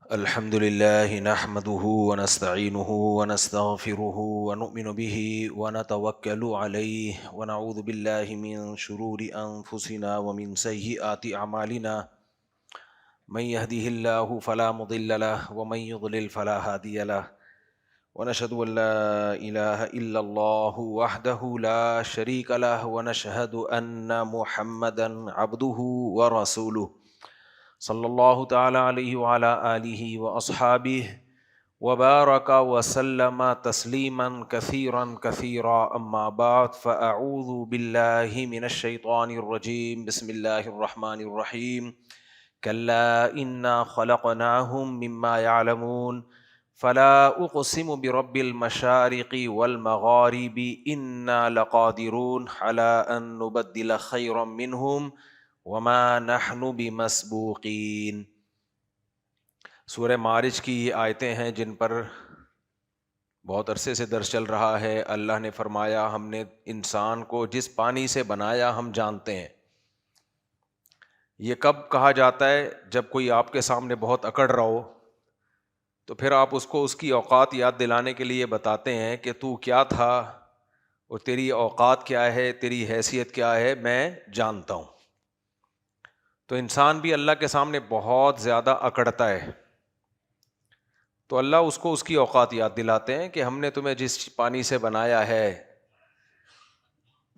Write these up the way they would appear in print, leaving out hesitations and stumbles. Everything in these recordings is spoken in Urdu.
الحمد لله نحمده ونستعينه ونستغفره ونؤمن به ونتوكل عليه ونعوذ بالله من شرور أنفسنا ومن سيئات أعمالنا من يهده الله فلا مضل له ومن يضلل فلا هادي له ونشهد أن لا إله إلا الله وحده لا شريك له ونشهد أن محمدا عبده ورسوله صلی اللہ تعالی علیہ وعلی آلہ واصحابہ وبارک وسلم تسلیما کثیرا کثیرا اما بعد فاعوذ باللہ من الشیطان الرجیم بسم اللہ الرحمن الرحیم کلا انا خلقناہم مما یعلمون فلا اقسم برب المشارق والمغارب انا لقادرون علی ان نبدل خیرا منہم وما نحن بمسبوقین۔ سورہ معارج کی یہ آیتیں ہیں جن پر بہت عرصے سے درس چل رہا ہے۔ اللہ نے فرمایا ہم نے انسان کو جس پانی سے بنایا ہم جانتے ہیں۔ یہ کب کہا جاتا ہے؟ جب کوئی آپ کے سامنے بہت اکڑ رہا ہو تو پھر آپ اس کو اس کی اوقات یاد دلانے کے لیے بتاتے ہیں کہ تو کیا تھا اور تیری اوقات کیا ہے، تیری حیثیت کیا ہے، میں جانتا ہوں۔ تو انسان بھی اللہ کے سامنے بہت زیادہ اکڑتا ہے، تو اللہ اس کو اس کی اوقات یاد دلاتے ہیں کہ ہم نے تمہیں جس پانی سے بنایا ہے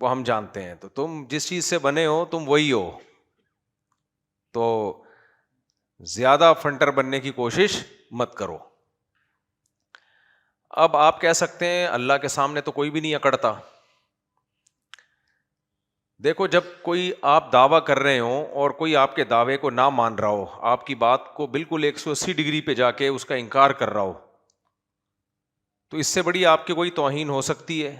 وہ ہم جانتے ہیں، تو تم جس چیز سے بنے ہو تم وہی ہو، تو زیادہ فنٹر بننے کی کوشش مت کرو۔ اب آپ کہہ سکتے ہیں اللہ کے سامنے تو کوئی بھی نہیں اکڑتا۔ دیکھو، جب کوئی آپ دعویٰ کر رہے ہوں اور کوئی آپ کے دعوے کو نہ مان رہا ہو، آپ کی بات کو بالکل 180 ڈگری پہ جا کے اس کا انکار کر رہا ہو، تو اس سے بڑی آپ کی کوئی توہین ہو سکتی ہے؟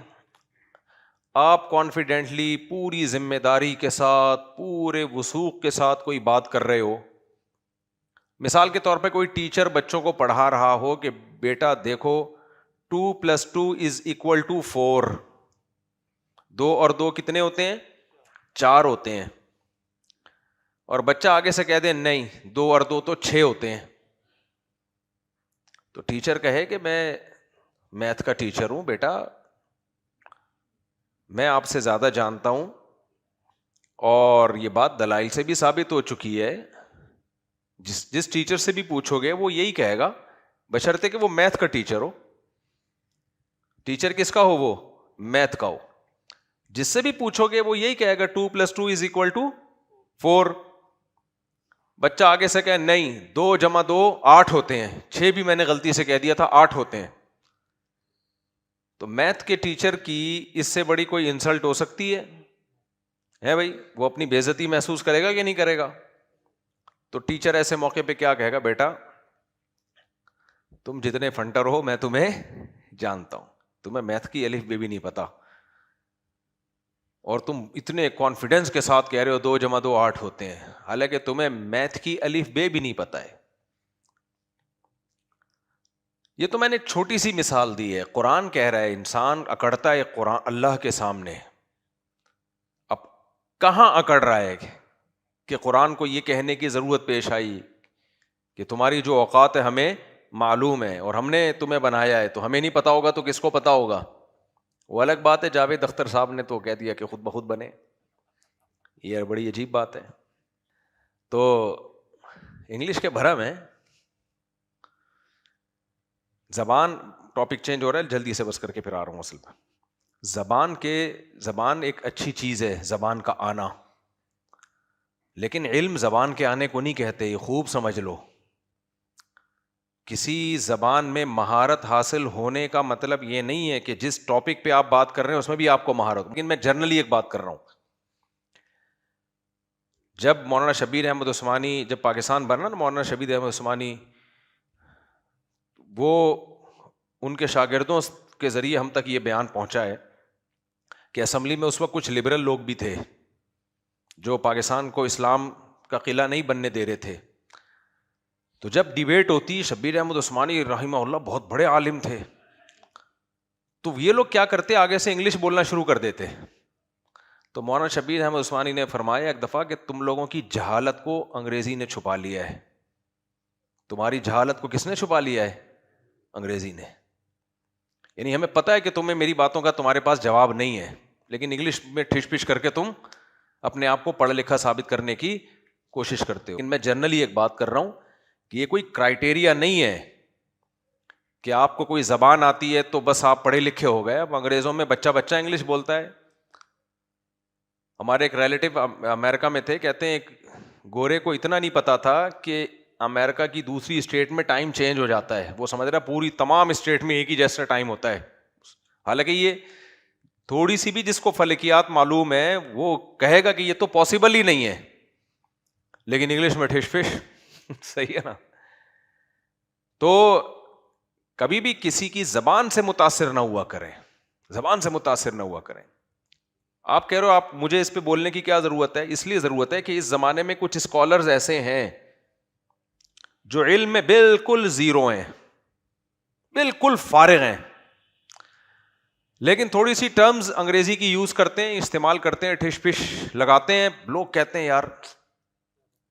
آپ کانفیڈنٹلی پوری ذمہ داری کے ساتھ پورے وثوق کے ساتھ کوئی بات کر رہے ہو، مثال کے طور پہ کوئی ٹیچر بچوں کو پڑھا رہا ہو کہ بیٹا دیکھو 2+2 = 4، 2 اور 2 کتنے ہوتے ہیں؟ 4 ہوتے ہیں، اور بچہ آگے سے کہہ دے نہیں 2 اور 2 تو 6 ہوتے ہیں، تو ٹیچر کہے کہ میں میتھ کا ٹیچر ہوں بیٹا، میں آپ سے زیادہ جانتا ہوں، اور یہ بات دلائل سے بھی ثابت ہو چکی ہے، جس ٹیچر سے بھی پوچھو گے وہ یہی کہے گا، بشرطے کہ وہ میتھ کا ٹیچر ہو۔ ٹیچر کس کا ہو؟ وہ میتھ کا ہو۔ جس سے بھی پوچھو گے وہ یہی کہے گا 2+2 = 4۔ بچہ آگے سے کہے نہیں 2 + 2 8 ہوتے ہیں، 6 بھی میں نے غلطی سے کہہ دیا تھا، 8 ہوتے ہیں، تو میتھ کے ٹیچر کی اس سے بڑی کوئی انسلٹ ہو سکتی ہے بھائی؟ وہ اپنی بے عزتی محسوس کرے گا کہ نہیں کرے گا؟ تو ٹیچر ایسے موقع پہ کیا کہے گا؟ بیٹا تم جتنے فنٹر ہو میں تمہیں جانتا ہوں، تمہیں میتھ کی الف بے بھی نہیں پتا، اور تم اتنے کانفیڈنس کے ساتھ کہہ رہے ہو 2 + 2 8 ہوتے ہیں، حالانکہ تمہیں میتھ کی الف بے بھی نہیں پتا ہے۔ یہ تو میں نے چھوٹی سی مثال دی ہے۔ قرآن کہہ رہا ہے انسان اکڑتا ہے قرآن اللہ کے سامنے۔ اب کہاں اکڑ رہا ہے کہ قرآن کو یہ کہنے کی ضرورت پیش آئی کہ تمہاری جو اوقات ہے ہمیں معلوم ہے، اور ہم نے تمہیں بنایا ہے، تو ہمیں نہیں پتا ہوگا تو کس کو پتا ہوگا؟ وہ الگ بات ہے، جاوید اختر صاحب نے تو کہہ دیا کہ خود بخود بنے، یہ بڑی عجیب بات ہے۔ تو انگلش کے بھرم ہے، زبان، ٹاپک چینج ہو رہا ہے جلدی سے بس کر کے پھر آ رہا ہوں اصل پہ۔ زبان ایک اچھی چیز ہے، زبان کا آنا، لیکن علم زبان کے آنے کو نہیں کہتے، یہ خوب سمجھ لو۔ کسی زبان میں مہارت حاصل ہونے کا مطلب یہ نہیں ہے کہ جس ٹاپک پہ آپ بات کر رہے ہیں اس میں بھی آپ کو مہارت ہو، لیکن میں جنرلی ایک بات کر رہا ہوں۔ جب مولانا شبیر احمد عثمانی جب پاکستان بنا نا، مولانا شبیر احمد عثمانی، وہ ان کے شاگردوں کے ذریعے ہم تک یہ بیان پہنچا ہے کہ اسمبلی میں اس وقت کچھ لبرل لوگ بھی تھے جو پاکستان کو اسلام کا قلعہ نہیں بننے دے رہے تھے، تو جب ڈیبیٹ ہوتی، شبیر احمد عثمانی رحمہ اللہ بہت بڑے عالم تھے، تو یہ لوگ کیا کرتے، آگے سے انگلش بولنا شروع کر دیتے۔ تو مولانا شبیر احمد عثمانی نے فرمایا ایک دفعہ کہ تم لوگوں کی جہالت کو انگریزی نے چھپا لیا ہے، تمہاری جہالت کو کس نے چھپا لیا ہے؟ انگریزی نے. یعنی ہمیں پتہ ہے کہ تمہیں میری باتوں کا تمہارے پاس جواب نہیں ہے, لیکن انگلش میں ٹھش پش کر کے تم اپنے آپ کو پڑھا لکھا ثابت کرنے کی کوشش کرتے ہو. لیکن میں جنرلی ایک بات کر رہا ہوں کہ یہ کوئی کرائٹیریا نہیں ہے کہ آپ کو کوئی زبان آتی ہے تو بس آپ پڑھے لکھے ہو گئے. اب انگریزوں میں بچہ انگلش بولتا ہے. ہمارے ایک ریلیٹو امریکہ میں تھے, کہتے ہیں ایک گورے کو اتنا نہیں پتا تھا کہ امریکہ کی دوسری اسٹیٹ میں ٹائم چینج ہو جاتا ہے. وہ سمجھ رہا پوری تمام اسٹیٹ میں ایک ہی جیسا ٹائم ہوتا ہے. حالانکہ یہ تھوڑی سی بھی جس کو فلکیات معلوم ہے وہ کہے گا کہ یہ تو پاسبل ہی نہیں ہے, لیکن انگلش میں ٹھش فش. صحیح ہے نا. تو کبھی بھی کسی کی زبان سے متاثر نہ ہوا کریں, زبان سے متاثر نہ ہوا کریں. آپ کہہ رہے ہو آپ مجھے اس پہ بولنے کی کیا ضرورت ہے؟ اس لیے ضرورت ہے کہ اس زمانے میں کچھ اسکالرز ایسے ہیں جو علم میں بالکل زیرو ہیں, بالکل فارغ ہیں, لیکن تھوڑی سی ٹرمز انگریزی کی یوز کرتے ہیں, استعمال کرتے ہیں, ٹھش پش لگاتے ہیں. لوگ کہتے ہیں یار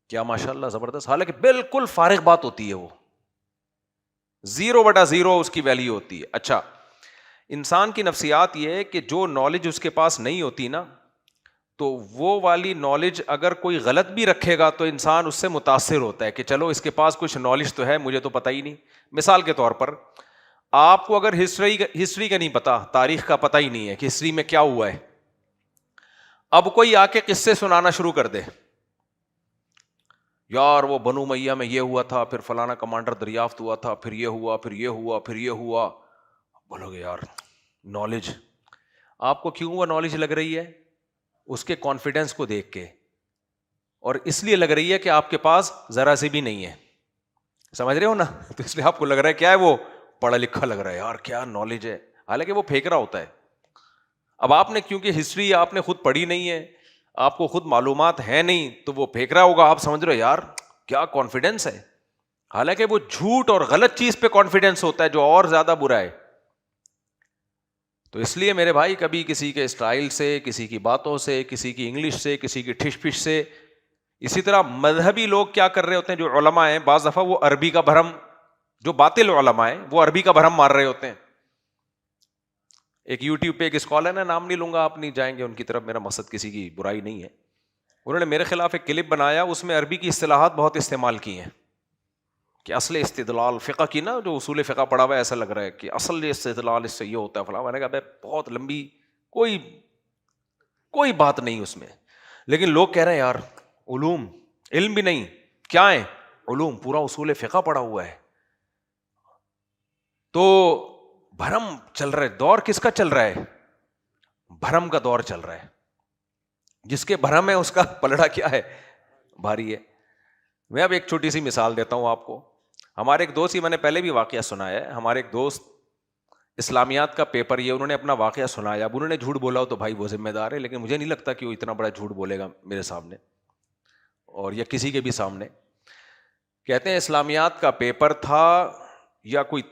کیا ماشاءاللہ زبردست, حالانکہ بالکل فارغ بات ہوتی ہے, وہ 0/0 اس کی ویلیو ہوتی ہے. اچھا, انسان کی نفسیات یہ ہے کہ جو نالج اس کے پاس نہیں ہوتی نا, تو وہ والی نالج اگر کوئی غلط بھی رکھے گا تو انسان اس سے متاثر ہوتا ہے کہ چلو اس کے پاس کچھ نالج تو ہے, مجھے تو پتہ ہی نہیں. مثال کے طور پر آپ کو اگر ہسٹری کا نہیں پتا, تاریخ کا پتہ ہی نہیں ہے کہ ہسٹری میں کیا ہوا ہے, اب کوئی آ کے قصے سنانا شروع کر دے, یار وہ بنو امیہ میں یہ ہوا تھا, پھر فلانا کمانڈر دریافت ہوا تھا, پھر یہ ہوا, پھر یہ ہوا, پھر یہ ہوا. بولو گے یار نالج, آپ کو کیوں وہ نالج لگ رہی ہے؟ اس کے کانفیڈنس کو دیکھ کے, اور اس لیے لگ رہی ہے کہ آپ کے پاس ذرا سی بھی نہیں ہے. سمجھ رہے ہو نا؟ تو اس لیے آپ کو لگ رہا ہے کیا ہے, وہ پڑھا لکھا لگ رہا ہے, یار کیا نالج ہے, حالانکہ وہ پھینک رہا ہوتا ہے. اب آپ نے کیونکہ ہسٹری آپ نے خود پڑھی نہیں ہے, آپ کو خود معلومات ہے نہیں, تو وہ پھینک رہا ہوگا, آپ سمجھ رہے ہو یار کیا کانفیڈنس ہے, حالانکہ وہ جھوٹ اور غلط چیز پہ کانفیڈنس ہوتا ہے جو اور زیادہ برا ہے. تو اس لیے میرے بھائی کبھی کسی کے اسٹائل سے, کسی کی باتوں سے, کسی کی انگلش سے, کسی کی ٹھش پش سے. اسی طرح مذہبی لوگ کیا کر رہے ہوتے ہیں, جو علماء ہیں بعض دفعہ وہ عربی کا بھرم, جو باطل علماء ہیں وہ عربی کا بھرم مار رہے ہوتے ہیں. ایک یوٹیوب پہ ایک اسکالر ہے, نام نہیں لوں گا, آپ نہیں جائیں گے ان کی طرف, میرا مقصد کسی کی برائی نہیں ہے. انہوں نے میرے خلاف ایک کلپ بنایا, اس میں عربی کی اصطلاحات بہت استعمال کی ہیں کہ اصل استدلال فقہ کی نا, جو اصول فقہ پڑھا ہوا ہے ایسا لگ رہا ہے کہ اصل استدلال اس سے یہ ہوتا ہے فلاں. میں نے کہا بہت لمبی, کوئی بات نہیں اس میں, لیکن لوگ کہہ رہے ہیں یار علوم, علم بھی نہیں, کیا ہے علوم, پورا اصول فقہ پڑھا ہوا ہے. تو بھرم چل رہا ہے, دور کس کا چل رہا ہے؟ بھرم کا دور چل رہا ہے. جس کے بھرم ہے اس کا پلڑا کیا ہے, بھاری ہے. میں اب ایک چھوٹی سی مثال دیتا ہوں آپ کو. ہمارے ایک دوست, ہی میں نے پہلے بھی واقعہ سنایا ہے, ہمارے ایک دوست اسلامیات کا پیپر, یہ انہوں نے اپنا واقعہ سنایا. اب انہوں نے جھوٹ بولا ہو تو بھائی وہ ذمہ دار ہے, لیکن مجھے نہیں لگتا کہ وہ اتنا بڑا جھوٹ بولے گا میرے سامنے اور یا کسی کے بھی سامنے. کہتے ہیں اسلامیات کا پیپر تھا یا کوئی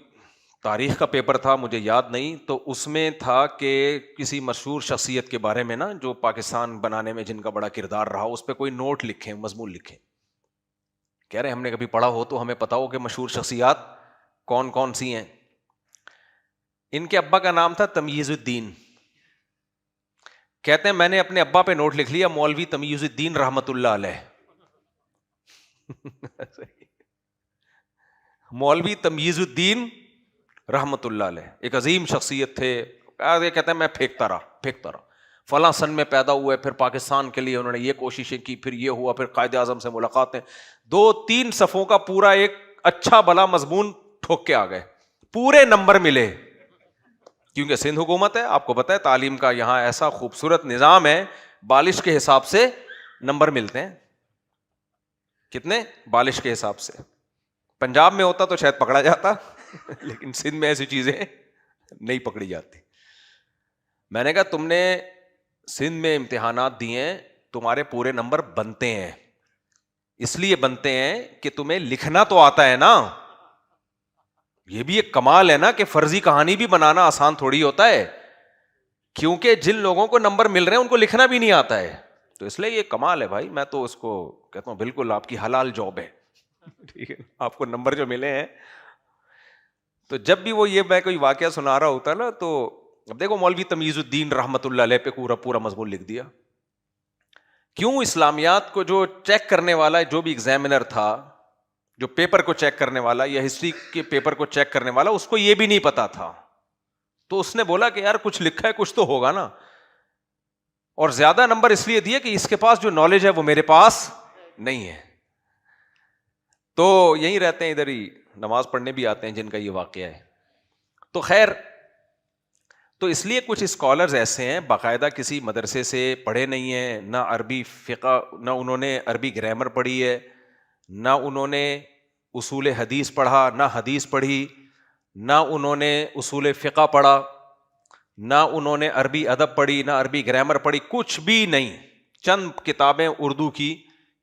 تاریخ کا پیپر تھا, مجھے یاد نہیں, تو اس میں تھا کہ کسی مشہور شخصیت کے بارے میں نا, جو پاکستان بنانے میں جن کا بڑا کردار رہا, اس پہ کوئی نوٹ لکھیں, مضمون لکھیں. کہہ رہے ہیں ہم نے کبھی پڑھا ہو تو ہمیں پتا ہو کہ مشہور شخصیات کون کون سی ہیں. ان کے ابا کا نام تھا تمییز الدین. کہتے ہیں میں نے اپنے ابا پہ نوٹ لکھ لیا مولوی تمییز الدین رحمت اللہ علیہ. مولوی تمییز الدین رحمت اللہ علیہ, ایک عظیم شخصیت تھے. کہتے ہیں میں پھینکتا رہا, فلاں سن میں پیدا ہوئے, پھر پاکستان کے لیے انہوں نے یہ کوششیں کی, پھر یہ ہوا, پھر قائد اعظم سے ملاقاتیں, 2-3 صفوں کا پورا ایک اچھا بھلا مضمون ٹھوک کے آ گئے, پورے نمبر ملے. کیونکہ سندھ حکومت ہے, آپ کو پتہ ہے تعلیم کا یہاں ایسا خوبصورت نظام ہے, بالش کے حساب سے نمبر ملتے ہیں. کتنے؟ بالش کے حساب سے. پنجاب میں ہوتا تو شاید پکڑا جاتا, لیکن سندھ میں ایسی چیزیں نہیں پکڑی جاتی. میں نے کہا تم نے سندھ میں امتحانات دیے ہیں, تمہارے پورے نمبر بنتے ہیں, اس لیے بنتے ہیں کہ تمہیں لکھنا تو آتا ہے نا. یہ بھی ایک کمال ہے نا کہ فرضی کہانی بھی بنانا آسان تھوڑی ہوتا ہے, کیونکہ جن لوگوں کو نمبر مل رہے ہیں ان کو لکھنا بھی نہیں آتا ہے. تو اس لیے یہ کمال ہے بھائی, میں تو اس کو کہتا ہوں بالکل آپ کی حلال جاب ہے. ٹھیک ہے، آپ کو نمبر جو ملے ہیں. تو جب بھی وہ یہ میں کوئی واقعہ سنا رہا ہوتا نا، تو اب دیکھو مولوی تمیز الدین رحمت اللہ علیہ پہ پورا پورا مضمون لکھ دیا. کیوں اسلامیات کو جو چیک کرنے والا جو بھی ایگزامینر تھا، جو پیپر کو چیک کرنے والا یا ہسٹری کے پیپر کو چیک کرنے والا، اس کو یہ بھی نہیں پتا تھا. تو اس نے بولا کہ یار کچھ لکھا ہے کچھ تو ہوگا نا، اور زیادہ نمبر اس لیے دیے کہ اس کے پاس جو نالج ہے وہ میرے پاس نہیں ہے. تو یہیں رہتے ہیں، ادھر ہی نماز پڑھنے بھی آتے ہیں جن کا یہ واقعہ ہے. تو خیر، تو اس لیے کچھ اسکالرز ایسے ہیں باقاعدہ کسی مدرسے سے پڑھے نہیں ہیں، نہ عربی فقہ، نہ انہوں نے عربی گرامر پڑھی ہے، نہ انہوں نے اصول حدیث پڑھا، نہ حدیث پڑھی، نہ انہوں نے اصول فقہ پڑھا، نہ انہوں نے عربی ادب پڑھی، نہ عربی گرامر پڑھی، کچھ بھی نہیں. چند کتابیں اردو کی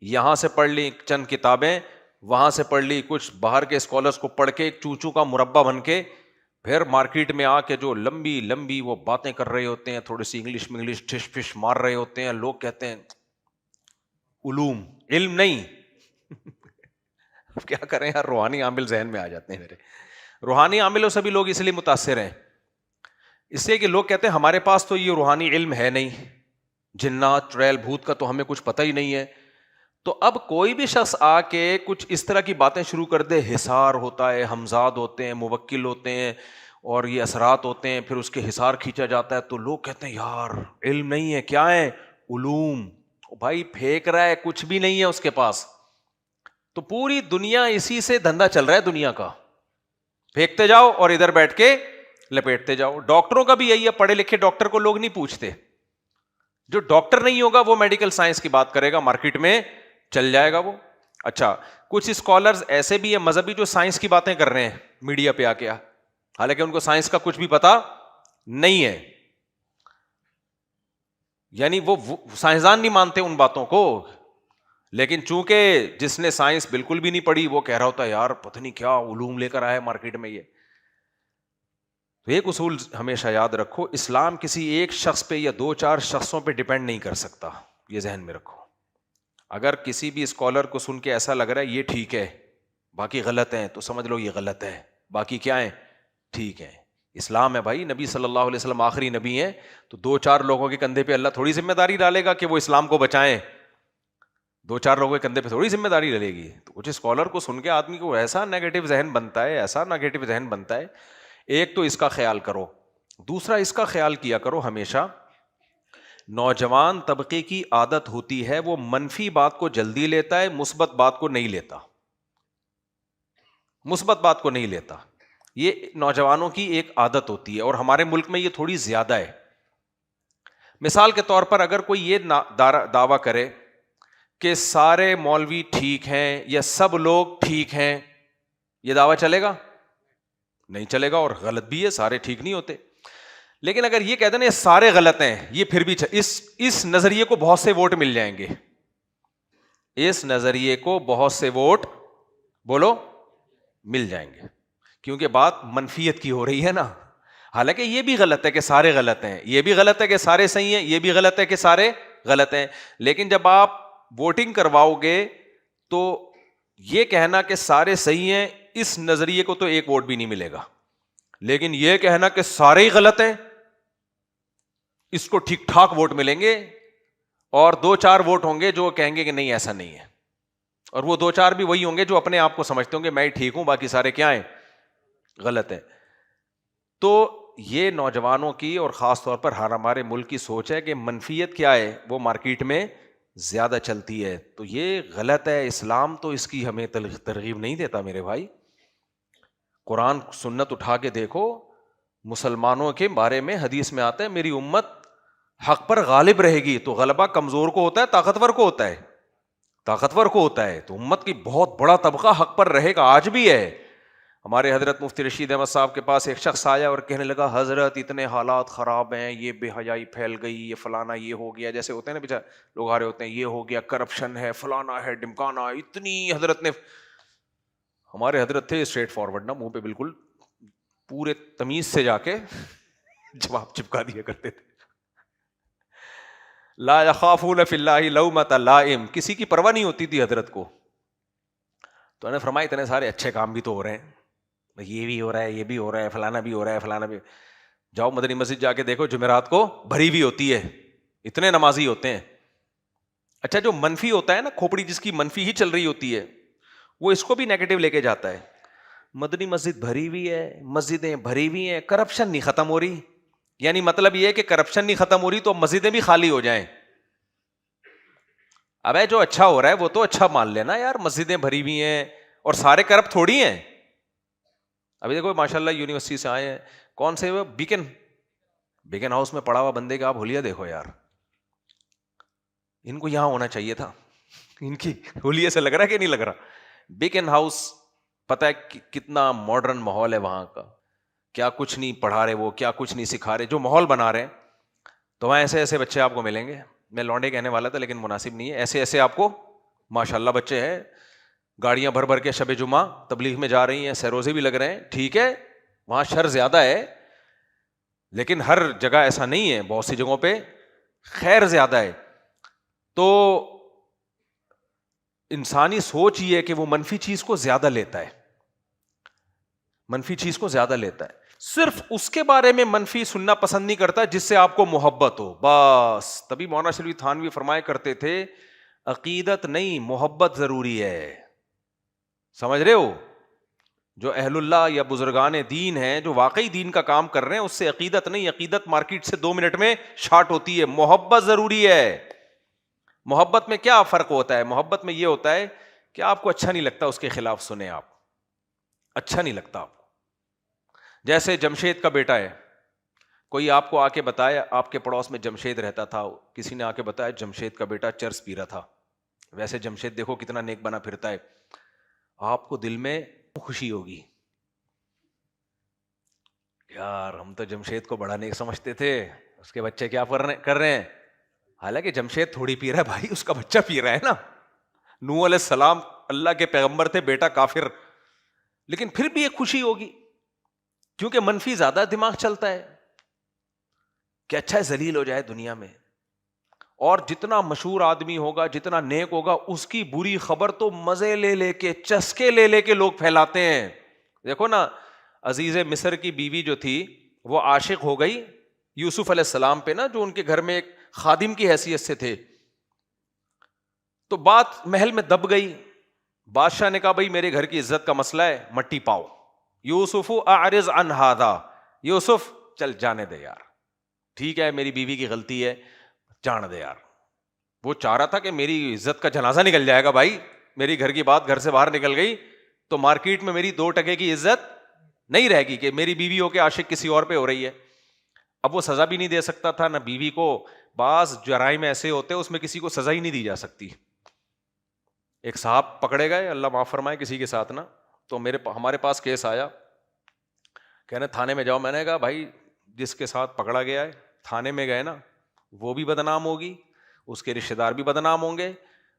یہاں سے پڑھ لی، چند کتابیں وہاں سے پڑھ لی، کچھ باہر کے اسکالرس کو پڑھ کے چوچو کا مربع بن کے پھر مارکیٹ میں آ کے جو لمبی لمبی وہ باتیں کر رہے ہوتے ہیں، تھوڑی سی انگلش ٹھش پش مار رہے ہوتے ہیں. لوگ کہتے ہیں علوم، علم نہیں. اب کیا کریں یار، روحانی عامل ذہن میں آ جاتے ہیں میرے. روحانی عاملوں سے بھی لوگ اس لیے متاثر ہیں، اس لیے کہ لوگ کہتے ہیں ہمارے پاس تو یہ روحانی علم ہے نہیں، جنات چڑیل بھوت کا تو ہمیں کچھ پتہ ہی نہیں ہے. تو اب کوئی بھی شخص آ کے کچھ اس طرح کی باتیں شروع کر دے، حصار ہوتا ہے، حمزاد ہوتے ہیں، موکل ہوتے ہیں، اور یہ اثرات ہوتے ہیں، پھر اس کے حصار کھینچا جاتا ہے، تو لوگ کہتے ہیں یار علم نہیں ہے، کیا ہے؟ علوم. بھائی پھینک رہا ہے، کچھ بھی نہیں ہے اس کے پاس. تو پوری دنیا اسی سے دھندا چل رہا ہے دنیا کا، پھینکتے جاؤ اور ادھر بیٹھ کے لپیٹتے جاؤ. ڈاکٹروں کا بھی یہی ہے، پڑھے لکھے ڈاکٹر کو لوگ نہیں پوچھتے. جو ڈاکٹر نہیں ہوگا وہ میڈیکل سائنس کی بات کرے گا، مارکیٹ میں چل جائے گا وہ. اچھا، کچھ اسکالرز ایسے بھی ہیں مذہبی جو سائنس کی باتیں کر رہے ہیں میڈیا پہ آ کے، حالانکہ ان کو سائنس کا کچھ بھی پتا نہیں ہے. یعنی وہ سائنسدان نہیں مانتے ان باتوں کو، لیکن چونکہ جس نے سائنس بالکل بھی نہیں پڑھی وہ کہہ رہا ہوتا ہے یار پتہ نہیں کیا علوم لے کر آیا مارکیٹ میں یہ. تو ایک اصول ہمیشہ یاد رکھو، اسلام کسی ایک شخص پہ یا دو چار شخصوں پہ ڈیپینڈ نہیں کر سکتا، یہ ذہن میں رکھو. اگر کسی بھی اسکالر کو سن کے ایسا لگ رہا ہے یہ ٹھیک ہے باقی غلط ہیں، تو سمجھ لو یہ غلط ہے، باقی کیا ہیں؟ ٹھیک ہے. اسلام ہے بھائی، نبی صلی اللہ علیہ وسلم آخری نبی ہیں، تو دو چار لوگوں کے کندھے پہ اللہ تھوڑی ذمہ داری ڈالے گا کہ وہ اسلام کو بچائیں. دو چار لوگوں کے کندھے پہ تھوڑی ذمہ داری ڈلے گی. تو کچھ اسکالر کو سن کے آدمی کو ایسا نیگیٹو ذہن بنتا ہے، ایسا نیگیٹو ذہن بنتا ہے. ایک تو اس کا خیال کرو، دوسرا اس کا خیال کیا کرو ہمیشہ، نوجوان طبقے کی عادت ہوتی ہے وہ منفی بات کو جلدی لیتا ہے، مثبت بات کو نہیں لیتا. مثبت بات کو نہیں لیتا، یہ نوجوانوں کی ایک عادت ہوتی ہے، اور ہمارے ملک میں یہ تھوڑی زیادہ ہے. مثال کے طور پر اگر کوئی یہ دعویٰ کرے کہ سارے مولوی ٹھیک ہیں یا سب لوگ ٹھیک ہیں، یہ دعویٰ چلے گا؟ نہیں چلے گا، اور غلط بھی ہے، سارے ٹھیک نہیں ہوتے. لیکن اگر یہ کہتے ہیں سارے غلط ہیں، یہ پھر بھی اس نظریے کو بہت سے ووٹ مل جائیں گے. اس نظریے کو بہت سے ووٹ بولو مل جائیں گے، کیونکہ بات منفیت کی ہو رہی ہے نا. حالانکہ یہ بھی غلط ہے کہ سارے غلط ہیں، یہ بھی غلط ہے کہ سارے صحیح ہیں، یہ بھی غلط ہے کہ سارے غلط ہیں. لیکن جب آپ ووٹنگ کرواؤ گے تو یہ کہنا کہ سارے صحیح ہیں، اس نظریے کو تو ایک ووٹ بھی نہیں ملے گا. لیکن یہ کہنا کہ سارے ہی غلط ہیں، اس کو ٹھیک ٹھاک ووٹ ملیں گے. اور دو چار ووٹ ہوں گے جو کہیں گے کہ نہیں ایسا نہیں ہے، اور وہ دو چار بھی وہی ہوں گے جو اپنے آپ کو سمجھتے ہوں گے میں ٹھیک ہوں، باقی سارے کیا ہیں؟ غلط ہیں. تو یہ نوجوانوں کی اور خاص طور پر ہمارے ملک کی سوچ ہے کہ منفیت کیا ہے، وہ مارکیٹ میں زیادہ چلتی ہے. تو یہ غلط ہے، اسلام تو اس کی ہمیں ترغیب نہیں دیتا میرے بھائی. قرآن سنت اٹھا کے دیکھو، مسلمانوں کے بارے میں حدیث میں آتا ہے میری امت حق پر غالب رہے گی. تو غلبہ کمزور کو ہوتا ہے طاقتور کو ہوتا ہے؟ طاقتور کو ہوتا ہے. تو امت کی بہت بڑا طبقہ حق پر رہے گا، آج بھی ہے. ہمارے حضرت مفتی رشید احمد صاحب کے پاس ایک شخص آیا اور کہنے لگا حضرت اتنے حالات خراب ہیں، یہ بے حیائی پھیل گئی، یہ فلانا یہ ہو گیا، جیسے ہوتے ہیں نا بیچارے لوگ آ رہے ہوتے ہیں یہ ہو گیا، کرپشن ہے، فلانا ہے، ڈمکانا. اتنی حضرت نے، ہمارے حضرت تھے اسٹریٹ فارورڈ نا، منہ پہ بالکل پورے تمیز سے جا کے جواب چپکا دیا کرتے تھے. لا یخافون فی اللہ لومۃ لائم، کسی کی پرواہ نہیں ہوتی تھی حضرت کو. تو انہوں نے فرمایا اتنے سارے اچھے کام بھی تو ہو رہے ہیں, یہ بھی ہو رہا ہے, یہ بھی ہو رہا ہے, فلانا بھی ہو رہا ہے, فلانا بھی. جاؤ مدنی مسجد جا کے دیکھو, جمعرات کو بھری بھی ہوتی ہے, اتنے نمازی ہوتے ہیں. اچھا جو منفی ہوتا ہے نا, کھوپڑی جس کی منفی ہی چل رہی ہوتی ہے, وہ اس کو بھی نیگیٹو لے کے جاتا ہے. مدنی مسجد بھری ہوئی ہے, مسجدیں بھری ہوئی ہیں, کرپشن نہیں ختم ہو رہی. یعنی مطلب یہ ہے کہ کرپشن نہیں ختم ہو رہی تو مسجدیں بھی خالی ہو جائیں. اب جو اچھا ہو رہا ہے وہ تو اچھا مان لینا یار, مسجدیں بھری ہوئی ہیں اور سارے کرپٹ تھوڑی ہیں. ابھی دیکھو ماشاء اللہ یونیورسٹی سے آئے ہیں, کون سے بیکن ہاؤس میں پڑا ہوا بندے کا آپ حلیہ دیکھو یار, ان کو یہاں ہونا چاہیے تھا. ان کی حلیے سے لگ رہا ہے کہ نہیں لگ رہا؟ بیکن ہاؤس پتہ ہے کتنا ماڈرن ماحول ہے وہاں کا, کیا کچھ نہیں پڑھا رہے وہ, کیا کچھ نہیں سکھا رہے, جو ماحول بنا رہے ہیں. تو وہاں ایسے ایسے بچے آپ کو ملیں گے, میں لونڈے کہنے والا تھا لیکن مناسب نہیں ہے, ایسے ایسے آپ کو ماشاء اللہ بچے ہیں, گاڑیاں بھر بھر کے شب جمعہ تبلیغ میں جا رہی ہیں, سیروزے بھی لگ رہے ہیں. ٹھیک ہے وہاں شر زیادہ ہے, لیکن ہر جگہ ایسا نہیں ہے, بہت سی جگہوں پہ خیر زیادہ ہے. تو انسانی سوچ یہ ہے کہ وہ منفی چیز کو زیادہ لیتا ہے, منفی چیز کو زیادہ لیتا ہے, صرف اس کے بارے میں منفی سننا پسند نہیں کرتا جس سے آپ کو محبت ہو بس. تبھی مولانا شریف تھانوی فرمایا کرتے تھے عقیدت نہیں محبت ضروری ہے. سمجھ رہے ہو؟ جو اہل اللہ یا بزرگان دین ہیں جو واقعی دین کا کام کر رہے ہیں, اس سے عقیدت نہیں, عقیدت مارکیٹ سے 2 منٹ میں شارٹ ہوتی ہے. محبت ضروری ہے. محبت میں کیا فرق ہوتا ہے؟ محبت میں یہ ہوتا ہے کہ آپ کو اچھا نہیں لگتا اس کے خلاف سنیں, آپ اچھا نہیں لگتا آپ کو. جیسے جمشید کا بیٹا ہے, کوئی آپ کو آ کے بتایا, آپ کے پڑوس میں جمشید رہتا تھا, کسی نے آ کے بتایا جمشید کا بیٹا چرس پی رہا تھا. ویسے جمشید دیکھو کتنا نیک بنا پھرتا ہے, آپ کو دل میں خوشی ہوگی, یار ہم تو جمشید کو بڑا نیک سمجھتے تھے, اس کے بچے کیا کر رہے ہیں. حالانکہ جمشید تھوڑی پی رہا ہے بھائی, اس کا بچہ پی رہا ہے نا. نوح علیہ السلام اللہ کے پیغمبر تھے, بیٹا کافر, لیکن پھر بھی ایک خوشی ہوگی, کیونکہ منفی زیادہ دماغ چلتا ہے کہ اچھا ذلیل ہو جائے دنیا میں. اور جتنا مشہور آدمی ہوگا, جتنا نیک ہوگا, اس کی بری خبر تو مزے لے لے کے, چسکے لے لے کے لوگ پھیلاتے ہیں. دیکھو نا عزیز مصر کی بیوی جو تھی وہ عاشق ہو گئی یوسف علیہ السلام پہ نا, جو ان کے گھر میں ایک خادم کی حیثیت سے تھے. تو بات محل میں دب گئی. بادشاہ نے کہا بھائی میرے گھر کی عزت کا مسئلہ ہے, مٹی پاؤ. یوسف اعرض عن ھذا, یوسف چل جانے دے یار, ٹھیک ہے میری بیوی کی غلطی ہے, جان دے یار. وہ چاہ رہا تھا کہ میری عزت کا جنازہ نکل جائے گا بھائی, میری گھر کی بات گھر سے باہر نکل گئی تو مارکیٹ میں میری 2 ٹکے کی عزت نہیں رہے گی کہ میری بیوی ہو کے عاشق کسی اور پہ ہو رہی ہے. اب وہ سزا بھی نہیں دے سکتا تھا نہ بیوی کو, بعض جرائم ایسے ہوتے اس میں کسی کو سزا ہی نہیں دی جا سکتی. ایک صاحب پکڑے گئے, اللہ معاف فرمائے, کسی کے ساتھ نا, تو ہمارے پاس کیس آیا, کہنے تھانے میں جاؤ. میں نے کہا بھائی جس کے ساتھ پکڑا گیا ہے تھانے میں گئے نا, وہ بھی بدنام ہوگی, اس کے رشتے دار بھی بدنام ہوں گے,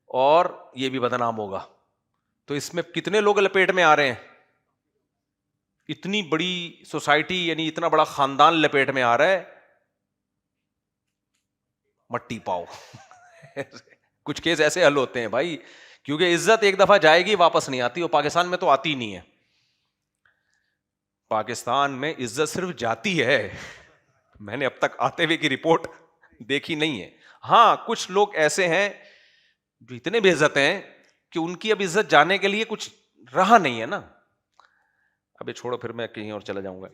اور یہ بھی بدنام ہوگا. تو اس میں کتنے لوگ لپیٹ میں آ رہے ہیں, اتنی بڑی سوسائٹی, یعنی اتنا بڑا خاندان لپیٹ میں آ رہا ہے. مٹی پاؤ. کچھ کیس ایسے حل ہوتے ہیں بھائی, کیونکہ عزت ایک دفعہ جائے گی واپس نہیں آتی, اور پاکستان میں تو آتی نہیں ہے. پاکستان میں عزت صرف جاتی ہے, میں نے اب تک آتے ہوئے کی رپورٹ دیکھی نہیں ہے. ہاں کچھ لوگ ایسے ہیں جو اتنے بے عزت ہیں کہ ان کی اب عزت جانے کے لیے کچھ رہا نہیں ہے نا. ابھی چھوڑو, پھر میں کہیں اور چلا جاؤں گا.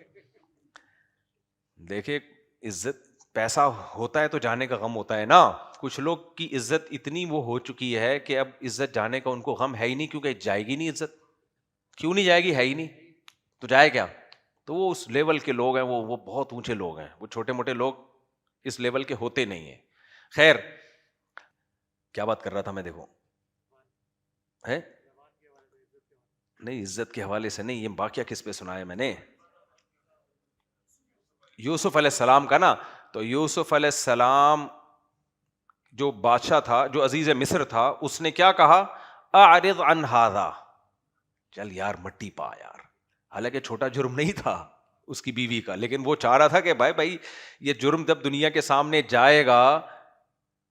دیکھیں عزت پیسہ ہوتا ہے تو جانے کا غم ہوتا ہے نا. کچھ لوگ کی عزت اتنی وہ ہو چکی ہے کہ اب عزت جانے کا ان کو غم ہے ہی نہیں, کیونکہ جائے گی نہیں عزت. کیوں نہیں جائے گی, ہے ہی نہیں, تو جائے کیا. تو وہ اس لیول کے لوگ ہیں, وہ بہت اونچے لوگ ہیں, وہ چھوٹے موٹے لوگ اس لیول کے ہوتے نہیں ہیں. خیر کیا بات کر رہا تھا میں, دیکھو ہے نہیں, عزت کے حوالے سے نہیں, یہ واقعہ کس پہ سنایا میں نے, یوسف علیہ السلام کا نا. تو یوسف علیہ السلام جو بادشاہ تھا, جو عزیز مصر تھا, اس نے کیا کہا, اعرض عن ھذا, چل یار مٹی پا یار. حالانکہ چھوٹا جرم نہیں تھا اس کی بیوی کا, لیکن وہ چاہ رہا تھا کہ بھائی یہ جرم جب دنیا کے سامنے جائے گا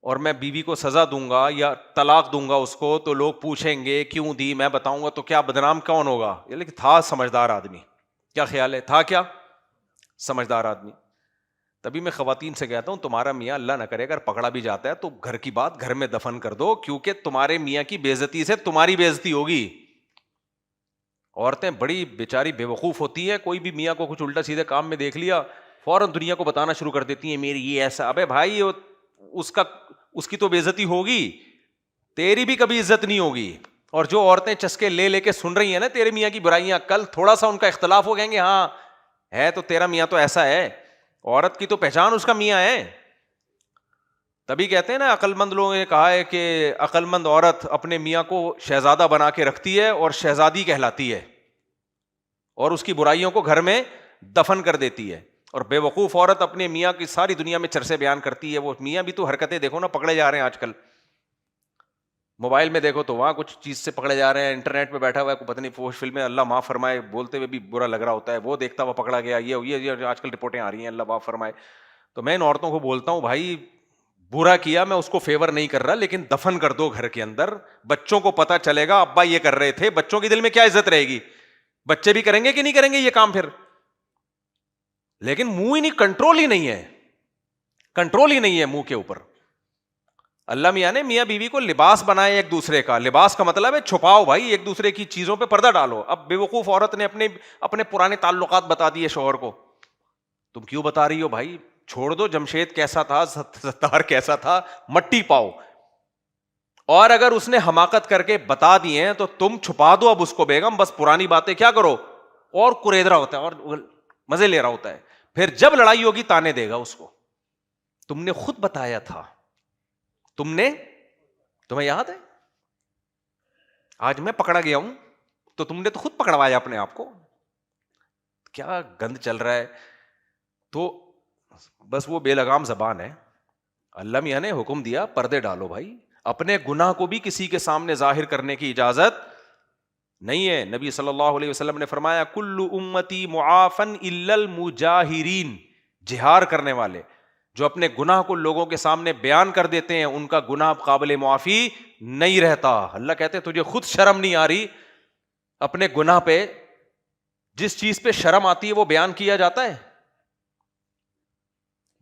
اور میں بیوی کو سزا دوں گا یا طلاق دوں گا اس کو, تو لوگ پوچھیں گے کیوں دی, میں بتاؤں گا, تو کیا بدنام کون ہوگا؟ یہ لیکن تھا سمجھدار آدمی. کیا خیال ہے, تھا کیا سمجھدار آدمی؟ تبھی میں خواتین سے کہتا ہوں تمہارا میاں اللہ نہ کرے اگر پکڑا بھی جاتا ہے تو گھر کی بات گھر میں دفن کر دو, کیونکہ تمہارے میاں کی بے عزتی سے تمہاری بے عزتی ہوگی. عورتیں بڑی بیچاری بے وقوف ہوتی ہے, کوئی بھی میاں کو کچھ الٹا سیدھے کام میں دیکھ لیا فوراً دنیا کو بتانا شروع کر دیتی ہیں میری یہ ایسا. ابے بھائی اس کی تو بے عزتی ہوگی, تیری بھی کبھی عزت نہیں ہوگی. اور جو عورتیں چسکے لے لے کے سن رہی ہیں نا تیرے میاں کی برائیاں, کل تھوڑا سا ان کا اختلاف ہو گئیں گے, ہاں ہے تو تیرا میاں تو ایسا ہے, عورت کی تو پہچان اس کا میاں ہے. تبھی کہتے ہیں نا عقل مند لوگوں نے کہا ہے کہ عقل مند عورت اپنے میاں کو شہزادہ بنا کے رکھتی ہے اور شہزادی کہلاتی ہے, اور اس کی برائیوں کو گھر میں دفن کر دیتی ہے. اور بے وقوف عورت اپنے میاں کی ساری دنیا میں چرچے بیان کرتی ہے. وہ میاں بھی تو حرکتیں دیکھو نا, پکڑے جا رہے ہیں آج کل, موبائل میں دیکھو تو وہاں کچھ چیز سے پکڑے جا رہے ہیں, انٹرنیٹ پہ بیٹھا ہوا ہے پتہ نہیں فوش فلمیں, اللہ معاف فرمائے, بولتے ہوئے بھی برا لگ رہا ہوتا ہے, وہ دیکھتا ہوا پکڑا گیا, یہ آج کل رپورٹیں آ رہی ہیں, اللہ معاف فرمائے. تو میں ان عورتوں کو بولتا ہوں بھائی برا کیا, میں اس کو فیور نہیں کر رہا, لیکن دفن کر دو گھر کے اندر. بچوں کو پتا چلے گا ابا یہ کر رہے تھے, بچوں کے دل میں کیا عزت رہے گی؟ بچے بھی کریں گے کہ نہیں کریں گے یہ کام پھر؟ لیکن منہ ہی نہیں, کنٹرول ہی نہیں ہے, کنٹرول ہی نہیں ہے منہ کے اوپر. اللہ میاں نے میاں بیوی کو لباس بنائے ایک دوسرے کا, لباس کا مطلب ہے چھپاؤ بھائی, ایک دوسرے کی چیزوں پہ پردہ ڈالو. اب بے وقوف عورت نے اپنے پرانے تعلقات بتا دیے شوہر کو. تم کیوں بتا رہی ہو بھائی, چھوڑ دو, جمشید کیسا تھا, ستار کیسا تھا, مٹی پاؤ. اور اگر اس نے حماقت کر کے بتا دیے ہیں تو تم چھپا دو اب اس کو بیگم, بس پرانی باتیں کیا کرو, اور کرید رہا ہوتا ہے اور مزے لے رہا ہوتا ہے. پھر جب لڑائی ہوگی تانے دے گا اس کو, تم نے خود بتایا تھا, تمہیں یاد ہے آج میں پکڑا گیا ہوں تو تم نے تو خود پکڑوایا اپنے آپ کو. کیا گند چل رہا ہے. تو بس وہ بے لگام زبان ہے. اللہ میاں نے حکم دیا پردے ڈالو بھائی, اپنے گناہ کو بھی کسی کے سامنے ظاہر کرنے کی اجازت نہیں ہے. نبی صلی اللہ علیہ وسلم نے فرمایا کل امتی معافن الا المجاہرین, جہار کرنے والے جو اپنے گناہ کو لوگوں کے سامنے بیان کر دیتے ہیں ان کا گناہ قابل معافی نہیں رہتا. اللہ کہتے ہیں تجھے خود شرم نہیں آ رہی اپنے گناہ پہ؟ جس چیز پہ شرم آتی ہے وہ بیان کیا جاتا ہے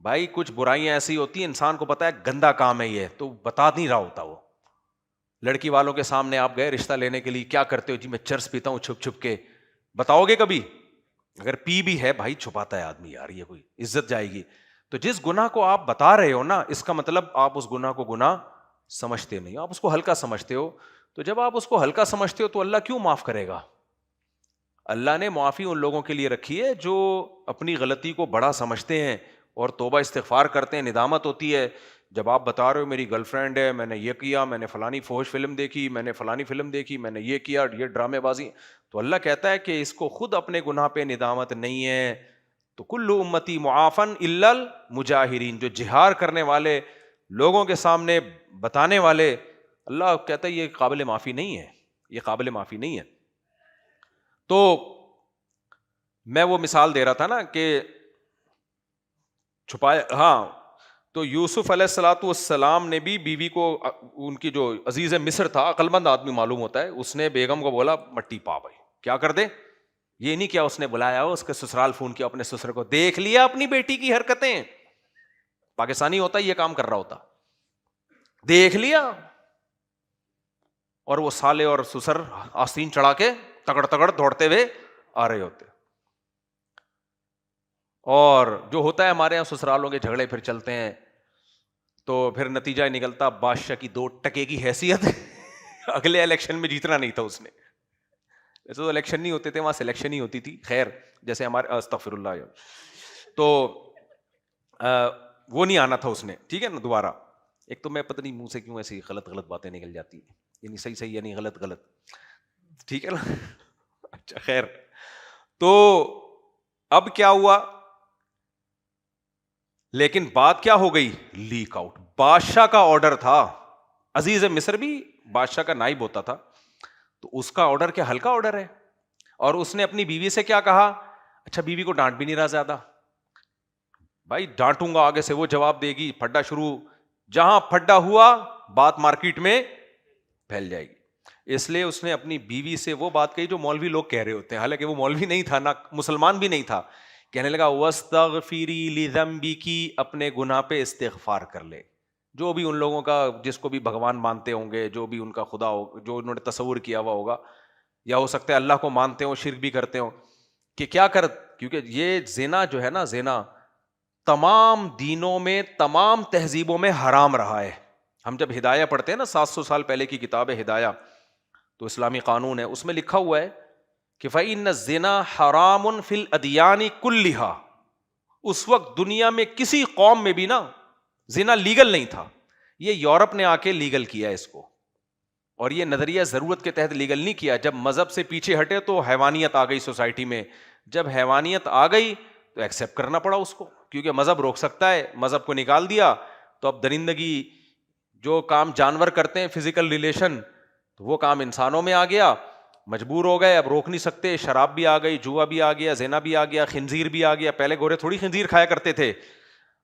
بھائی. کچھ برائیاں ایسی ہوتی ہیں انسان کو پتا ہے گندا کام ہے یہ, تو بتا نہیں رہا ہوتا. وہ لڑکی والوں کے سامنے آپ گئے رشتہ لینے کے لیے, کیا کرتے ہو؟ جی میں چرس پیتا ہوں چھپ چھپ کے. بتاؤ گے کبھی؟ اگر پی بھی ہے بھائی چھپاتا ہے آدمی, یار یہ کوئی عزت جائے گی. تو جس گناہ کو آپ بتا رہے ہو نا, اس کا مطلب آپ اس گناہ کو گناہ سمجھتے نہیں, آپ اس کو ہلکا سمجھتے ہو. تو جب آپ اس کو ہلکا سمجھتے ہو تو اللہ کیوں معاف کرے گا؟ اللہ نے معافی ان لوگوں کے لیے رکھی ہے جو اپنی غلطی کو بڑا سمجھتے ہیں اور توبہ استغفار کرتے ہیں, ندامت ہوتی ہے. جب آپ بتا رہے ہو میری گرل فرینڈ ہے, میں نے یہ کیا, میں نے فلانی فوش فلم دیکھی, میں نے فلانی فلم دیکھی, میں نے یہ کیا, یہ ڈرامے بازی, تو اللہ کہتا ہے کہ اس کو خود اپنے گناہ پہ ندامت نہیں ہے. تو کل امتی معافن الا المجاہرین, جو جہار کرنے والے, لوگوں کے سامنے بتانے والے, اللہ کہتا ہے یہ قابل معافی نہیں ہے, یہ قابل معافی نہیں ہے. تو میں وہ مثال دے رہا تھا نا کہ چھپایا, ہاں. تو یوسف علیہ الصلوۃ والسلام نے بھی بیوی کو, ان کی جو عزیز مصر تھا, عقل مند آدمی معلوم ہوتا ہے, اس نے بیگم کو بولا مٹی پا بھائی, کیا کر دے. یہ نہیں کیا اس نے بلایا ہو, اس کے سسرال فون کیا, اپنے سسر کو دیکھ لیا اپنی بیٹی کی حرکتیں. پاکستانی ہوتا یہ کام کر رہا ہوتا, دیکھ لیا, اور وہ سالے اور سسر آستین چڑھا کے تگڑ تگڑ دوڑتے ہوئے آ رہے ہوتے. اور جو ہوتا ہے ہمارے یہاں سسرالوں کے جھگڑے پھر چلتے ہیں تو پھر نتیجہ نکلتا بادشاہ کی 2 ٹکے کی حیثیت. اگلے الیکشن میں جیتنا نہیں تھا اس نے. ایسے تو الیکشن نہیں ہوتے تھے, وہاں سلیکشن ہی ہوتی تھی. خیر, جیسے ہمارے استغفر اللہ, تو وہ نہیں آنا تھا اس نے, ٹھیک ہے نا. دوبارہ ایک تو میں پتہ نہیں منہ سے کیوں ایسی غلط غلط باتیں نکل جاتی ہیں, یعنی صحیح صحیح یعنی غلط غلط, ٹھیک ہے نا. اچھا خیر, تو اب کیا ہوا, لیکن بات کیا ہو گئی, لیک آؤٹ. بادشاہ کا آرڈر تھا, عزیز مصر بھی بادشاہ کا نائب ہوتا تھا, تو اس کا آرڈر کیا ہلکا آرڈر ہے. اور اس نے اپنی بیوی سے کیا کہا, اچھا بیوی کو ڈانٹ بھی نہیں رہا زیادہ, بھائی ڈانٹوں گا آگے سے وہ جواب دے گی, پھڈا شروع, جہاں پھڈا ہوا بات مارکیٹ میں پھیل جائے گی. اس لیے اس نے اپنی بیوی سے وہ بات کہی جو مولوی لوگ کہہ رہے ہوتے ہیں, حالانکہ وہ مولوی نہیں تھا, نہ مسلمان بھی نہیں تھا. کہنے لگا وَاسْتَغْفِرِي لِذَنْبِكِ, اپنے گناہ پہ استغفار کر لے. جو بھی ان لوگوں کا, جس کو بھی بھگوان مانتے ہوں گے, جو بھی ان کا خدا ہو, جو انہوں نے تصور کیا ہوا ہوگا, یا ہو سکتا ہے اللہ کو مانتے ہوں, شرک بھی کرتے ہوں, کہ کیا کر, کیونکہ یہ زنا جو ہے نا, زنا تمام دینوں میں, تمام تہذیبوں میں حرام رہا ہے. ہم جب ہدایہ پڑھتے ہیں نا, 700 سال پہلے کی کتاب ہے ہدایہ, تو اسلامی قانون ہے, اس میں لکھا ہوا ہے کہ فَإِنَّ الزِّنَا حَرَامٌ فِي الْأَدْيَانِ كُلِّهَا. اس وقت دنیا میں کسی قوم میں بھی نا زنا لیگل نہیں تھا. یہ یورپ نے آ کے لیگل کیا اس کو, اور یہ نظریہ ضرورت کے تحت لیگل نہیں کیا. جب مذہب سے پیچھے ہٹے تو حیوانیت آ گئی سوسائٹی میں. جب حیوانیت آ گئی تو ایکسیپٹ کرنا پڑا اس کو, کیونکہ مذہب روک سکتا ہے. مذہب کو نکال دیا تو اب درندگی, جو کام جانور کرتے ہیں فزیکل ریلیشن, تو وہ کام انسانوں میں آ گیا. مجبور ہو گئے, اب روک نہیں سکتے. شراب بھی آ گئی, جوا بھی آ گیا, زنا بھی آ گیا, خنزیر بھی آ گیا. پہلے گورے تھوڑی خنزیر کھایا کرتے تھے,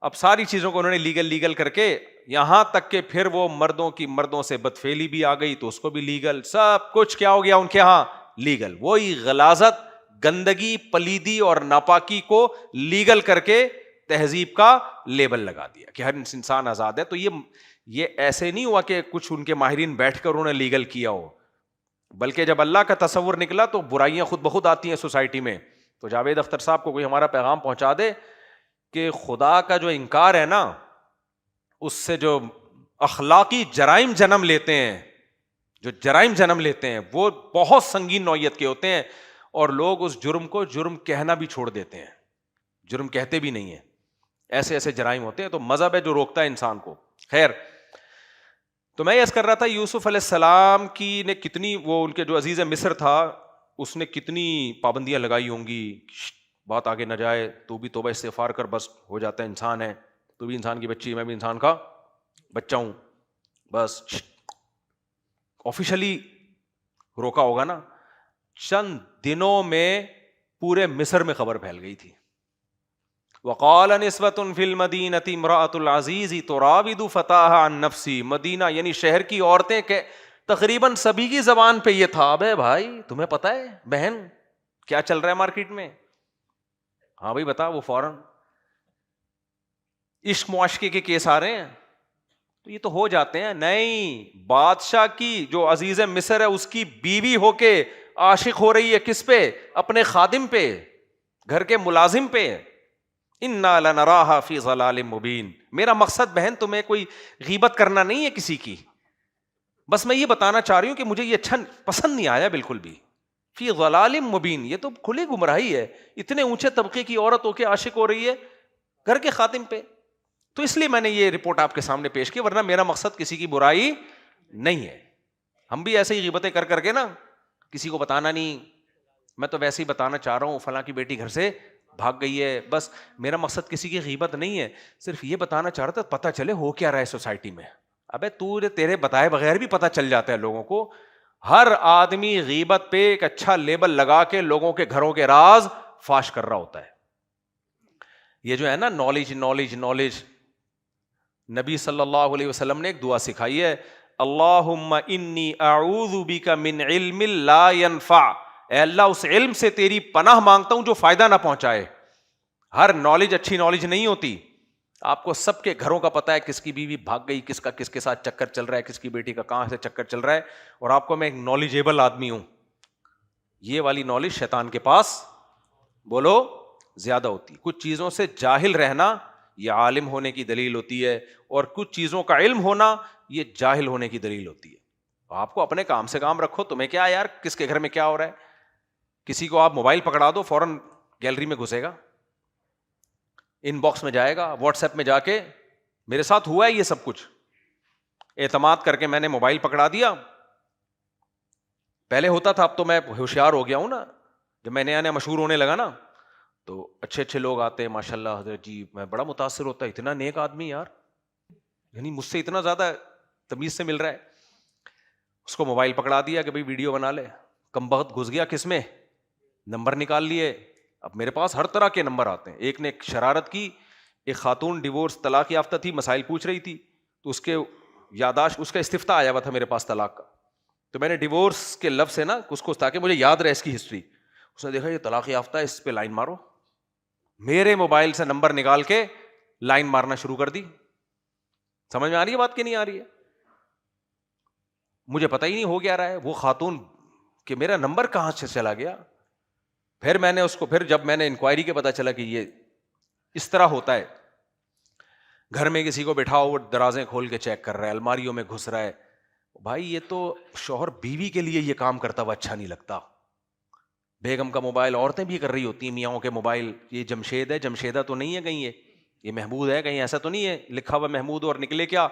اب ساری چیزوں کو انہوں نے لیگل کر کے, یہاں تک کہ پھر وہ مردوں سے بدفعلی بھی آ گئی تو اس کو بھی لیگل. سب کچھ کیا ہو گیا ان کے ہاں لیگل. وہی غلاظت, گندگی, پلیدی اور ناپاکی کو لیگل کر کے تہذیب کا لیبل لگا دیا کہ ہر انسان آزاد ہے. تو یہ ایسے نہیں ہوا کہ کچھ ان کے ماہرین بیٹھ کر انہوں نے لیگل کیا ہو, بلکہ جب اللہ کا تصور نکلا تو برائیاں خود بخود آتی ہیں سوسائٹی میں. تو جاوید اختر صاحب کو کوئی ہمارا پیغام پہنچا دے کہ خدا کا جو انکار ہے نا, اس سے جو اخلاقی جرائم جنم لیتے ہیں, وہ بہت سنگین نوعیت کے ہوتے ہیں, اور لوگ اس جرم کو جرم کہنا بھی چھوڑ دیتے ہیں, جرم کہتے بھی نہیں ہیں. ایسے ایسے جرائم ہوتے ہیں. تو مذہب ہے جو روکتا ہے انسان کو. خیر, تو میں یہ کر رہا تھا, یوسف علیہ السلام کی نے کتنی, وہ ان کے جو عزیز مصر تھا, اس نے کتنی پابندیاں لگائی ہوں گی, بات آگے نہ جائے, تو بھی توبہ استغفار کر, بس ہو جاتا ہے, انسان ہے, تو بھی انسان کی بچی, میں بھی انسان کا بچہ ہوں, بس آفیشلی روکا ہوگا نا. چند دنوں میں پورے مصر میں خبر پھیل گئی تھی. وقال نسوة فی المدینۃ امرأۃ العزیز تراود فتاها عن نفسی. مدینہ یعنی شہر کی عورتیں کہ تقریباً سبھی کی زبان پہ یہ تھا, ابے بھائی تمہیں پتہ ہے بہن کیا چل رہا ہے مارکیٹ میں؟ ہاں بھائی بتا. وہ فوراً عشق معاشقے کے کیس آ رہے ہیں, تو یہ تو ہو جاتے ہیں. نہیں, بادشاہ کی جو عزیز مصر ہے اس کی بیوی ہو کے عاشق ہو رہی ہے کس پہ؟ اپنے خادم پہ, گھر کے ملازم پہ. انا لنراھا فی ضلال مبین. میرا مقصد بہن تمہیں کوئی غیبت کرنا نہیں ہے کسی کی, بس میں یہ بتانا چاہ رہی ہوں کہ مجھے یہ اچھا پسند نہیں آیا بالکل بھی. فی ضلال مبین, یہ تو کھلی گمراہی ہے. اتنے اونچے طبقے کی عورت ہو کے عاشق ہو رہی ہے گھر کے خادم پہ. تو اس لیے میں نے یہ رپورٹ آپ کے سامنے پیش کی, ورنہ میرا مقصد کسی کی برائی نہیں ہے. ہم بھی ایسے ہی غیبتیں کر کے نا کسی کو بتانا نہیں, میں تو ویسے ہی بتانا چاہ رہا ہوں فلاں کی بیٹی گھر سے بھاگ گئی ہے, بس میرا مقصد کسی کی غیبت نہیں ہے, صرف یہ بتانا چاہ رہا تھا پتہ چلے ہو کیا رہا ہے سوسائٹی میں. ابے تیرے بتائے بغیر بھی پتہ چل جاتا ہے لوگوں کو. ہر آدمی غیبت پہ ایک اچھا لیبل لگا کے لوگوں کے گھروں کے راز فاش کر رہا ہوتا ہے. یہ جو ہے نا نالج, نبی صلی اللہ علیہ وسلم نے ایک دعا سکھائی ہے, اللہم انی اعوذ بک من علم لا ینفع. اے اللہ اس علم سے تیری پناہ مانگتا ہوں جو فائدہ نہ پہنچائے. ہر نالج اچھی نالج نہیں ہوتی. آپ کو سب کے گھروں کا پتا ہے, کس کی بیوی بھاگ گئی, کس کا کس کے ساتھ چکر چل رہا ہے, کس کی بیٹی کا کہاں سے چکر چل رہا ہے, اور آپ کو میں ایک نالجیبل آدمی ہوں. یہ والی نالج شیطان کے پاس بولو زیادہ ہوتی. کچھ چیزوں سے جاہل رہنا یہ عالم ہونے کی دلیل ہوتی ہے, اور کچھ چیزوں کا علم ہونا یہ جاہل ہونے کی دلیل ہوتی ہے. آپ کو اپنے کام سے کام رکھو, تمہیں کیا یار کس کے گھر میں کیا ہو رہا ہے. کسی کو آپ موبائل پکڑا دو فوراً گیلری میں گھسے گا, ان باکس میں جائے گا, واٹس ایپ میں جا کے میرے ساتھ ہوا ہے یہ سب کچھ. اعتماد کر کے میں نے موبائل پکڑا دیا, پہلے ہوتا تھا, اب تو میں ہوشیار ہو گیا ہوں نا, جب میں نیا مشہور ہونے لگا نا تو اچھے لوگ آتے ہیں ماشاء اللہ حضرت جی, میں بڑا متاثر ہوتا, اتنا نیک آدمی یار, یعنی مجھ سے اتنا زیادہ تمیز سے مل رہا ہے. اس کو موبائل پکڑا دیا کہ بھائی ویڈیو بنا لے, کم بخت گھس گیا کس میں, نمبر نکال لیے. اب میرے پاس ہر طرح کے نمبر آتے ہیں. ایک نے ایک شرارت کی, ایک خاتون ڈیورس طلاق یافتہ تھی, مسائل پوچھ رہی تھی, تو اس کے یاداشت، اس کا استفتاء آیا ہوا تھا میرے پاس طلاق کا، تو میں نے ڈیورس کے لفظ سے نا اس کو، تاکہ مجھے یاد رہے اس کی ہسٹری، اس نے دیکھا یہ طلاق یافتہ ہے، اس پہ لائن مارو، میرے موبائل سے نمبر نکال کے لائن مارنا شروع کر دی. سمجھ میں آ رہی ہے بات کہ نہیں آ رہی ہے؟ مجھے پتہ ہی نہیں ہو گیا رہا ہے وہ خاتون کہ میرا نمبر کہاں سے چلا گیا. پھر میں نے اس کو، پھر جب میں نے انکوائری کے پتا چلا کہ یہ اس طرح ہوتا ہے، گھر میں کسی کو بٹھاؤ وہ درازیں کھول کے چیک کر رہا ہے، الماریوں میں گھس رہا ہے. بھائی یہ تو شوہر بیوی کے لیے یہ کام کرتا ہوا اچھا نہیں لگتا. بیگم کا موبائل عورتیں بھی کر رہی ہوتی ہیں، میاں کے موبائل، یہ جمشید ہے، جمشیدہ تو نہیں ہے کہیں، یہ محمود ہے کہیں، ایسا تو نہیں ہے لکھا ہوا محمود اور نکلے کیا.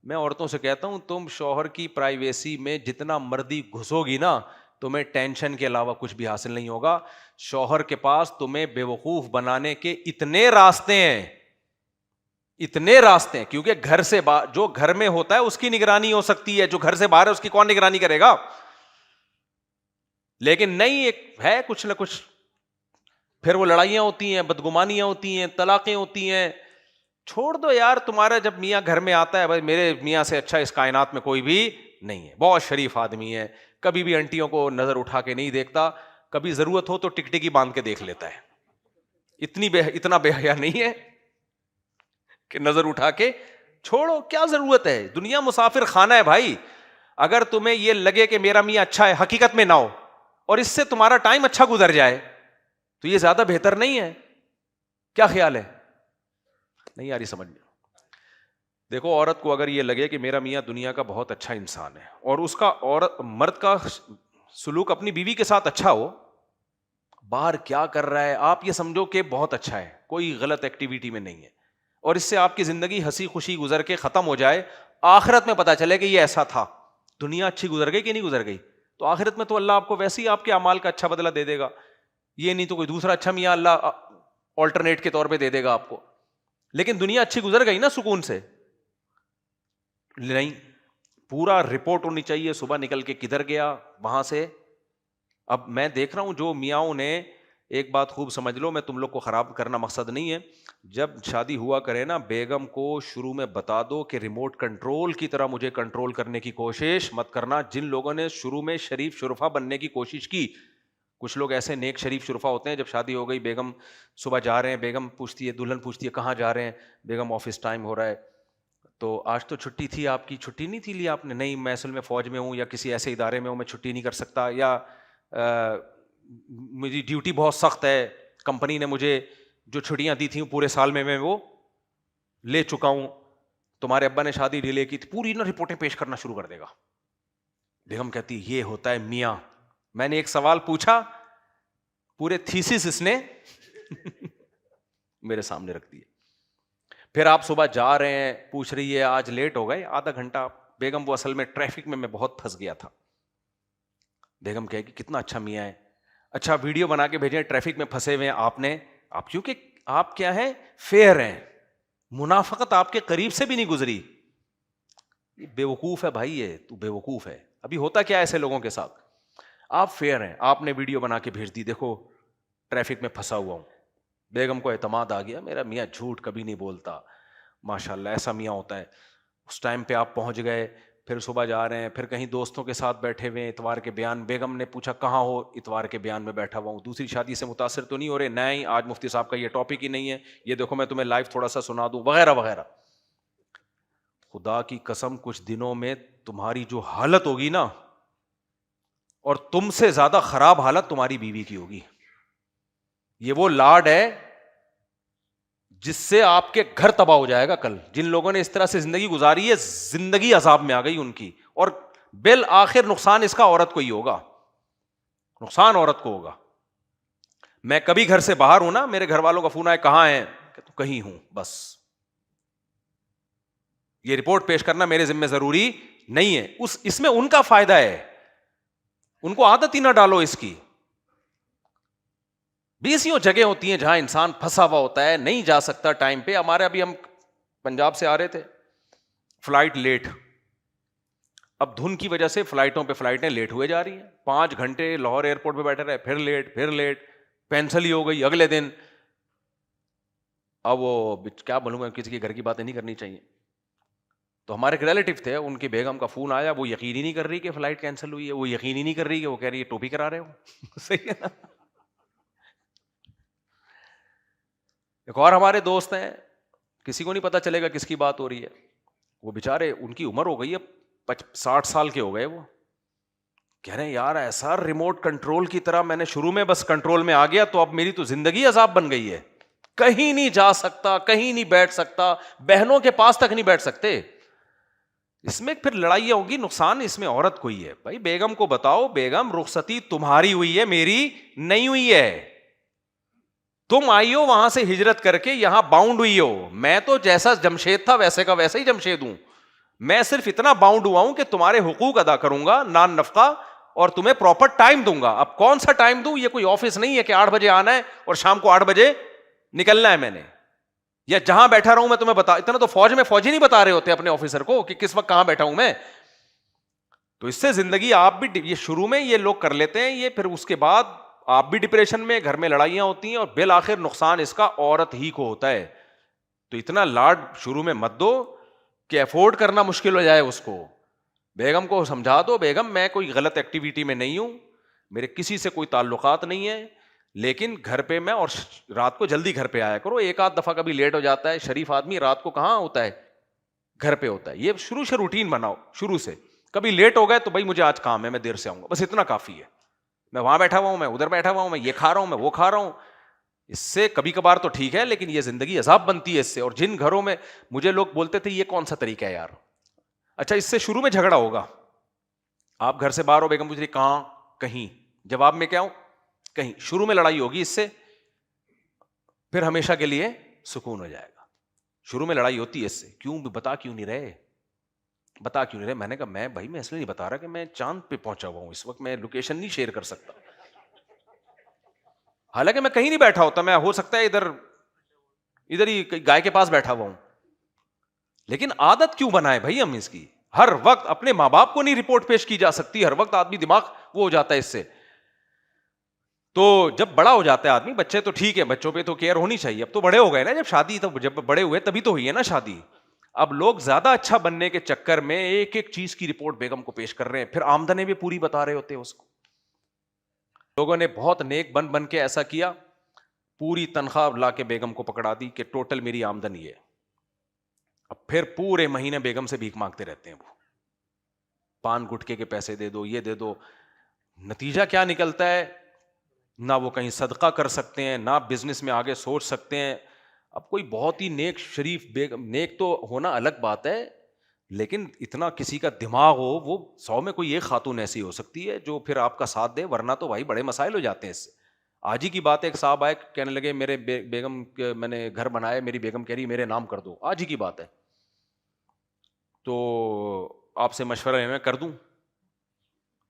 میں عورتوں سے کہتا ہوں تم شوہر کی پرائیویسی میں جتنا مرضی گھسو گی نا، تمہیں ٹینشن کے علاوہ کچھ بھی حاصل نہیں ہوگا. شوہر کے پاس تمہیں بے وقوف بنانے کے اتنے راستے ہیں، اتنے راستے ہیں، کیونکہ گھر سے جو گھر میں ہوتا ہے اس کی نگرانی ہو سکتی ہے، جو گھر سے باہر ہے اس کی کون نگرانی کرے گا. لیکن نہیں، ایک ہے کچھ نہ کچھ، پھر وہ لڑائیاں ہوتی ہیں، بدگمانیاں ہوتی ہیں، طلاقیں ہوتی ہیں. چھوڑ دو یار، تمہارا جب میاں گھر میں آتا ہے، بھائی میرے میاں سے اچھا اس کائنات میں کوئی بھی نہیں ہے، بہت شریف آدمی ہے، کبھی بھی انٹیوں کو نظر اٹھا کے نہیں دیکھتا، کبھی ضرورت ہو تو ٹکٹکی باندھ کے دیکھ لیتا ہے. اتنا بے حیا نہیں ہے کہ نظر اٹھا کے. چھوڑو، کیا ضرورت ہے، دنیا مسافر خانہ ہے بھائی. اگر تمہیں یہ لگے کہ میرا میاں اچھا ہے، حقیقت میں نہ ہو، اور اس سے تمہارا ٹائم اچھا گزر جائے تو یہ زیادہ بہتر نہیں ہے. کیا خیال ہے؟ نہیں یاری سمجھ میں. دیکھو عورت کو اگر یہ لگے کہ میرا میاں دنیا کا بہت اچھا انسان ہے، اور اس کا مرد کا سلوک اپنی بیوی کے ساتھ اچھا ہو، باہر کیا کر رہا ہے آپ یہ سمجھو کہ بہت اچھا ہے، کوئی غلط ایکٹیویٹی میں نہیں ہے، اور اس سے آپ کی زندگی ہنسی خوشی گزر کے ختم ہو جائے، آخرت میں پتا چلے کہ یہ ایسا تھا. دنیا اچھی گزر گئی کہ نہیں گزر گئی؟ تو آخرت میں تو اللہ آپ کو ویسے ہی آپ کے اعمال کا اچھا بدلہ دے دے گا. یہ نہیں تو کوئی دوسرا اچھا میاں اللہ آلٹرنیٹ کے طور پہ دے دے گا آپ کو. لیکن دنیا اچھی گزر گئی نا سکون سے؟ نہیں، پورا رپورٹ ہونی چاہیے صبح نکل کے کدھر گیا وہاں سے. اب میں دیکھ رہا ہوں جو میاں نے، ایک بات خوب سمجھ لو، میں تم لوگ کو خراب کرنا مقصد نہیں ہے، جب شادی ہوا کرے نا بیگم کو شروع میں بتا دو کہ ریموٹ کنٹرول کی طرح مجھے کنٹرول کرنے کی کوشش مت کرنا. جن لوگوں نے شروع میں شریف شرفا بننے کی کوشش کی، کچھ لوگ ایسے نیک شریف شرفا ہوتے ہیں، جب شادی ہو گئی بیگم صبح جا رہے ہیں، بیگم پوچھتی ہے، دلہن پوچھتی ہے کہاں جا رہے ہیں، بیگم آفس ٹائم ہو رہا ہے، تو آج تو چھٹی تھی آپ کی، چھٹی نہیں تھی لی آپ نے؟ نہیں میں اصل میں فوج میں ہوں یا کسی ایسے ادارے میں ہوں، میں چھٹی نہیں کر سکتا، یا میری ڈیوٹی بہت سخت ہے، کمپنی نے مجھے جو چھٹیاں دی تھیں پورے سال میں وہ لے چکا ہوں، تمہارے ابا نے شادی ڈیلے کی تھی، پوری نا رپورٹیں پیش کرنا شروع کر دے گا. بیگم کہتی یہ ہوتا ہے میاں. میں نے ایک سوال پوچھا، پورے تھیسس اس نے میرے سامنے رکھ دیے. پھر آپ صبح جا رہے ہیں، پوچھ رہی ہے آج لیٹ ہو گئے آدھا گھنٹہ. بیگم وہ اصل میں ٹریفک میں بہت پھنس گیا تھا. بیگم کہے کہ کتنا اچھا میاں ہے، اچھا ویڈیو بنا کے بھیجیں ٹریفک میں پھنسے ہوئے ہیں آپ کیونکہ آپ کیا ہیں، فیئر ہیں، منافقت آپ کے قریب سے بھی نہیں گزری. بے وقوف ہے بھائی، یہ تو بے وقوف ہے. ابھی ہوتا کیا ایسے لوگوں کے ساتھ، آپ فیئر ہیں، آپ نے ویڈیو بنا کے بھیج دی، دیکھو ٹریفک میں پھنسا ہوا ہوں. بیگم کو اعتماد آ گیا، میرا میاں جھوٹ کبھی نہیں بولتا، ماشاء اللہ ایسا میاں ہوتا ہے. اس ٹائم پہ آپ پہنچ گئے، پھر صبح جا رہے ہیں، پھر کہیں دوستوں کے ساتھ بیٹھے ہوئے ہیں، اتوار کے بیان. بیگم نے پوچھا کہاں ہو؟ اتوار کے بیان میں بیٹھا ہوا ہوں. دوسری شادی سے متاثر تو نہیں ہو رہے؟ نہیں آج مفتی صاحب کا یہ ٹاپک ہی نہیں ہے، یہ دیکھو میں تمہیں لائیو تھوڑا سا سنا دوں، وغیرہ وغیرہ. خدا کی قسم کچھ دنوں میں تمہاری جو حالت ہوگی نا، اور تم سے زیادہ خراب حالت تمہاری بیوی کی ہوگی. یہ وہ لاڈ ہے جس سے آپ کے گھر تباہ ہو جائے گا کل. جن لوگوں نے اس طرح سے زندگی گزاری ہے، زندگی عذاب میں آ گئی ان کی، اور بالآخر نقصان اس کا عورت کو ہی ہوگا، نقصان عورت کو ہوگا. میں کبھی گھر سے باہر ہوں نا، میرے گھر والوں کا فون آئے کہاں ہیں، کہ کہیں ہوں، بس یہ رپورٹ پیش کرنا میرے ذمہ ضروری نہیں ہے. اس میں ان کا فائدہ ہے، ان کو عادت ہی نہ ڈالو اس کی. بیسیوں جگہ ہوتی ہیں جہاں انسان پھنسا ہوا ہوتا ہے، نہیں جا سکتا ٹائم پہ. ہمارے ابھی ہم پنجاب سے آ رہے تھے، فلائٹ لیٹ. اب دھن کی وجہ سے فلائٹوں پہ فلائٹیں لیٹ ہوئے جا رہی ہیں. 5 گھنٹے لاہور ایئرپورٹ پہ بیٹھے رہے، پھر لیٹ، پینسل ہی ہو گئی اگلے دن. اب وہ کیا بولوں گا، کسی کے گھر کی باتیں نہیں کرنی چاہیے. تو ہمارے ایک ریلیٹیو تھے, ان کی بیگم کا فون آیا, وہ یقین ہی نہیں کر رہی کہ فلائٹ کینسل ہوئی ہے, وہ یقین ہی نہیں کر رہی کہ وہ کہہ رہی ہے ٹوپی کرا رہے ہو. صحیح ہے نا. ایک اور ہمارے دوست ہیں, کسی کو نہیں پتا چلے گا کس کی بات ہو رہی ہے, وہ بےچارے ان کی عمر ہو گئی ہے 60 سال کے ہو گئے, وہ کہہ رہے ہیں یار ایسا ریموٹ کنٹرول کی طرح میں نے شروع میں بس کنٹرول میں آ گیا, تو اب میری تو زندگی عذاب بن گئی ہے, کہیں نہیں جا سکتا, کہیں نہیں بیٹھ سکتا, بہنوں کے پاس تک نہیں بیٹھ سکتے. اس میں پھر لڑائیاں ہوگی, نقصان اس میں عورت کو ہی ہے. بھائی بیگم کو بتاؤ, بیگم رخصتی تمہاری ہوئی ہے, میری نہیں ہوئی ہے. تم آئی ہو وہاں سے ہجرت کر کے یہاں باؤنڈ ہوئی ہو, میں تو جیسا جمشید تھا ویسے کا ویسا ہی جمشید ہوں. میں صرف اتنا باؤنڈ ہوا ہوں کہ تمہارے حقوق ادا کروں گا, نان نفقہ, اور تمہیں پراپر ٹائم دوں گا. اب کون سا ٹائم دوں, یہ کوئی آفس نہیں ہے کہ 8 بجے آنا ہے اور شام کو 8 بجے نکلنا ہے میں نے, یا جہاں بیٹھا رہوں میں تمہیں بتا. اتنا تو فوج میں فوجی نہیں بتا رہے ہوتے اپنے آفیسر کو کہ کس وقت کہاں بیٹھا ہوں میں. تو اس سے زندگی آپ بھی, یہ شروع میں یہ لوگ کر لیتے ہیں, یہ پھر اس کے بعد آپ بھی ڈپریشن میں, گھر میں لڑائیاں ہوتی ہیں, اور بالآخر نقصان اس کا عورت ہی کو ہوتا ہے. تو اتنا لاڈ شروع میں مت دو کہ افورڈ کرنا مشکل ہو جائے اس کو. بیگم کو سمجھا دو, بیگم میں کوئی غلط ایکٹیویٹی میں نہیں ہوں, میرے کسی سے کوئی تعلقات نہیں ہے, لیکن گھر پہ میں, اور رات کو جلدی گھر پہ آیا کرو. ایک آدھ دفعہ کبھی لیٹ ہو جاتا ہے, شریف آدمی رات کو کہاں ہوتا ہے, گھر پہ ہوتا ہے. یہ شروع سے روٹین بناؤ, شروع سے. کبھی لیٹ ہو گئے تو بھائی مجھے آج کام ہے, میں دیر سے آؤں گا, بس اتنا کافی ہے. میں وہاں بیٹھا ہوا ہوں, میں ادھر بیٹھا ہوا ہوں, میں یہ کھا رہا ہوں, میں وہ کھا رہا ہوں. اس سے کبھی کبھار تو ٹھیک ہے, لیکن یہ زندگی عذاب بنتی ہے اس سے. اور جن گھروں میں مجھے لوگ بولتے تھے یہ کون سا طریقہ ہے یار, اچھا اس سے شروع میں جھگڑا ہوگا, آپ گھر سے باہر ہو, بیگم پوچھ رہی کہاں, کہیں, جواب میں کیا ہوں, کہیں. شروع میں لڑائی ہوگی, اس سے پھر ہمیشہ کے لیے سکون ہو جائے گا. شروع میں لڑائی ہوتی ہے اس سے, کیوں بتا کیوں نہیں رہے, بتا کیوں نہیں رہے. میں نے کہا میں بھائی میں اس لیے نہیں بتا رہا کہ میں چاند پہ پہنچا ہوا ہوں اس وقت, میں لوکیشن نہیں شیئر کر سکتا, حالانکہ میں کہیں نہیں بیٹھا ہوتا, میں ہو سکتا ہے ادھر ہی گائے کے پاس بیٹھا ہوا ہوں. لیکن عادت کیوں بنائے بھائی ہم اس کی, ہر وقت اپنے ماں باپ کو نہیں رپورٹ پیش کی جا سکتی, ہر وقت آدمی دماغ وہ ہو جاتا ہے اس سے. تو جب بڑا ہو جاتا ہے آدمی, بچے تو ٹھیک ہے, بچوں پہ تو کیئر ہونی چاہیے, اب تو بڑے ہو گئے نا, جب شادی تو جب بڑے ہوئے تبھی تو ہوئی ہے نا شادی. اب لوگ زیادہ اچھا بننے کے چکر میں ایک ایک چیز کی رپورٹ بیگم کو پیش کر رہے ہیں, پھر آمدنی بھی پوری بتا رہے ہوتے ہیں اس کو. لوگوں نے بہت نیک بن کے ایسا کیا, پوری تنخواہ لا کے بیگم کو پکڑا دی کہ ٹوٹل میری آمدنی ہے. اب پھر پورے مہینے بیگم سے بھیک مانگتے رہتے ہیں, وہ پان گٹکے کے پیسے دے دو, یہ دے دو. نتیجہ کیا نکلتا ہے, نہ وہ کہیں صدقہ کر سکتے ہیں, نہ بزنس میں آگے سوچ سکتے ہیں. اب کوئی بہت ہی نیک شریف بیگم, نیک تو ہونا الگ بات ہے, لیکن اتنا کسی کا دماغ ہو, وہ 100 میں کوئی ایک خاتون ایسی ہو سکتی ہے جو پھر آپ کا ساتھ دے, ورنہ تو بھائی بڑے مسائل ہو جاتے ہیں اس سے. آج ہی کی بات ہے, ایک صاحب آئے کہنے لگے میرے بیگم, میں نے گھر بنایا, میری بیگم کہہ رہی میرے نام کر دو. آج ہی کی بات ہے, تو آپ سے مشورہ ہے میں کر دوں.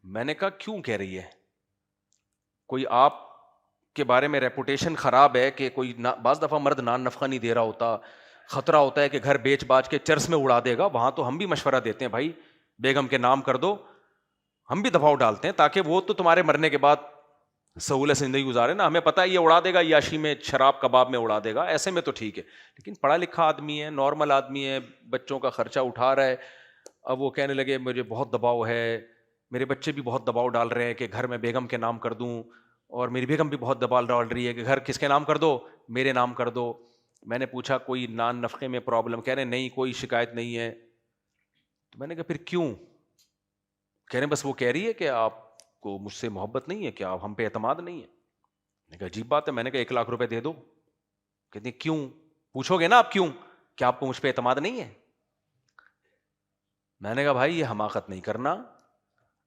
میں نے کہا کیوں کہہ رہی ہے, کوئی آپ کے بارے میں ریپوٹیشن خراب ہے کہ کوئی بعض دفعہ مرد نان نفقہ نہیں دے رہا ہوتا, خطرہ ہوتا ہے کہ گھر بیچ باچ کے چرس میں اڑا دے گا. وہاں تو ہم بھی مشورہ دیتے ہیں بھائی بیگم کے نام کر دو, ہم بھی دباؤ ڈالتے ہیں تاکہ وہ تو تمہارے مرنے کے بعد سہولت سے زندگی گزارے نا. ہمیں پتہ ہے یہ اڑا دے گا, یاشی میں شراب کباب میں اڑا دے گا, ایسے میں تو ٹھیک ہے. لیکن پڑھا لکھا آدمی ہے, نارمل آدمی ہے, بچوں کا خرچہ اٹھا رہا ہے. اب وہ کہنے لگے مجھے بہت دباؤ ہے, میرے بچے بھی بہت دباؤ ڈال رہے ہیں کہ گھر میں بیگم کے نام کر دوں, اور میری بیگم بھی بہت دباؤ ڈال رہی ہے کہ گھر کس کے نام کر دو, میرے نام کر دو. میں نے پوچھا کوئی نان نفقے میں پرابلم, کہہ رہے نہیں کوئی شکایت نہیں ہے. تو میں نے کہا پھر کیوں, کہہ رہے بس وہ کہہ رہی ہے کہ آپ کو مجھ سے محبت نہیں ہے, کیا ہم پہ اعتماد نہیں ہے. میں نے کہا عجیب بات ہے. میں نے کہا 1 لاکھ روپے دے دو. کہتے ہیں کیوں, پوچھو گے نا آپ کیوں, کیا آپ کو مجھ پہ اعتماد نہیں ہے. میں نے کہا بھائی یہ حماقت نہیں کرنا,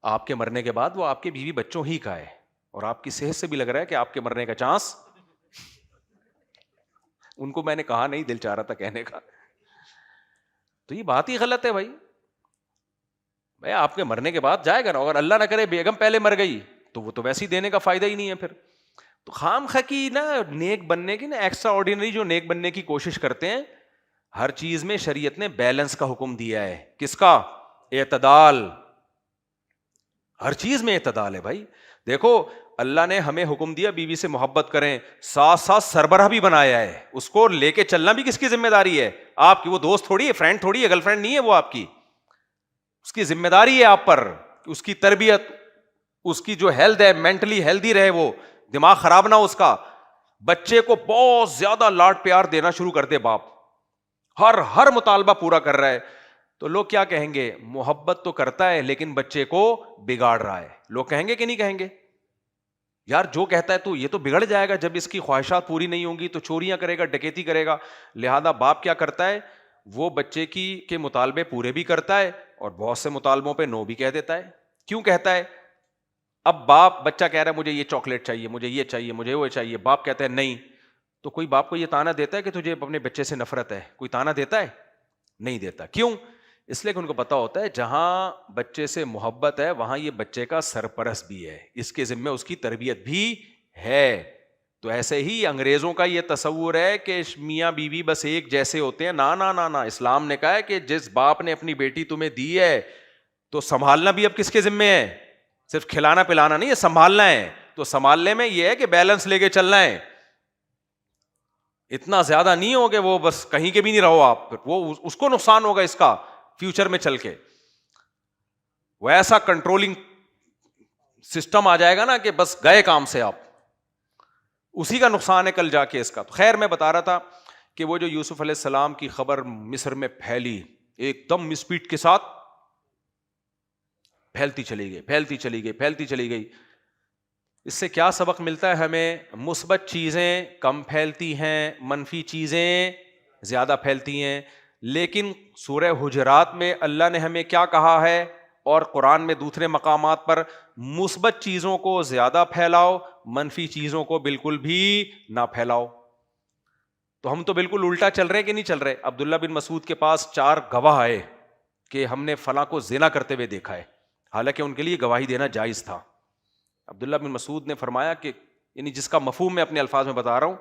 آپ کے مرنے کے بعد وہ آپ کے بیوی بچوں ہی کا ہے, اور آپ کی صحت سے بھی لگ رہا ہے کہ آپ کے مرنے کا چانس. ان کو میں نے کہا نہیں, دل چاہ رہا تھا کہنے کا. تو یہ بات ہی غلط ہے بھائی. بھائی آپ کے مرنے کے بعد جائے گا نا, اگر اللہ نہ کرے بیگم پہلے مر گئی تو وہ تو ویسے ہی دینے کا فائدہ ہی نہیں ہے پھر. تو خام خواہ کی نا نیک بننے کی نا, ایکسٹرا آرڈینری جو نیک بننے کی کوشش کرتے ہیں, ہر چیز میں شریعت نے بیلنس کا حکم دیا ہے. کس کا, اعتدال. ہر چیز میں اعتدال ہے بھائی. دیکھو اللہ نے ہمیں حکم دیا بیوی سے محبت کریں، ساتھ ساتھ سربراہ بھی بنایا ہے، اس کو لے کے چلنا بھی کس کی ذمہ داری ہے؟ آپ کی. وہ دوست تھوڑی ہے، فرینڈ تھوڑی ہے، گرل فرینڈ نہیں ہے وہ آپ کی. اس کی ذمہ داری ہے آپ پر، اس کی تربیت، اس کی جو ہیلتھ ہے مینٹلی ہیلدی رہے، وہ دماغ خراب نہ ہو اس کا. بچے کو بہت زیادہ لاڈ پیار دینا شروع کر دے باپ، ہر مطالبہ پورا کر رہا ہے، تو لوگ کیا کہیں گے؟ محبت تو کرتا ہے لیکن بچے کو بگاڑ رہا ہے. لوگ کہیں گے کہ نہیں کہیں گے؟ یار جو کہتا ہے تو یہ تو بگڑ جائے گا، جب اس کی خواہشات پوری نہیں ہوں گی تو چوریاں کرے گا، ڈکیتی کرے گا. لہذا باپ کیا کرتا ہے؟ وہ بچے کے مطالبے پورے بھی کرتا ہے اور بہت سے مطالبوں پہ نو بھی کہہ دیتا ہے. کیوں کہتا ہے؟ اب بچہ کہہ رہا ہے مجھے یہ چاکلیٹ چاہیے، مجھے یہ چاہیے، مجھے وہ چاہیے، باپ کہتا ہے نہیں. تو کوئی باپ کو یہ تانا دیتا ہے کہ تجھے اپنے بچے سے نفرت ہے؟ کوئی تانا دیتا ہے؟ نہیں دیتا. کیوں؟ اس لیے کہ ان کو پتا ہوتا ہے جہاں بچے سے محبت ہے وہاں یہ بچے کا سرپرست بھی ہے، اس کے ذمہ اس کی تربیت بھی ہے. تو ایسے ہی انگریزوں کا یہ تصور ہے کہ میاں بیوی بس ایک جیسے ہوتے ہیں. نا، اسلام نے کہا ہے کہ جس باپ نے اپنی بیٹی تمہیں دی ہے تو سنبھالنا بھی اب کس کے ذمہ ہے؟ صرف کھلانا پلانا نہیں ہے، سنبھالنا ہے. تو سنبھالنے میں یہ ہے کہ بیلنس لے کے چلنا ہے، اتنا زیادہ نہیں ہو کہ وہ بس کہیں کے بھی نہیں رہو آپ، وہ اس کو نقصان ہوگا اس کا فیوچر میں چل کے. وہ ایسا کنٹرولنگ سسٹم آ جائے گا نا کہ بس گئے کام سے آپ، اسی کا نقصان ہے کل جا کے اس کا. تو خیر میں بتا رہا تھا کہ وہ جو یوسف علیہ السلام کی خبر مصر میں پھیلی، ایک دم اسپیڈ کے ساتھ پھیلتی چلی گئی. اس سے کیا سبق ملتا ہے ہمیں؟ مثبت چیزیں کم پھیلتی ہیں، منفی چیزیں زیادہ پھیلتی ہیں. لیکن سورہ حجرات میں اللہ نے ہمیں کیا کہا ہے، اور قرآن میں دوسرے مقامات پر، مثبت چیزوں کو زیادہ پھیلاؤ، منفی چیزوں کو بالکل بھی نہ پھیلاؤ. تو ہم تو بالکل الٹا چل رہے کہ نہیں چل رہے؟ عبداللہ بن مسعود کے پاس 4 گواہ آئے کہ ہم نے فلاں کو زنا کرتے ہوئے دیکھا ہے، حالانکہ ان کے لیے گواہی دینا جائز تھا. عبداللہ بن مسعود نے فرمایا کہ یعنی جس کا مفہوم میں اپنے الفاظ میں بتا رہا ہوں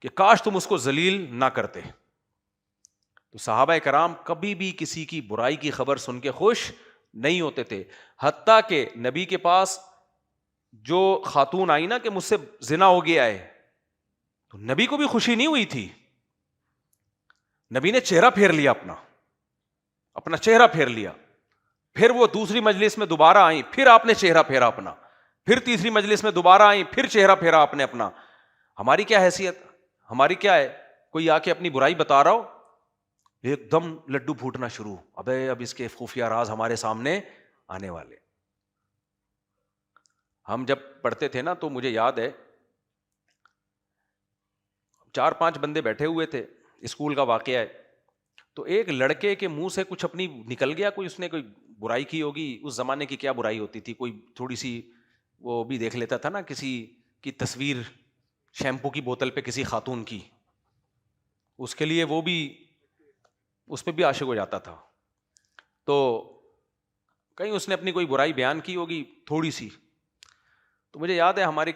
کہ کاش تم اس کو ذلیل نہ کرتے. تو صحابہ کرام کبھی بھی کسی کی برائی کی خبر سن کے خوش نہیں ہوتے تھے. حتیٰ کہ نبی کے پاس جو خاتون آئی نا کہ مجھ سے زنا ہو گیا ہے، تو نبی کو بھی خوشی نہیں ہوئی تھی. نبی نے چہرہ پھیر لیا، اپنا چہرہ پھیر لیا. پھر وہ دوسری مجلس میں دوبارہ آئیں، پھر آپ نے چہرہ پھیرا اپنا. پھر تیسری مجلس میں دوبارہ آئیں، پھر چہرہ پھیرا آپ نے اپنا. ہماری کیا حیثیت، ہماری کیا ہے؟ کوئی آ کے اپنی برائی بتا رہا ہو، ایک دم لڈو پھوٹنا شروع، ابے اب اس کے خفیہ راز ہمارے سامنے آنے والے. ہم جب پڑھتے تھے نا تو مجھے یاد ہے 4-5 بندے بیٹھے ہوئے تھے، اسکول کا واقعہ ہے. تو ایک لڑکے کے منہ سے کچھ اپنی نکل گیا، اس نے کوئی برائی کی ہوگی. اس زمانے کی کیا برائی ہوتی تھی، کوئی تھوڑی سی وہ بھی دیکھ لیتا تھا نا، کسی کی تصویر شیمپو کی بوتل پہ کسی خاتون کی، اس کے لیے وہ بھی اس پہ بھی عاشق ہو جاتا تھا. تو کہیں اس نے اپنی کوئی برائی بیان کی ہوگی تھوڑی سی. تو مجھے یاد ہے ہماری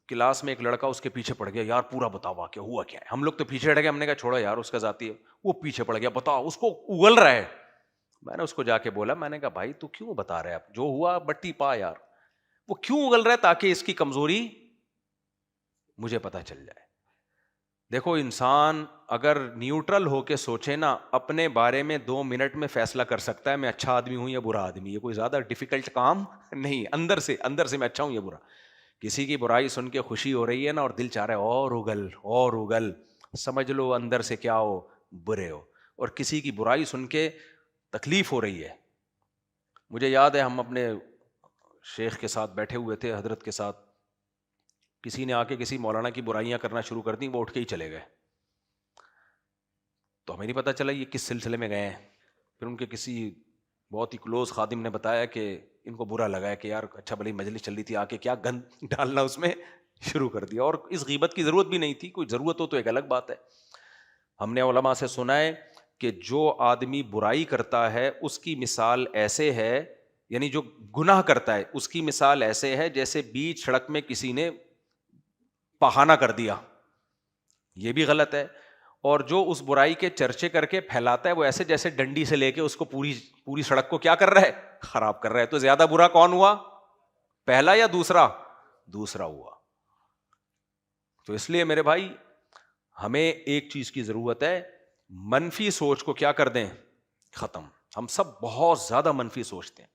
کلاس میں ایک لڑکا اس کے پیچھے پڑ گیا، یار پورا بتاؤ واقعہ ہوا کیا ہے. ہم لوگ تو پیچھے ہٹ گئے، ہم نے کہا چھوڑو یار اس کا ذاتی ہے. وہ پیچھے پڑ گیا، بتاؤ، اس کو اگل رہا ہے. میں نے اس کو جا کے بولا، میں نے کہا بھائی تو کیوں بتا رہے آپ، جو ہوا بٹی پا یار. وہ کیوں اگل رہا ہے؟ تاکہ اس کی کمزوری مجھے پتا چل جائے. دیکھو انسان اگر نیوٹرل ہو کے سوچے نا، اپنے بارے میں 2 منٹ میں فیصلہ کر سکتا ہے میں اچھا آدمی ہوں یا برا آدمی. یہ کوئی زیادہ ڈیفیکلٹ کام نہیں. اندر سے میں اچھا ہوں یا برا. کسی کی برائی سن کے خوشی ہو رہی ہے نا، اور دل چاہ رہا ہے اور اگل، سمجھ لو اندر سے کیا ہو، برے ہو. اور کسی کی برائی سن کے تکلیف ہو رہی ہے. مجھے یاد ہے ہم اپنے شیخ کے ساتھ بیٹھے ہوئے تھے، حضرت کے ساتھ، کسی نے آ کے کسی مولانا کی برائیاں کرنا شروع کر دیں، وہ اٹھ کے ہی چلے گئے. تو ہمیں نہیں پتہ چلا یہ کس سلسلے میں گئے ہیں. پھر ان کے کسی بہت ہی کلوز خادم نے بتایا کہ ان کو برا لگا ہے کہ یار اچھا بھلی مجلس چل رہی تھی، آ کے کیا گند ڈالنا اس میں شروع کر دیا. اور اس غیبت کی ضرورت بھی نہیں تھی، کوئی ضرورت ہو تو ایک الگ بات ہے. ہم نے علماء سے سنا ہے کہ جو آدمی برائی کرتا ہے اس کی مثال ایسے ہے، یعنی جو گناہ کرتا ہے اس کی مثال ایسے ہے جیسے بیچ سڑک میں کسی نے پہانا کر دیا. یہ بھی غلط ہے. اور جو اس برائی کے چرچے کر کے پھیلاتا ہے وہ ایسے جیسے ڈنڈی سے لے کے اس کو پوری سڑک کو کیا کر رہا ہے، خراب کر رہا ہے. تو زیادہ برا کون ہوا، پہلا یا دوسرا؟ دوسرا ہوا. تو اس لیے میرے بھائی ہمیں ایک چیز کی ضرورت ہے, منفی سوچ کو کیا کر دیں, ختم. ہم سب بہت زیادہ منفی سوچتے ہیں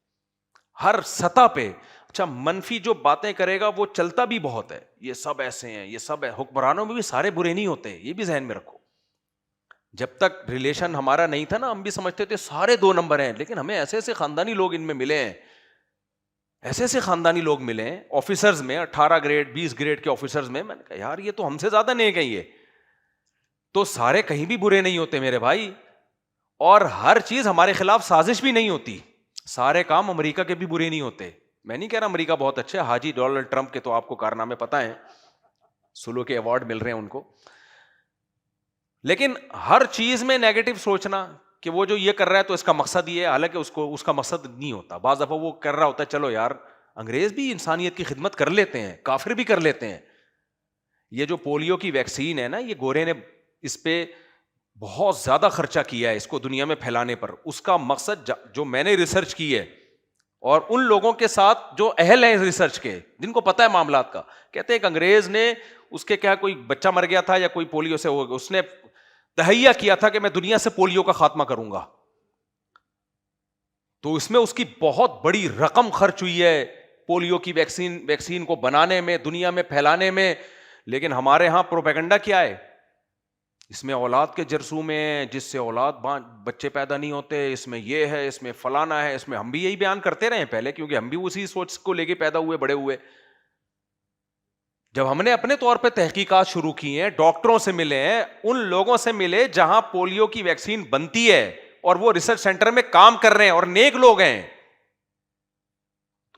ہر سطح پہ. اچھا منفی جو باتیں کرے گا وہ چلتا بھی بہت ہے, یہ سب ایسے ہیں, یہ سب ہے. حکمرانوں میں بھی سارے برے نہیں ہوتے, یہ بھی ذہن میں رکھو. جب تک ریلیشن ہمارا نہیں تھا نا, ہم بھی سمجھتے تھے سارے 2 نمبر ہیں, لیکن ہمیں ایسے ایسے خاندانی لوگ ان میں ملے ہیں, ایسے ایسے خاندانی لوگ ملے ہیں آفیسرز میں, 18 گریڈ 20 گریڈ کے آفیسرز میں. میں نے کہا یار یہ تو ہم سے زیادہ نیک ہیں یہ. تو سارے کہیں بھی برے نہیں ہوتے میرے بھائی, اور ہر چیز ہمارے خلاف سازش بھی نہیں ہوتی. سارے کام امریکہ کے بھی برے نہیں ہوتے. میں نہیں کہہ رہا امریکہ بہت اچھا ہے, حاجی ڈونلڈ ٹرمپ کے تو آپ کو کارنامے پتہ ہیں, سلو کے ایوارڈ مل رہے ہیں ان کو. لیکن ہر چیز میں نیگیٹو سوچنا کہ وہ جو یہ کر رہا ہے تو اس کا مقصد یہ ہے, حالانکہ اس کا مقصد نہیں ہوتا. بعض دفعہ وہ کر رہا ہوتا ہے, چلو یار انگریز بھی انسانیت کی خدمت کر لیتے ہیں, کافر بھی کر لیتے ہیں. یہ جو پولیو کی ویکسین ہے نا, یہ گورے نے اس پہ بہت زیادہ خرچہ کیا ہے اس کو دنیا میں پھیلانے پر. اس کا مقصد جو میں نے ریسرچ کی ہے, اور ان لوگوں کے ساتھ جو اہل ہیں ریسرچ کے, جن کو پتہ ہے معاملات کا, کہتے ہیں کہ انگریز نے اس کے کیا کوئی بچہ مر گیا تھا یا کوئی پولیو سے ہو گیا, اس نے تہیہ کیا تھا کہ میں دنیا سے پولیو کا خاتمہ کروں گا. تو اس میں اس کی بہت بڑی رقم خرچ ہوئی ہے پولیو کی ویکسین کو بنانے میں, دنیا میں پھیلانے میں. لیکن ہمارے ہاں پروپیگنڈا کیا ہے, اس میں اولاد کے جرثومے ہیں, جس سے بچے پیدا نہیں ہوتے, اس میں یہ ہے, اس میں فلانا ہے, اس میں. ہم بھی یہی بیان کرتے رہے پہلے, کیونکہ ہم بھی اسی سوچ کو لے کے پیدا ہوئے بڑے ہوئے. جب ہم نے اپنے طور پہ تحقیقات شروع کی ہیں, ڈاکٹروں سے ملے ہیں, ان لوگوں سے ملے جہاں پولیو کی ویکسین بنتی ہے اور وہ ریسرچ سینٹر میں کام کر رہے ہیں اور نیک لوگ ہیں,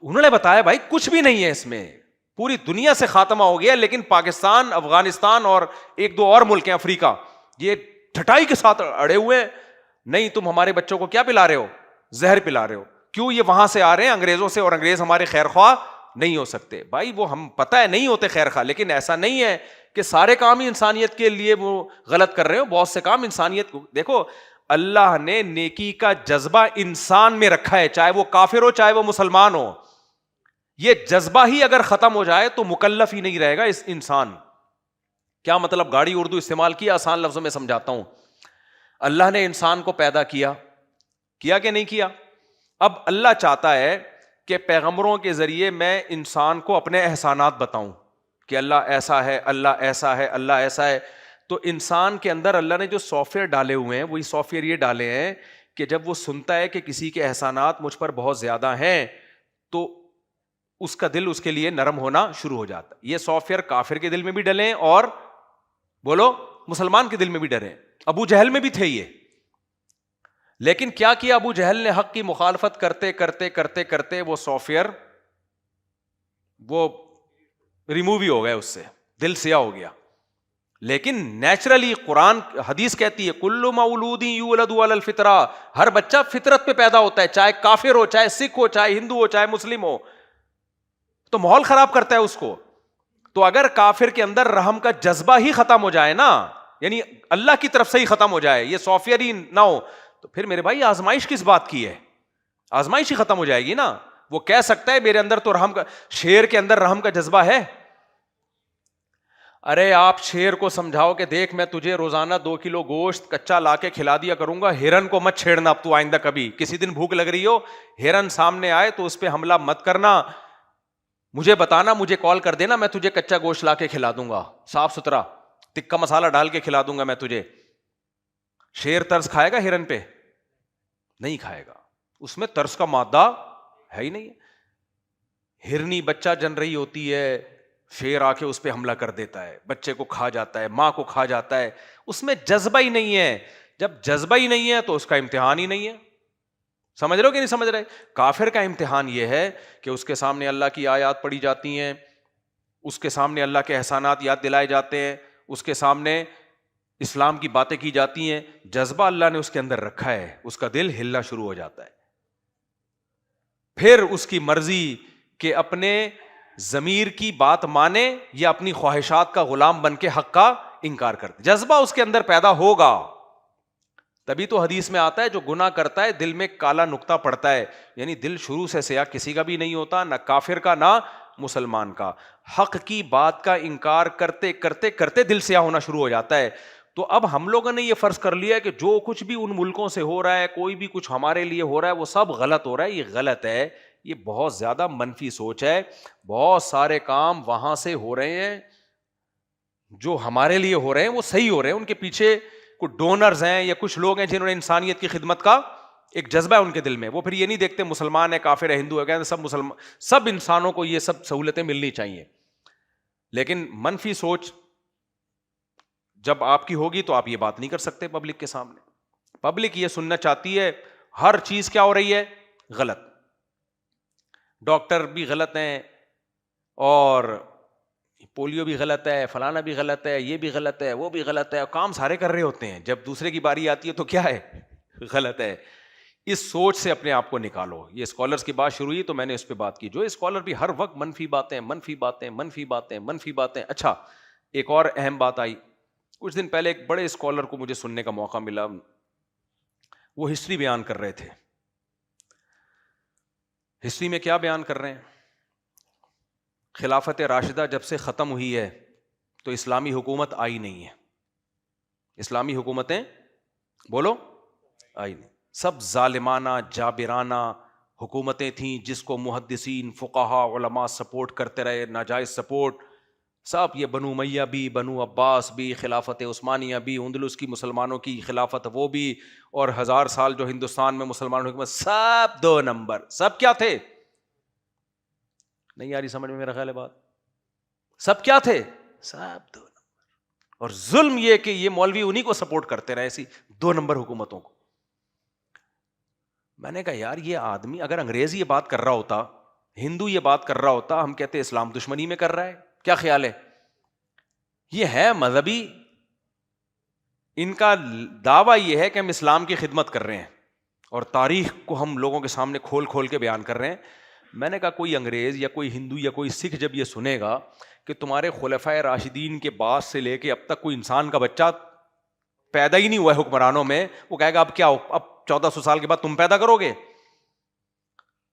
انہوں نے بتایا بھائی کچھ بھی نہیں ہے اس میں, پوری دنیا سے خاتمہ ہو گیا. لیکن پاکستان, افغانستان اور 1-2 اور ملک ہیں افریقہ, یہ ٹھٹائی کے ساتھ اڑے ہوئے ہیں, نہیں تم ہمارے بچوں کو کیا پلا رہے ہو, زہر پلا رہے ہو. کیوں؟ یہ وہاں سے آ رہے ہیں انگریزوں سے, اور انگریز ہمارے خیر خواہ نہیں ہو سکتے. بھائی وہ ہم پتہ ہے نہیں ہوتے خیر خواہ, لیکن ایسا نہیں ہے کہ سارے کام ہی انسانیت کے لیے وہ غلط کر رہے ہو. بہت سے کام انسانیت کو, دیکھو اللہ نے نیکی کا جذبہ انسان میں رکھا ہے, چاہے وہ کافر ہو چاہے وہ مسلمان ہو. یہ جذبہ ہی اگر ختم ہو جائے تو مکلف ہی نہیں رہے گا اس انسان. کیا مطلب؟ گاڑی اردو استعمال کیا, آسان لفظوں میں سمجھاتا ہوں. اللہ نے انسان کو پیدا کیا کہ نہیں کیا؟ اب اللہ چاہتا ہے کہ پیغمبروں کے ذریعے میں انسان کو اپنے احسانات بتاؤں کہ اللہ ایسا ہے, اللہ ایسا ہے, اللہ ایسا ہے. تو انسان کے اندر اللہ نے جو سافٹ ویئر ڈالے ہوئے ہیں, وہی سافٹ ویئر یہ ڈالے ہیں کہ جب وہ سنتا ہے کہ کسی کے احسانات مجھ پر بہت زیادہ ہیں, تو اس کا دل اس کے لیے نرم ہونا شروع ہو جاتا. یہ سافٹ ویئر کافر کے دل میں بھی ڈلیں اور بولو مسلمان کے دل میں بھی ڈریں. ابو جہل میں بھی تھے یہ, لیکن کیا کیا ابو جہل نے؟ حق کی مخالفت کرتے کرتے کرتے کرتے وہ سافٹ ویئر وہ ریموو ہی ہو گئے, اس سے دل سیاہ ہو گیا. لیکن نیچرلی قرآن حدیث کہتی ہے کل مولود یولد علی الفطرہ, ہر بچہ فطرت پہ پیدا ہوتا ہے, چاہے کافر ہو, چاہے سکھ ہو, چاہے ہندو ہو, چاہے مسلم ہو. تو ماحول خراب کرتا ہے اس کو. تو اگر کافر کے اندر رحم کا جذبہ ہی ختم ہو جائے نا, یعنی اللہ کی طرف سے ہی ختم ہو جائے, یہ سافٹ ویئر ہی نہ ہو, تو پھر میرے بھائی آزمائش کس بات کی ہے؟ آزمائش ہی ختم ہو جائے گی نا. وہ کہہ سکتا ہے میرے اندر تو رحم کا, شیر کے اندر رحم کا جذبہ ہے. ارے آپ شیر کو سمجھاؤ کہ دیکھ میں تجھے روزانہ 2 کلو گوشت کچا لا کے کھلا دیا کروں گا, ہرن کو مت چھیڑنا اب تو آئندہ کبھی, کسی دن بھوک لگ رہی ہو, ہرن سامنے آئے تو اس پہ حملہ مت کرنا, مجھے بتانا, مجھے کال کر دینا, میں تجھے کچا گوشت لا کے کھلا دوں گا, صاف ستھرا تکا مسالہ ڈال کے کھلا دوں گا میں تجھے. شیر ترس کھائے گا ہرن پہ؟ نہیں کھائے گا, اس میں ترس کا مادہ ہے ہی نہیں. ہرنی بچہ جن رہی ہوتی ہے, شیر آ کے اس پہ حملہ کر دیتا ہے, بچے کو کھا جاتا ہے, ماں کو کھا جاتا ہے, اس میں جذبہ ہی نہیں ہے. جب جذبہ ہی نہیں ہے تو اس کا امتحان ہی نہیں ہے. سمجھ رہے ہو کہ نہیں سمجھ رہے؟ کافر کا امتحان یہ ہے کہ اس کے سامنے اللہ کی آیات پڑھی جاتی ہیں, اس کے سامنے اللہ کے احسانات یاد دلائے جاتے ہیں, اس کے سامنے اسلام کی باتیں کی جاتی ہیں, جذبہ اللہ نے اس کے اندر رکھا ہے, اس کا دل ہلنا شروع ہو جاتا ہے. پھر اس کی مرضی کہ اپنے ضمیر کی بات مانے یا اپنی خواہشات کا غلام بن کے حق کا انکار کرتے. جذبہ اس کے اندر پیدا ہوگا, تبھی تو حدیث میں آتا ہے جو گناہ کرتا ہے دل میں کالا نقطہ پڑتا ہے، یعنی دل شروع سے سیاہ کسی کا بھی نہیں ہوتا، نہ کافر کا نہ مسلمان کا. حق کی بات کا انکار کرتے کرتے کرتے دل سیاہ ہونا شروع ہو جاتا ہے. تو اب ہم لوگوں نے یہ فرض کر لیا کہ جو کچھ بھی ان ملکوں سے ہو رہا ہے، کوئی بھی کچھ ہمارے لیے ہو رہا ہے، وہ سب غلط ہو رہا ہے. یہ غلط ہے، یہ بہت زیادہ منفی سوچ ہے. بہت سارے کام وہاں سے ہو رہے ہیں جو ہمارے لیے ہو رہے ہیں، وہ صحیح ہو رہے ہیں. ان کے پیچھے کچھ ڈونرز ہیں یا کچھ لوگ ہیں جنہوں نے انسانیت کی خدمت کا ایک جذبہ ہے ان کے دل میں. وہ پھر یہ نہیں دیکھتے مسلمان ہے کافر ہے ہندو ہے، کہتے سب مسلمان، سب انسانوں کو یہ سب سہولتیں ملنی چاہیے. لیکن منفی سوچ جب آپ کی ہوگی تو آپ یہ بات نہیں کر سکتے پبلک کے سامنے. پبلک یہ سننا چاہتی ہے ہر چیز کیا ہو رہی ہے، غلط. ڈاکٹر بھی غلط ہیں، اور پولیو بھی غلط ہے، فلانا بھی غلط ہے، یہ بھی غلط ہے، وہ بھی غلط ہے. کام سارے کر رہے ہوتے ہیں، جب دوسرے کی باری آتی ہے تو کیا ہے، غلط ہے. اس سوچ سے اپنے آپ کو نکالو. یہ اسکالرس کی بات شروع ہوئی تو میں نے اس پہ بات کی. جو اسکالر بھی ہر وقت منفی باتیں منفی باتیں منفی باتیں منفی باتیں. اچھا ایک اور اہم بات آئی کچھ دن پہلے، ایک بڑے اسکالر کو مجھے سننے کا موقع ملا. وہ ہسٹری بیان کر رہے تھے. ہسٹری میں کیا بیان کر رہے ہیں، خلافت راشدہ جب سے ختم ہوئی ہے تو اسلامی حکومت آئی نہیں ہے. اسلامی حکومتیں بولو آئی نہیں. سب ظالمانہ جابرانہ حکومتیں تھیں جس کو محدثین فقہا علماء سپورٹ کرتے رہے، ناجائز سپورٹ. سب یہ بنو امیہ بھی، بنو عباس بھی، خلافت عثمانیہ بھی، اندلس کی مسلمانوں کی خلافت وہ بھی، اور 1000 سال جو ہندوستان میں مسلمانوں کی حکومت، سب 2 نمبر. سب کیا تھے، نہیں آ رہی سمجھ میں میرا خیال ہے بات، سب کیا تھے، سب 2 نمبر. اور ظلم یہ کہ یہ مولوی انہی کو سپورٹ کرتے رہے، ایسی 2 نمبر حکومتوں کو. میں نے کہا یار یہ آدمی اگر انگریز یہ بات کر رہا ہوتا، ہندو یہ بات کر رہا ہوتا، ہم کہتے اسلام دشمنی میں کر رہا ہے. کیا خیال ہے، یہ ہے مذہبی، ان کا دعویٰ یہ ہے کہ ہم اسلام کی خدمت کر رہے ہیں اور تاریخ کو ہم لوگوں کے سامنے کھول کھول کے بیان کر رہے ہیں. میں نے کہا کوئی انگریز یا کوئی ہندو یا کوئی سکھ جب یہ سنے گا کہ تمہارے خلفائے راشدین کے بعد سے لے کے اب تک کوئی انسان کا بچہ پیدا ہی نہیں ہوا ہے حکمرانوں میں، وہ کہے گا اب کیا، اب 1400 سال کے بعد تم پیدا کرو گے.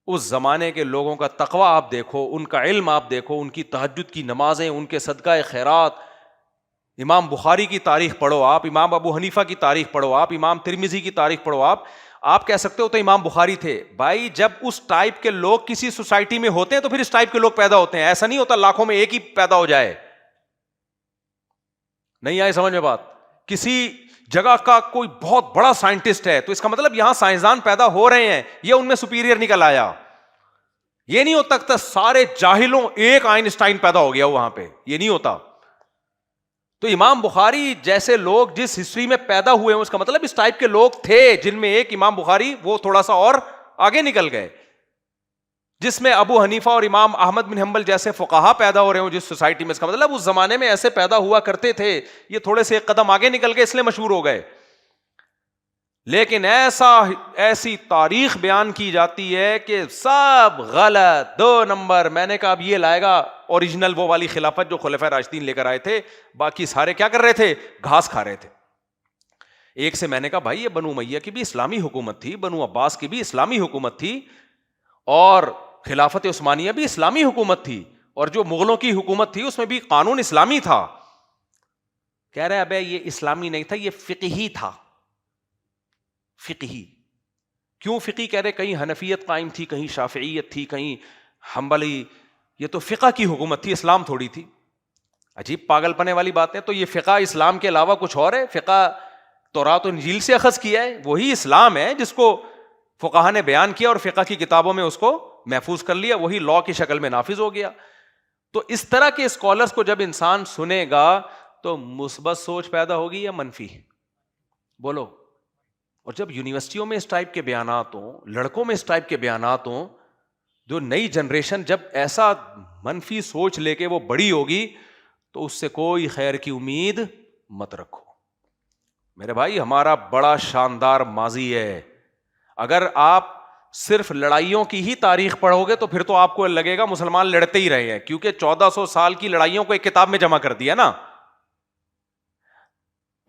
اس زمانے کے لوگوں کا تقوی آپ دیکھو، ان کا علم آپ دیکھو، ان کی تہجد کی نمازیں، ان کے صدقہ خیرات. امام بخاری کی تاریخ پڑھو آپ، امام ابو حنیفہ کی تاریخ پڑھو آپ، امام ترمذی کی تاریخ پڑھو آپ کہہ سکتے ہو تو امام بخاری تھے. بھائی جب اس ٹائپ کے لوگ کسی سوسائٹی میں ہوتے ہیں تو پھر اس ٹائپ کے لوگ پیدا ہوتے ہیں. ایسا نہیں ہوتا لاکھوں میں ایک ہی پیدا ہو جائے. نہیں آئے سمجھ میں بات، کسی جگہ کا کوئی بہت بڑا سائنٹسٹ ہے تو اس کا مطلب یہاں سائنسدان پیدا ہو رہے ہیں، یہ ان میں سپیریئر نکل آیا. یہ نہیں ہوتا سارے جاہلوں ایک آئنسٹائن پیدا ہو گیا وہاں پہ، یہ نہیں ہوتا. تو امام بخاری جیسے لوگ جس ہسٹری میں پیدا ہوئے ہیں اس کا مطلب اس ٹائپ کے لوگ تھے جن میں ایک امام بخاری وہ تھوڑا سا اور آگے نکل گئے، جس میں ابو حنیفہ اور امام احمد بن حنبل جیسے فقہا پیدا ہو رہے ہوں جس سوسائٹی میں، اس کا مطلب اس زمانے میں ایسے پیدا ہوا کرتے تھے. یہ تھوڑے سے ایک قدم آگے نکل گئے اس لیے مشہور ہو گئے. لیکن ایسی تاریخ بیان کی جاتی ہے کہ سب غلط، 2 نمبر. میں نے کہا اب یہ لائے گا اوریجنل وہ والی خلافت جو خلفائے راشدین لے کر آئے تھے، باقی سارے کیا کر رہے تھے، گھاس کھا رہے تھے. ایک سے میں نے کہا بھائی یہ بنو امیہ کی بھی اسلامی حکومت تھی، بنو عباس کی بھی اسلامی حکومت تھی، اور خلافت عثمانیہ بھی اسلامی حکومت تھی، اور جو مغلوں کی حکومت تھی اس میں بھی قانون اسلامی تھا. کہہ رہے ابے یہ اسلامی نہیں تھا، یہ فقہی تھا. فقہی کیوں فقہی کہہ رہے، کہیں حنفیت قائم تھی، کہیں شافعیت تھی، کہیں حنبلی. یہ تو فقہ کی حکومت تھی، اسلام تھوڑی تھی. عجیب پاگل پنے والی بات ہے. تو یہ فقہ اسلام کے علاوہ کچھ اور ہے؟ فقہ تورات و انجیل سے اخذ کیا ہے، وہی اسلام ہے جس کو فقہا نے بیان کیا اور فقہ کی کتابوں میں اس کو محفوظ کر لیا، وہی لا کی شکل میں نافذ ہو گیا. تو اس طرح کے اسکالرس کو جب انسان سنے گا تو مثبت سوچ پیدا ہوگی یا منفی، بولو. اور جب یونیورسٹیوں میں اس ٹائپ کے بیانات ہوں، لڑکوں میں اس ٹائپ کے بیانات ہوں، جو نئی جنریشن جب ایسا منفی سوچ لے کے وہ بڑی ہوگی تو اس سے کوئی خیر کی امید مت رکھو. میرے بھائی ہمارا بڑا شاندار ماضی ہے. اگر آپ صرف لڑائیوں کی ہی تاریخ پڑھو گے تو پھر تو آپ کو لگے گا مسلمان لڑتے ہی رہے ہیں، کیونکہ 1400 سال کی لڑائیوں کو ایک کتاب میں جمع کر دیا نا.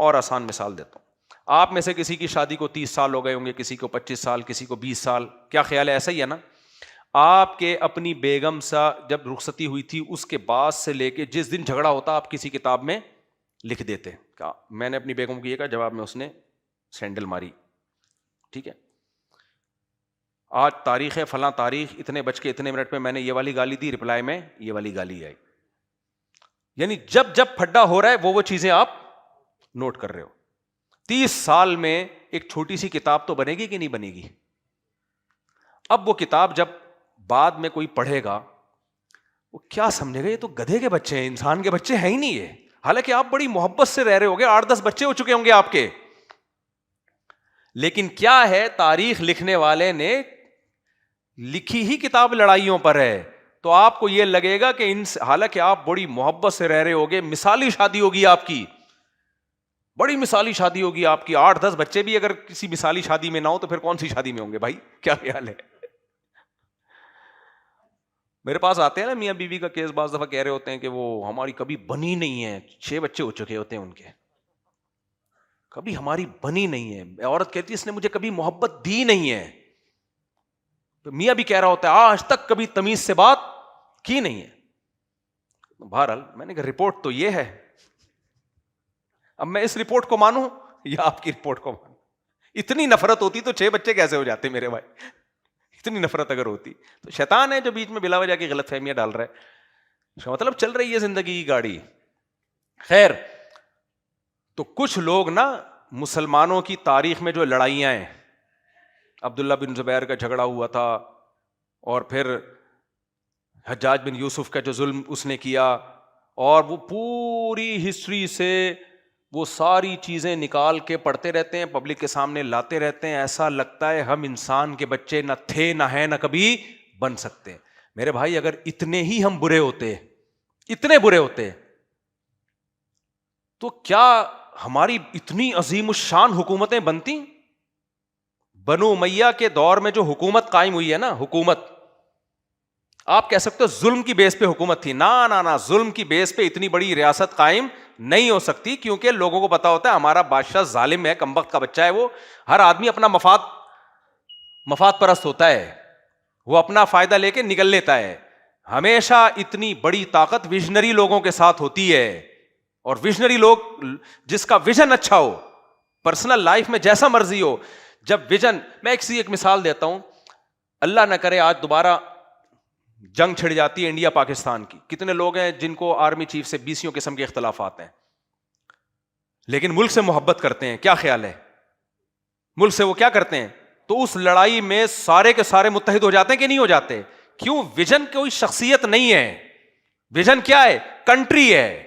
اور آسان مثال دیتا ہوں، آپ میں سے کسی کی شادی کو 30 سال ہو گئے ہوں گے, کسی کو 25 سال, کسی کو 20 سال, کیا خیال ہے, ایسا ہی ہے نا؟ آپ کے اپنی بیگم سا جب رخصتی ہوئی تھی اس کے بعد سے لے کے جس دن جھگڑا ہوتا آپ کسی کتاب میں لکھ دیتے کہ میں نے اپنی بیگم کو یہ کہا, جواب میں اس نے سینڈل ماری, ٹھیک ہے, آج تاریخ ہے فلاں تاریخ, اتنے بج کے اتنے منٹ پہ میں نے یہ والی گالی دی, رپلائی میں یہ والی گالی آئی. یعنی جب جب پھڈا ہو رہا ہے وہ چیزیں آپ نوٹ کر رہے ہو. 30 سال میں ایک چھوٹی سی کتاب تو بنے گی کہ نہیں بنے گی؟ اب وہ کتاب جب بعد میں کوئی پڑھے گا وہ کیا سمجھے گا, یہ تو گدھے کے بچے ہیں, انسان کے بچے ہیں ہی نہیں یہ. حالانکہ آپ بڑی محبت سے رہ رہے ہو گے, 8-10 بچے ہو چکے ہوں گے آپ کے, لیکن کیا ہے, تاریخ لکھنے والے نے لکھی ہی کتاب لڑائیوں پر ہے, تو آپ کو یہ لگے گا کہ حالانکہ آپ بڑی محبت سے رہ رہے ہوگے, مثالی شادی ہوگی آپ کی, بڑی مثالی شادی ہوگی آپ کی, 8-10 بچے بھی اگر کسی مثالی شادی میں نہ ہو تو پھر کون سی شادی میں ہوں گے بھائی, کیا خیال ہے؟ میرے پاس آتے ہیں نا میاں بیوی کا کیس, بعض دفعہ کہہ رہے ہوتے ہیں کہ وہ ہماری کبھی بنی نہیں ہے, 6 بچے ہو چکے ہوتے ہیں ان کے, کبھی ہماری بنی نہیں ہے. عورت کہتی ہے اس نے مجھے کبھی محبت دی نہیں ہے, تو میاں بھی کہہ رہا ہوتا ہے آج تک کبھی تمیز سے بات کی نہیں ہے. بہرحال میں نے کہا رپورٹ تو یہ ہے, اب میں اس رپورٹ کو مانوں یا آپ کی رپورٹ کو مانوں؟ اتنی نفرت ہوتی تو 6 بچے کیسے ہو جاتے میرے بھائی, اتنی نفرت اگر ہوتی تو شیطان ہے جو بیچ میں بلا وجہ کی غلط فہمیاں ڈال رہا ہے, اس کا مطلب چل رہی ہے زندگی کی گاڑی. خیر, تو کچھ لوگ نا مسلمانوں کی تاریخ میں جو لڑائیاں ہیں, عبداللہ بن زبیر کا جھگڑا ہوا تھا, اور پھر حجاج بن یوسف کا جو ظلم اس نے کیا, اور وہ پوری ہسٹری سے وہ ساری چیزیں نکال کے پڑھتے رہتے ہیں, پبلک کے سامنے لاتے رہتے ہیں, ایسا لگتا ہے ہم انسان کے بچے نہ تھے نہ ہیں نہ کبھی بن سکتے. میرے بھائی اگر اتنے ہی ہم برے ہوتے, اتنے برے ہوتے, تو کیا ہماری اتنی عظیم الشان حکومتیں بنتی؟ بنو امیہ کے دور میں جو حکومت قائم ہوئی ہے نا, حکومت آپ کہہ سکتے ہو ظلم کی بیس پہ حکومت تھی, نہ ظلم کی بیس پہ اتنی بڑی ریاست قائم نہیں ہو سکتی, کیونکہ لوگوں کو پتا ہوتا ہے ہمارا بادشاہ ظالم ہے, کمبخت کا بچہ ہے, وہ ہر آدمی اپنا مفاد پرست ہوتا ہے, وہ اپنا فائدہ لے کے نکل لیتا ہے. ہمیشہ اتنی بڑی طاقت ویژنری لوگوں کے ساتھ ہوتی ہے, اور ویژنری لوگ جس کا ویژن اچھا ہو, پرسنل لائف میں جیسا مرضی ہو, جب ویژن, میں ایک مثال دیتا ہوں, اللہ نہ کرے آج دوبارہ جنگ چھڑ جاتی ہے انڈیا پاکستان کی, کتنے لوگ ہیں جن کو آرمی چیف سے 20 قسم کے اختلافات ہیں, لیکن ملک سے محبت کرتے ہیں, کیا خیال ہے؟ ملک سے وہ کیا کرتے ہیں, تو اس لڑائی میں سارے کے سارے متحد ہو جاتے ہیں کہ نہیں ہو جاتے؟ کیوں؟ ویژن کوئی شخصیت نہیں ہے, ویژن کیا ہے؟ کنٹری ہے.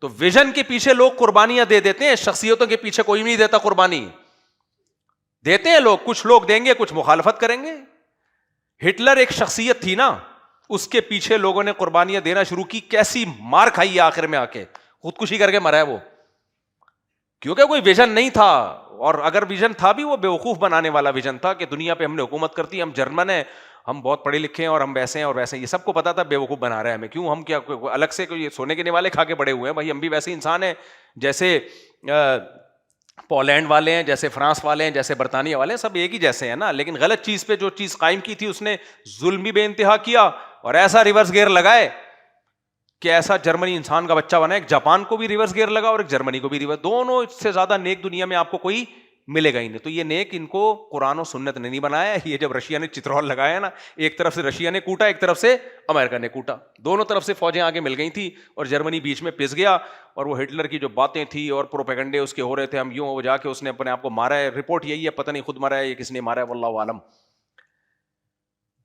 تو ویژن کے پیچھے لوگ قربانیاں دے دیتے ہیں, شخصیتوں کے پیچھے کوئی نہیں دیتا قربانی. دیتے ہیں لوگ, کچھ لوگ دیں گے, کچھ مخالفت کریں گے. ہٹلر ایک شخصیت تھی نا, اس کے پیچھے لوگوں نے قربانیاں دینا شروع کی, کیسی مار کھائی ہے آخر میں آ کے, خودکشی کر کے مرا ہے وہ, کیونکہ کوئی ویژن نہیں تھا. اور اگر ویژن تھا بھی وہ بیوقوف بنانے والا ویژن تھا کہ دنیا پہ ہم نے حکومت کرتی, ہم جرمن ہیں, ہم بہت پڑھے لکھے ہیں, اور ہم ویسے ہیں اور ویسے ہیں, یہ سب کو پتا تھا بیوقوف بنا رہا ہے ہمیں. کیوں؟ ہم کیا الگ سے کوئی سونے کے نیوالے کھا کے بڑے ہوئے ہیں بھائی, ہم بھی ویسے انسان ہیں جیسے پولینڈ والے ہیں, جیسے فرانس والے ہیں, جیسے برطانیہ والے ہیں, سب ایک ہی جیسے ہیں نا. لیکن غلط چیز پہ جو چیز قائم کی تھی اس نے ظلم بھی بے انتہا کیا, اور ایسا ریورس گیئر لگائے کہ ایسا جرمنی انسان کا بچہ بنا, ایک جاپان کو بھی ریورس گیئر لگا اور ایک جرمنی کو بھی ریورس, دونوں سے زیادہ نیک دنیا میں آپ کو کوئی ملے گا ہی نہیں. تو یہ نیک ان کو قرآن و سنت نے نہیں بنایا. یہ جب رشیا نے چترول لگایا نا, ایک طرف سے رشیا نے کوٹا, ایک طرف سے امریکہ نے کوٹا, دونوں طرف سے فوجیں آگے مل گئی تھی, اور جرمنی بیچ میں پس گیا. اور وہ ہٹلر کی جو باتیں تھی اور پروپیگنڈے اس کے ہو رہے تھے, ہم یوں, وہ جا کے اس نے اپنے آپ کو مارا ہے, رپورٹ یہی ہے, پتہ نہیں خود مرا ہے یا کس نے مارا ہے, واللہ عالم.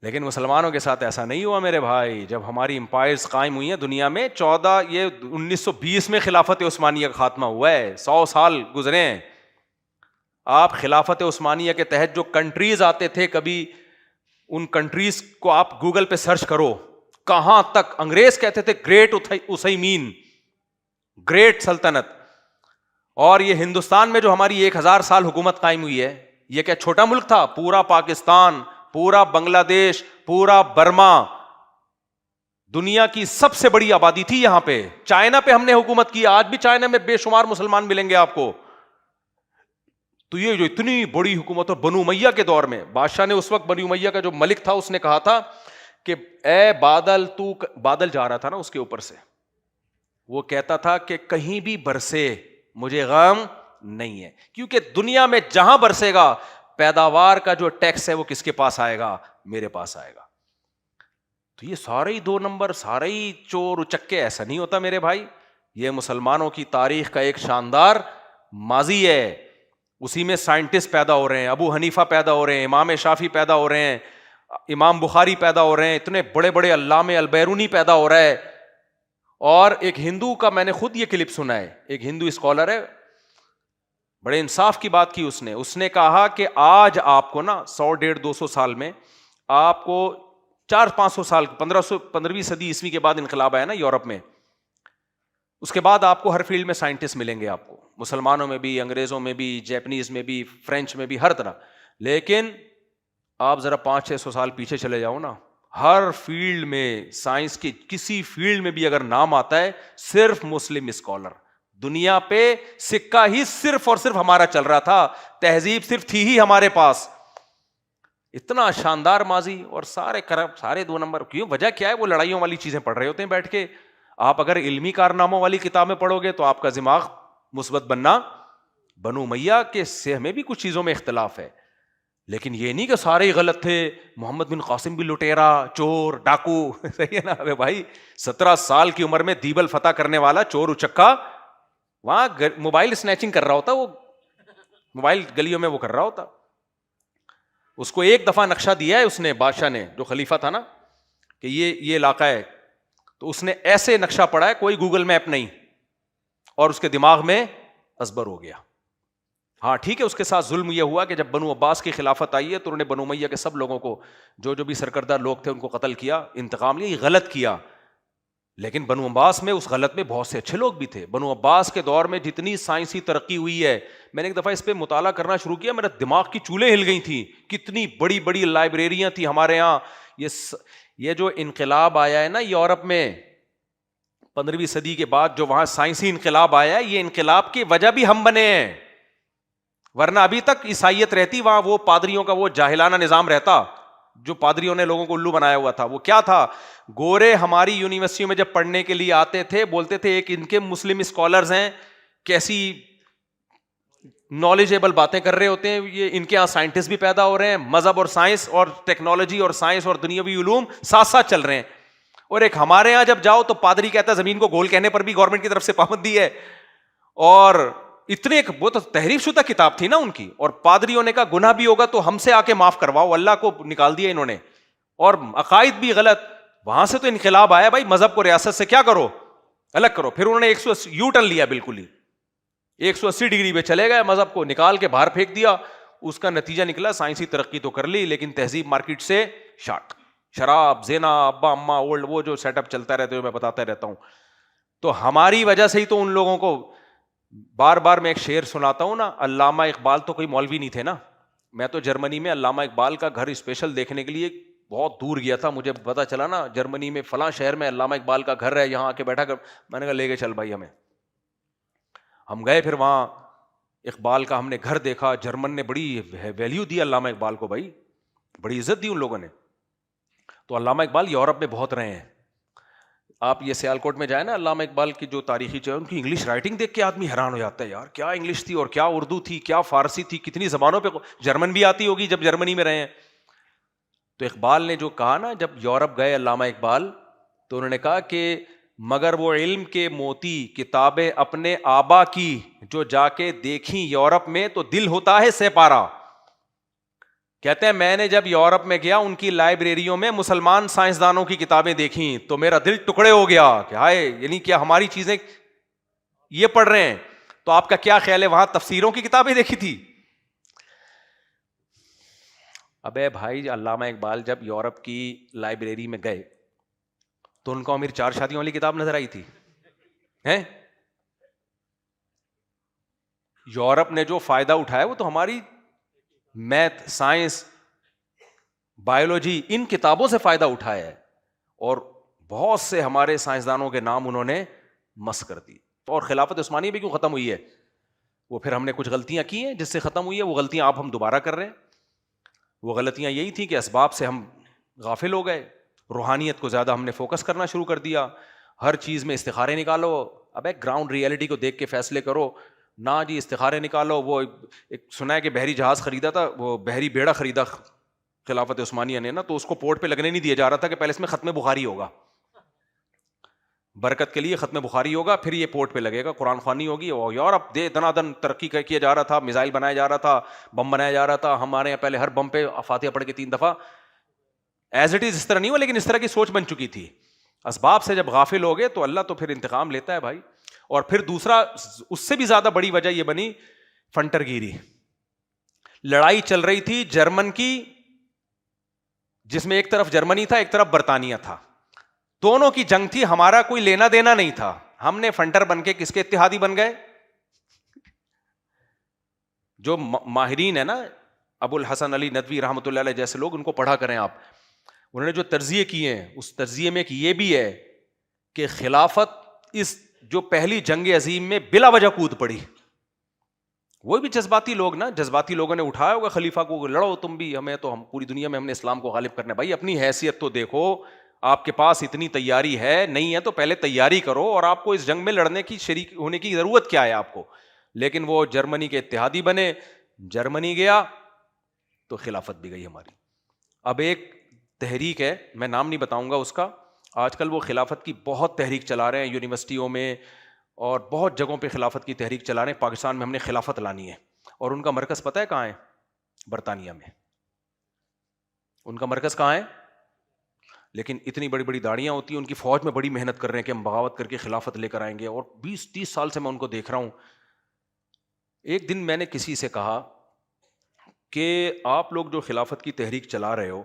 لیکن مسلمانوں کے ساتھ ایسا نہیں ہوا میرے بھائی. جب ہماری امپائرز قائم ہوئی ہیں دنیا میں, 1920 میں خلافت عثمانیہ کا خاتمہ ہوا ہے, 100 سال گزرے ہیں. آپ خلافت عثمانیہ کے تحت جو کنٹریز آتے تھے, کبھی ان کنٹریز کو آپ گوگل پہ سرچ کرو, کہاں تک انگریز کہتے تھے گریٹ اسیمین, گریٹ سلطنت. اور یہ ہندوستان میں جو ہماری 1000 سال حکومت قائم ہوئی ہے, یہ کیا چھوٹا ملک تھا؟ پورا پاکستان, پورا بنگلہ دیش, پورا برما, دنیا کی سب سے بڑی آبادی تھی یہاں پہ. چائنا پہ ہم نے حکومت کی, آج بھی چائنا میں بے شمار مسلمان ملیں گے آپ کو. تو یہ جو اتنی بڑی حکومت اور بنو امیہ کے دور میں بادشاہ نے اس وقت بنو امیہ کا جو ملک تھا اس نے کہا تھا کہ اے بادل تو بادل جا رہا تھا نا اس کے اوپر سے, وہ کہتا تھا کہ کہیں بھی برسے مجھے غم نہیں ہے, کیونکہ دنیا میں جہاں برسے گا پیداوار کا جو ٹیکس ہے وہ کس کے پاس آئے گا, میرے پاس آئے گا. تو یہ سارے ہی 2 نمبر, سارے ہی چور اچکے, ایسا نہیں ہوتا میرے بھائی. یہ مسلمانوں کی تاریخ کا ایک شاندار ماضی ہے. اسی میں سائنٹسٹ پیدا ہو رہے ہیں, ابو حنیفہ پیدا ہو رہے ہیں, امام شافعی پیدا ہو رہے ہیں, امام بخاری پیدا ہو رہے ہیں, اتنے بڑے بڑے علامہ البیرونی پیدا ہو رہا ہے. اور ایک ہندو کا میں نے خود یہ کلپ سنا ہے, ایک ہندو اسکالر ہے, بڑے انصاف کی بات کی اس نے کہا کہ آج آپ کو نا 100-150-200 سال میں آپ کو 400-500 سال 15ویں صدی عیسوی کے بعد انقلاب آیا نا یورپ میں, اس کے بعد آپ کو ہر فیلڈ میں سائنٹسٹ ملیں گے, آپ کو مسلمانوں میں بھی, انگریزوں میں بھی, جیپنیز میں بھی, فرینچ میں بھی, ہر طرح. لیکن آپ ذرا 500-600 سال پیچھے چلے جاؤ نا, ہر فیلڈ میں سائنس کی کسی فیلڈ میں بھی اگر نام آتا ہے صرف مسلم اسکالر. دنیا پہ سکہ ہی صرف اور صرف ہمارا چل رہا تھا, تہذیب صرف تھی ہی ہمارے پاس. اتنا شاندار ماضی, اور سارے کرپٹ, سارے 2 نمبر. کیوں, وجہ کیا ہے؟ وہ لڑائیوں والی چیزیں پڑھ رہے ہوتے ہیں بیٹھ کے. آپ اگر علمی کارناموں والی کتابیں پڑھو گے تو آپ کا دماغ مثبت بننا. بنو امیہ کے سہ میں بھی کچھ چیزوں میں اختلاف ہے, لیکن یہ نہیں کہ سارے ہی غلط تھے. محمد بن قاسم بھی لٹیرا, چور, ڈاکو, صحیح ہے نا. ابے بھائی 17 سال کی عمر میں دیبل فتح کرنے والا چور اچکا وہاں موبائل اسنیچنگ کر رہا ہوتا, وہ موبائل گلیوں میں وہ کر رہا ہوتا. اس کو ایک دفعہ نقشہ دیا ہے اس نے, بادشاہ نے, جو خلیفہ تھا نا, کہ یہ علاقہ ہے, تو اس نے ایسے نقشہ پڑھا ہے, کوئی گوگل میپ نہیں, اور اس کے دماغ میں ازبر ہو گیا. ہاں ٹھیک ہے, اس کے ساتھ ظلم یہ ہوا کہ جب بنو عباس کی خلافت آئی ہے تو انہوں نے بنو امیہ کے سب لوگوں کو, جو بھی سرکردہ لوگ تھے, ان کو قتل کیا, انتقام لیا, یہ غلط کیا. لیکن بنو عباس میں اس غلط میں بہت سے اچھے لوگ بھی تھے. بنو عباس کے دور میں جتنی سائنسی ترقی ہوئی ہے, میں نے ایک دفعہ اس پہ مطالعہ کرنا شروع کیا, میرا دماغ کی چولیں ہل گئی تھیں. کتنی بڑی بڑی لائبریریاں تھیں ہمارے یہاں. یہ جو انقلاب آیا ہے نا یورپ میں 15ویں صدی کے بعد, جو وہاں سائنسی انقلاب آیا ہے, یہ انقلاب کی وجہ بھی ہم بنے ہیں. ورنہ ابھی تک عیسائیت رہتی وہاں, وہ پادریوں کا وہ جاہلانہ نظام رہتا جو پادریوں نے لوگوں کو الو بنایا ہوا تھا. وہ کیا تھا, گورے ہماری یونیورسٹیوں میں جب پڑھنے کے لیے آتے تھے بولتے تھے ایک ان کے مسلم اسکالرز ہیں, کیسی نالجیبل باتیں کر رہے ہوتے ہیں, یہ ان کے یہاں سائنٹسٹ بھی پیدا ہو رہے ہیں, مذہب اور سائنس اور ٹیکنالوجی اور سائنس اور دنیاوی علوم ساتھ ساتھ چل رہے ہیں. اور ایک ہمارے یہاں جب جاؤ تو پادری کہتا ہے زمین کو گول کہنے پر بھی گورنمنٹ کی طرف سے پابندی ہے. اور اتنے وہ تو تحریف شدہ کتاب تھی نا ان کی, اور پادریوں نے کہا گناہ بھی ہوگا تو ہم سے آ کے معاف کرواؤ, اللہ کو نکال دیا انہوں نے, اور عقائد بھی غلط. وہاں سے تو انقلاب آیا بھائی, مذہب کو ریاست سے کیا کرو, الگ کرو. پھر انہوں نے 180 یو ٹرن لیا, بالکل ہی 180 ڈگری پہ چلے گئے, مذہب کو نکال کے باہر پھینک دیا. اس کا نتیجہ نکلا سائنسی ترقی تو کر لی لیکن تہذیب مارکیٹ سے شارٹ. شراب, زنا, ابا اما, اولڈ, وہ جو سیٹ اپ چلتا رہتا ہے میں بتاتا رہتا ہوں. تو ہماری وجہ سے ہی تو ان لوگوں کو بار بار میں ایک شعر سناتا ہوں نا, علامہ اقبال تو کوئی مولوی نہیں تھے نا. میں تو جرمنی میں علامہ اقبال کا گھر اسپیشل دیکھنے کے لیے بہت دور گیا تھا. مجھے پتا چلا نا جرمنی میں فلاں شہر میں علامہ اقبال کا گھر ہے, یہاں آ کے بیٹھا کر, میں نے کہا لے کے چل بھائی ہمیں. ہم گئے, پھر وہاں اقبال کا ہم نے گھر دیکھا. جرمن نے بڑی ویلیو دی علامہ اقبال کو بھائی, بڑی عزت دی ان لوگوں نے. تو علامہ اقبال یورپ میں بہت رہے ہیں. آپ یہ سیالکوٹ میں جائیں نا, علامہ اقبال کی جو تاریخی چیز, ان کی انگلش رائٹنگ دیکھ کے آدمی حیران ہو جاتا ہے, یار کیا انگلش تھی اور کیا اردو تھی, کیا فارسی تھی, کتنی زبانوں پہ. جرمن بھی آتی ہوگی جب جرمنی میں رہے ہیں. تو اقبال نے جو کہا نا, جب یورپ گئے علامہ اقبال, تو انہوں نے کہا کہ مگر وہ علم کے موتی کتابیں اپنے آبا کی جو جا کے دیکھیں یورپ میں تو دل ہوتا ہے سیپارا. کہتے ہیں میں نے جب یورپ میں گیا ان کی لائبریریوں میں مسلمان سائنسدانوں کی کتابیں دیکھیں تو میرا دل ٹکڑے ہو گیا کہ ہائے, یعنی کیا ہماری چیزیں یہ پڑھ رہے ہیں. تو آپ کا کیا خیال ہے, وہاں تفسیروں کی کتابیں دیکھی تھی؟ ابے بھائی, علامہ اقبال جب یورپ کی لائبریری میں گئے تو ان کو امیر 4 شادیوں والی کتاب نظر آئی تھی ہیں. یورپ نے جو فائدہ اٹھایا وہ تو ہماری میتھ, سائنس, بایولوجی, ان کتابوں سے فائدہ اٹھایا ہے, اور بہت سے ہمارے سائنسدانوں کے نام انہوں نے مس کر دی. اور خلافت عثمانیہ بھی کیوں ختم ہوئی ہے, وہ پھر ہم نے کچھ غلطیاں کی ہیں جس سے ختم ہوئی ہے، وہ غلطیاں آپ ہم دوبارہ کر رہے ہیں. وہ غلطیاں یہی تھیں کہ اسباب سے ہم غافل ہو گئے، روحانیت کو زیادہ ہم نے فوکس کرنا شروع کر دیا، ہر چیز میں استخارے نکالو. اب ایک گراؤنڈ ریئلٹی کو دیکھ کے فیصلے کرو نہ جی استخارے نکالو. وہ ایک سنا ہے کہ بحری جہاز خریدا تھا، وہ بحری بیڑا خریدا خلافت عثمانیہ نے نا، تو اس کو پورٹ پہ لگنے نہیں دیا جا رہا تھا کہ پہلے اس میں ختم بخاری ہوگا، برکت کے لیے ختم بخاری ہوگا، پھر یہ پورٹ پہ لگے گا، قرآن خوانی ہوگی. اور یورپ دنا دن ترقی کیا جا رہا تھا، میزائل بنایا جا رہا تھا، بم بنایا جا رہا تھا. ہمارے یہاں پہلے ہر بم پہ فاتحہ پڑھ کے 3 دفعہ. ایز اٹ از اس طرح نہیں ہوا، لیکن اس طرح کی سوچ بن چکی تھی. اسباب سے جب غافل ہو گئے تو اللہ تو پھر انتقام لیتا ہے بھائی. اور پھر دوسرا اس سے بھی زیادہ بڑی وجہ یہ بنی فنٹر گیری. لڑائی چل رہی تھی جرمن کی، جس میں ایک طرف جرمنی تھا ایک طرف برطانیہ تھا، دونوں کی جنگ تھی، ہمارا کوئی لینا دینا نہیں تھا. ہم نے فنٹر بن کے کس کے اتحادی بن گئے؟ جو ماہرین ہے نا، ابو الحسن علی ندوی رحمۃ اللہ علیہ جیسے لوگ، ان کو پڑھا کریں آپ. انہوں نے جو تجزیے کیے ہیں اس تجزیے میں یہ بھی ہے کہ خلافت اس جو پہلی جنگ عظیم میں بلا وجہ کود پڑی. وہ بھی جذباتی لوگ نا، جذباتی لوگوں نے اٹھایا ہوگا خلیفہ کو، لڑو تم بھی، ہمیں تو، ہم پوری دنیا میں ہم نے اسلام کو غالب کرنا ہے. بھائی اپنی حیثیت تو دیکھو، آپ کے پاس اتنی تیاری ہے نہیں ہے تو پہلے تیاری کرو، اور آپ کو اس جنگ میں لڑنے کی شریک ہونے کی ضرورت کیا ہے آپ کو. لیکن وہ جرمنی کے اتحادی بنے، جرمنی گیا تو خلافت بھی گئی ہماری. اب ایک تحریک ہے، میں نام نہیں بتاؤں گا اس کا، آج کل وہ خلافت کی بہت تحریک چلا رہے ہیں یونیورسٹیوں میں اور بہت جگہوں پہ خلافت کی تحریک چلا رہے ہیں. پاکستان میں ہم نے خلافت لانی ہے، اور ان کا مرکز پتہ ہے کہاں ہے؟ برطانیہ میں. ان کا مرکز کہاں ہے؟ لیکن اتنی بڑی بڑی داڑیاں ہوتی ہیں ان کی، فوج میں بڑی محنت کر رہے ہیں کہ ہم بغاوت کر کے خلافت لے کر آئیں گے، اور 20-30 سال سے میں ان کو دیکھ رہا ہوں. ایک دن میں نے کسی سے کہا کہ آپ لوگ جو خلافت کی تحریک چلا رہے ہو،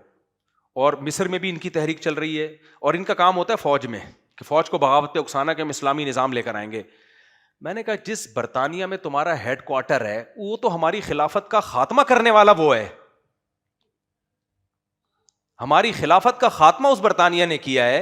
اور مصر میں بھی ان کی تحریک چل رہی ہے، اور ان کا کام ہوتا ہے فوج میں کہ فوج کو بغاوت پہ اکسانا کہ ہم اسلامی نظام لے کر آئیں گے. میں نے کہا جس برطانیہ میں تمہارا ہیڈ کوارٹر ہے وہ تو ہماری خلافت کا خاتمہ کرنے والا وہ ہے، ہماری خلافت کا خاتمہ اس برطانیہ نے کیا ہے،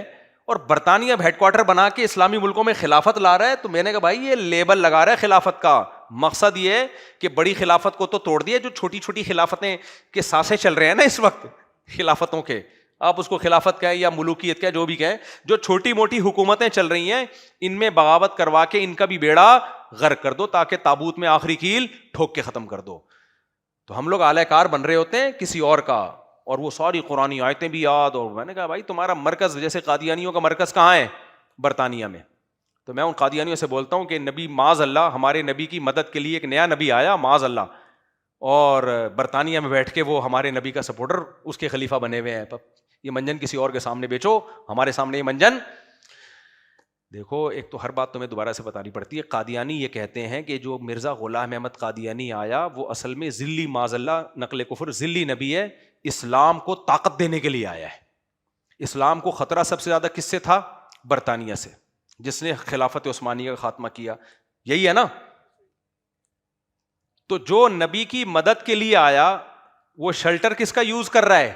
اور برطانیہ اب ہیڈ کوارٹر بنا کے اسلامی ملکوں میں خلافت لا رہا ہے. تو میں نے کہا بھائی یہ لیبل لگا رہا ہے خلافت کا، مقصد یہ ہے کہ بڑی خلافت کو تو توڑ دیا، جو چھوٹی چھوٹی خلافتیں کے سانسیں چل رہے ہیں نا اس وقت خلافتوں کے، آپ اس کو خلافت کہیں یا ملوکیت کہیں، جو بھی کہیں، جو چھوٹی موٹی حکومتیں چل رہی ہیں ان میں بغاوت کروا کے ان کا بھی بیڑا غرق کر دو، تاکہ تابوت میں آخری کیل ٹھوک کے ختم کر دو. تو ہم لوگ اعلی کار بن رہے ہوتے ہیں کسی اور کا، اور وہ ساری قرآنی آیتیں بھی یاد. اور میں نے کہا بھائی تمہارا مرکز، جیسے قادیانیوں کا مرکز کہاں ہے؟ برطانیہ میں. تو میں ان قادیانیوں سے بولتا ہوں کہ نبی معاذ اللہ، ہمارے نبی کی مدد کے لیے ایک نیا نبی آیا معاذ اللہ، اور برطانیہ میں بیٹھ کے وہ ہمارے نبی کا سپورٹر، اس کے خلیفہ بنے ہوئے ہیں. یہ منجن کسی اور کے سامنے بیچو، ہمارے سامنے یہ منجن دیکھو. ایک تو ہر بات تمہیں دوبارہ سے بتانی پڑتی ہے. قادیانی یہ کہتے ہیں کہ جو مرزا غلام احمد قادیانی آیا وہ اصل میں ذلی، معاذ اللہ نقل کفر، ذلی نبی ہے، اسلام کو طاقت دینے کے لیے آیا ہے. اسلام کو خطرہ سب سے زیادہ کس سے تھا؟ برطانیہ سے، جس نے خلافت عثمانیہ کا خاتمہ کیا. یہی ہے نا؟ تو جو نبی کی مدد کے لیے آیا وہ شیلٹر کس کا یوز کر رہا ہے؟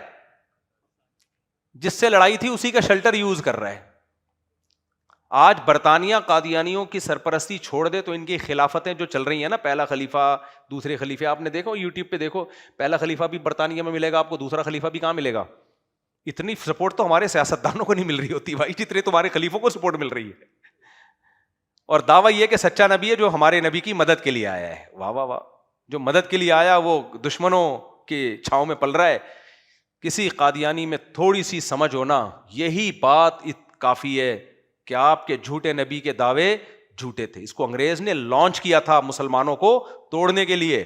جس سے لڑائی تھی اسی کا شیلٹر یوز کر رہا ہے. آج برطانیہ قادیانیوں کی سرپرستی چھوڑ دے تو ان کی خلافتیں جو چل رہی ہیں نا، پہلا خلیفہ، دوسرے خلیفے، آپ نے دیکھو یوٹیوب پہ دیکھو، پہلا خلیفہ بھی برطانیہ میں ملے گا آپ کو، دوسرا خلیفہ بھی کہاں ملے گا. اتنی سپورٹ تو ہمارے سیاستدانوں کو نہیں مل رہی ہوتی بھائی جتنے تمہارے خلیفوں کو سپورٹ مل رہی ہے. اور دعویٰ یہ کہ سچا نبی ہے جو ہمارے نبی کی مدد کے لیے آیا ہے. واہ واہ واہ. جو مدد کے لیے آیا وہ دشمنوں کی چھاؤں میں پل رہا ہے. کسی قادیانی میں تھوڑی سی سمجھ ہونا، یہی بات کافی ہے کہ آپ کے جھوٹے نبی کے دعوے جھوٹے تھے. اس کو انگریز نے لانچ کیا تھا مسلمانوں کو توڑنے کے لیے.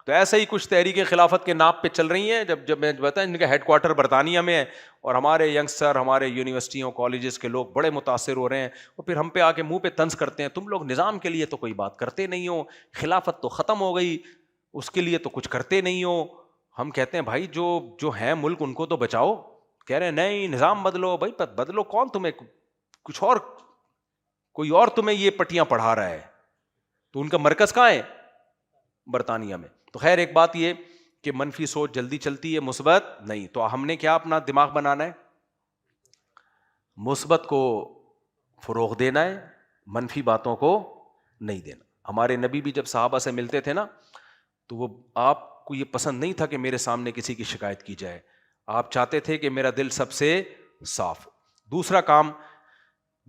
تو ایسے ہی کچھ تحریک خلافت کے نام پہ چل رہی ہیں. جب میں بتایا ان کا ہیڈ کوارٹر برطانیہ میں ہے، اور ہمارے ینگسٹر، ہمارے یونیورسٹیوں کالجز کے لوگ بڑے متاثر ہو رہے ہیں، اور پھر ہم پہ آ کے منہ پہ طنز کرتے ہیں، تم لوگ نظام کے لیے تو کوئی بات کرتے نہیں ہو، خلافت تو ختم ہو گئی اس کے لیے تو کچھ کرتے نہیں ہو. ہم کہتے ہیں بھائی جو ہیں ملک ان کو تو بچاؤ. کہہ رہے ہیں نہیں نظام بدلو. بھائی بدلو کون تمہیں کچھ اور، کوئی اور تمہیں یہ پٹیاں پڑھا رہا ہے. تو ان کا مرکز کہاں ہے؟ برطانیہ میں. تو خیر ایک بات یہ کہ منفی سوچ جلدی چلتی ہے، مثبت نہیں. تو ہم نے کیا اپنا دماغ بنانا ہے؟ مثبت کو فروغ دینا ہے، منفی باتوں کو نہیں دینا. ہمارے نبی بھی جب صحابہ سے ملتے تھے نا تو وہ آپ کو یہ پسند نہیں تھا کہ میرے سامنے کسی کی شکایت کی جائے, آپ چاہتے تھے کہ میرا دل سب سے صاف. دوسرا کام,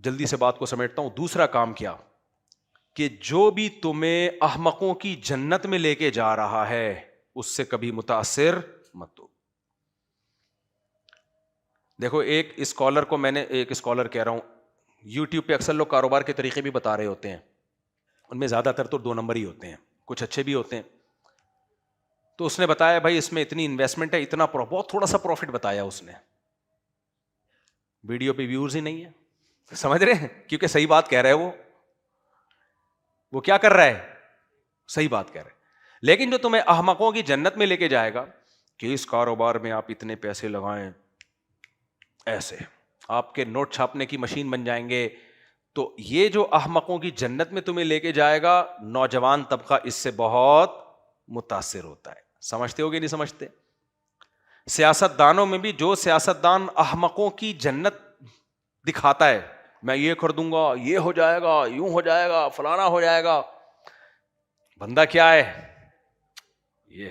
جلدی سے بات کو سمیٹتا ہوں, دوسرا کام کیا کہ جو بھی تمہیں احمقوں کی جنت میں لے کے جا رہا ہے اس سے کبھی متاثر مت ہو. دیکھو ایک اسکالر کو میں نے, ایک اسکالر کہہ رہا ہوں, یوٹیوب پہ اکثر لوگ کاروبار کے طریقے بھی بتا رہے ہوتے ہیں, ان میں زیادہ تر تو 2 نمبر ہی ہوتے ہیں, کچھ اچھے بھی ہوتے ہیں. تو اس نے بتایا بھائی اس میں اتنی انویسٹمنٹ ہے, اتنا بہت تھوڑا سا پروفٹ بتایا اس نے, ویڈیو پہ ویورز ہی نہیں ہے, سمجھ رہے ہیں, کیونکہ صحیح بات کہہ رہا ہے وہ کیا کر رہا ہے, صحیح بات کہہ رہا ہے. لیکن جو تمہیں احمقوں کی جنت میں لے کے جائے گا کہ اس کاروبار میں آپ اتنے پیسے لگائیں, ایسے آپ کے نوٹ چھاپنے کی مشین بن جائیں گے, تو یہ جو احمقوں کی جنت میں تمہیں لے کے جائے گا, نوجوان طبقہ اس سے بہت متاثر ہوتا ہے. سمجھتے ہو کہ نہیں سمجھتے؟ سیاست دانوں میں بھی جو سیاست دان احمقوں کی جنت دکھاتا ہے, میں یہ کر دوں گا, یہ ہو جائے گا, یوں ہو جائے گا, فلانا ہو جائے گا, بندہ کیا ہے یہ,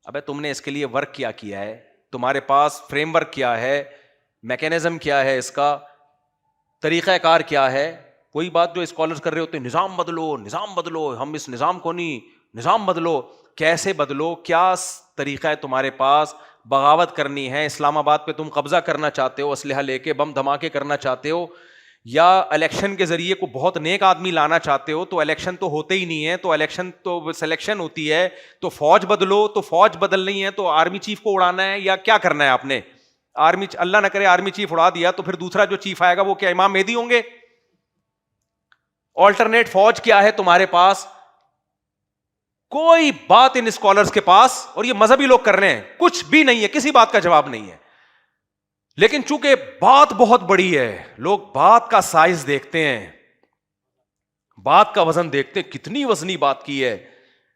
ابے تم نے اس کے لیے ورک کیا ہے, تمہارے پاس فریم ورک کیا ہے, میکینزم کیا ہے, اس کا طریقہ کار کیا ہے. کوئی بات جو اسکالرز کر رہے ہوتے ہیں, نظام بدلو, نظام بدلو, ہم اس نظام کو نہیں, نظام بدلو. کیسے بدلو, کیا طریقہ ہے تمہارے پاس؟ بغاوت کرنی ہے, اسلام آباد پہ تم قبضہ کرنا چاہتے ہو, اسلحہ لے کے بم دھماکے کرنا چاہتے ہو, یا الیکشن کے ذریعے کو بہت نیک آدمی لانا چاہتے ہو, تو الیکشن تو ہوتے ہی نہیں ہے, تو الیکشن تو سلیکشن ہوتی ہے, تو فوج بدلو, تو فوج بدلنی ہے تو آرمی چیف کو اڑانا ہے, یا کیا کرنا ہے آپ نے؟ آرمی, اللہ نہ کرے آرمی چیف اڑا دیا تو پھر دوسرا جو چیف آئے گا وہ کیا امام مہدی ہوں گے؟ آلٹرنیٹ فوج کیا ہے تمہارے پاس؟ کوئی بات ان اسکالرز کے پاس, اور یہ مذہبی لوگ کر رہے ہیں, کچھ بھی نہیں ہے, کسی بات کا جواب نہیں ہے. لیکن چونکہ بات بہت بڑی ہے, لوگ بات کا سائز دیکھتے ہیں, بات کا وزن دیکھتے ہیں, کتنی وزنی بات کی ہے,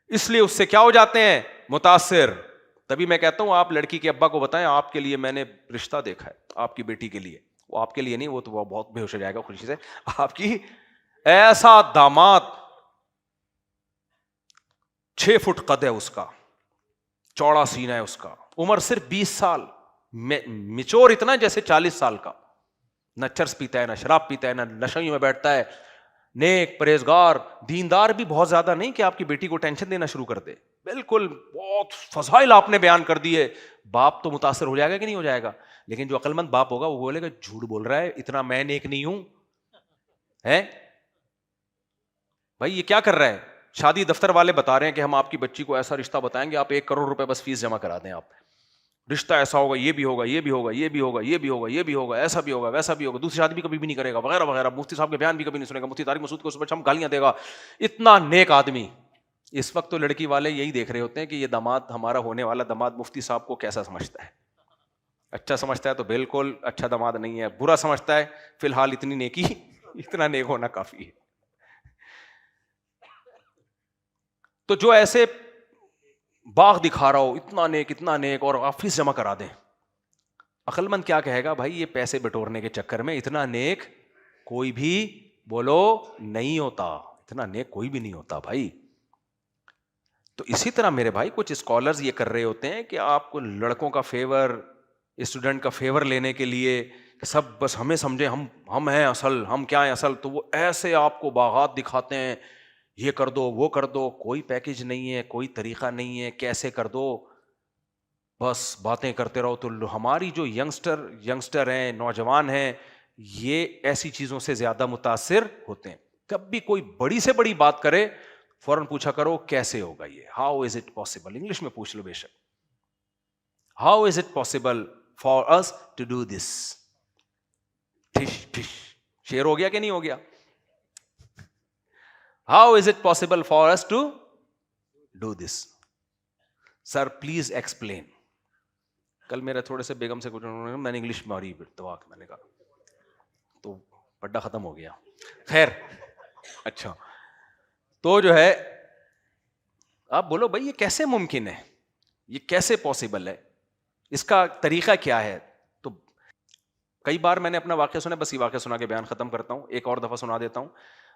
اس لیے اس سے کیا ہو جاتے ہیں, متاثر. تبھی میں کہتا ہوں آپ لڑکی کے ابا کو بتائیں آپ کے لیے میں نے رشتہ دیکھا ہے, آپ کی بیٹی کے لیے, وہ آپ کے لیے نہیں, وہ تو وہ بہت بے ہوش ہو جائے گا خوشی سے, آپ کی ایسا داماد, 6 فٹ قد ہے اس کا, چوڑا سینہ ہے اس کا, عمر صرف 20 سال, میچور اتنا جیسے 40 سال کا, نہ چرس پیتا ہے, نہ شراب پیتا ہے, نہ نشیوں میں بیٹھتا ہے, نیک, پرہیزگار, دیندار بھی بہت زیادہ نہیں کہ آپ کی بیٹی کو ٹینشن دینا شروع کر دے, بالکل بہت فضائل آپ نے بیان کر دی ہے. باپ تو متاثر ہو جائے گا کہ نہیں ہو جائے گا؟ لیکن جو عقل مند باپ ہوگا وہ بولے گا جھوٹ بول رہا ہے, اتنا میں نیک نہیں ہوں ہے بھائی, یہ کیا کر رہا ہے؟ شادی دفتر والے بتا رہے ہیں کہ ہم آپ کی بچی کو ایسا رشتہ بتائیں گے, آپ 1 کروڑ روپے بس فیس جمع کرا دیں, آپ رشتہ ایسا ہوگا, یہ بھی ہوگا, یہ بھی ہوگا, یہ بھی ہوگا, یہ بھی ہوگا, یہ بھی ہوگا, ایسا بھی ہوگا, ویسا بھی ہوگا, دوسری شادی بھی کبھی بھی نہیں کرے گا, وغیرہ وغیرہ. مفتی صاحب کے بیان بھی کبھی نہیں سنے گا, مفتی طارق مسعود کو صبح شام گالیاں دے گا, اتنا نیک آدمی. اس وقت تو لڑکی والے یہی دیکھ رہے ہوتے ہیں کہ یہ داماد, ہمارا ہونے والا داماد مفتی صاحب کو کیسا سمجھتا ہے. اچھا سمجھتا ہے تو بالکل اچھا داماد نہیں ہے, برا سمجھتا ہے فی الحال اتنی نیکی, اتنا نیک ہونا کافی ہے. تو جو ایسے باغ دکھا رہا ہو اتنا نیک اور آپ فیس جمع کرا دیں, عقل مند کیا کہے گا بھائی یہ پیسے بٹورنے کے چکر میں اتنا نیک کوئی بھی بولو نہیں ہوتا, اتنا نیک کوئی بھی نہیں ہوتا بھائی. تو اسی طرح میرے بھائی کچھ اسکالرز یہ کر رہے ہوتے ہیں کہ آپ کو لڑکوں کا فیور, اسٹوڈنٹ کا فیور لینے کے لیے سب بس ہمیں سمجھے ہم ہیں اصل, ہم کیا ہیں اصل, تو وہ ایسے آپ کو باغات دکھاتے ہیں, یہ کر دو وہ کر دو, کوئی پیکج نہیں ہے, کوئی طریقہ نہیں ہے, کیسے کر دو, بس باتیں کرتے رہو. تو ہماری جو ینگسٹر ہیں, نوجوان ہیں, یہ ایسی چیزوں سے زیادہ متاثر ہوتے ہیں. کب بھی کوئی بڑی سے بڑی بات کرے فوراً پوچھا کرو کیسے ہوگا یہ, how is it possible, English میں پوچھ لو بے شک, how is it possible for us to do this. ٹھش ٹھش شیر ہو گیا کہ نہیں ہو گیا؟ How is it possible for us to do this, sir please explain. کل میرا تھوڑے سے بیگم سے کچھ, میں نے انگلش ماری دوا, میں نے کہا تو پڈا ختم ہو گیا. خیر اچھا, تو جو ہے آپ بولو بھائی یہ کیسے ممکن ہے, یہ کیسے پاسبل ہے, اس کا طریقہ کیا ہے؟ تو کئی بار میں نے اپنا واقعہ سنا, بس یہ واقعہ سنا کے بیان ختم کرتا ہوں, ایک اور دفعہ سنا دیتا ہوں.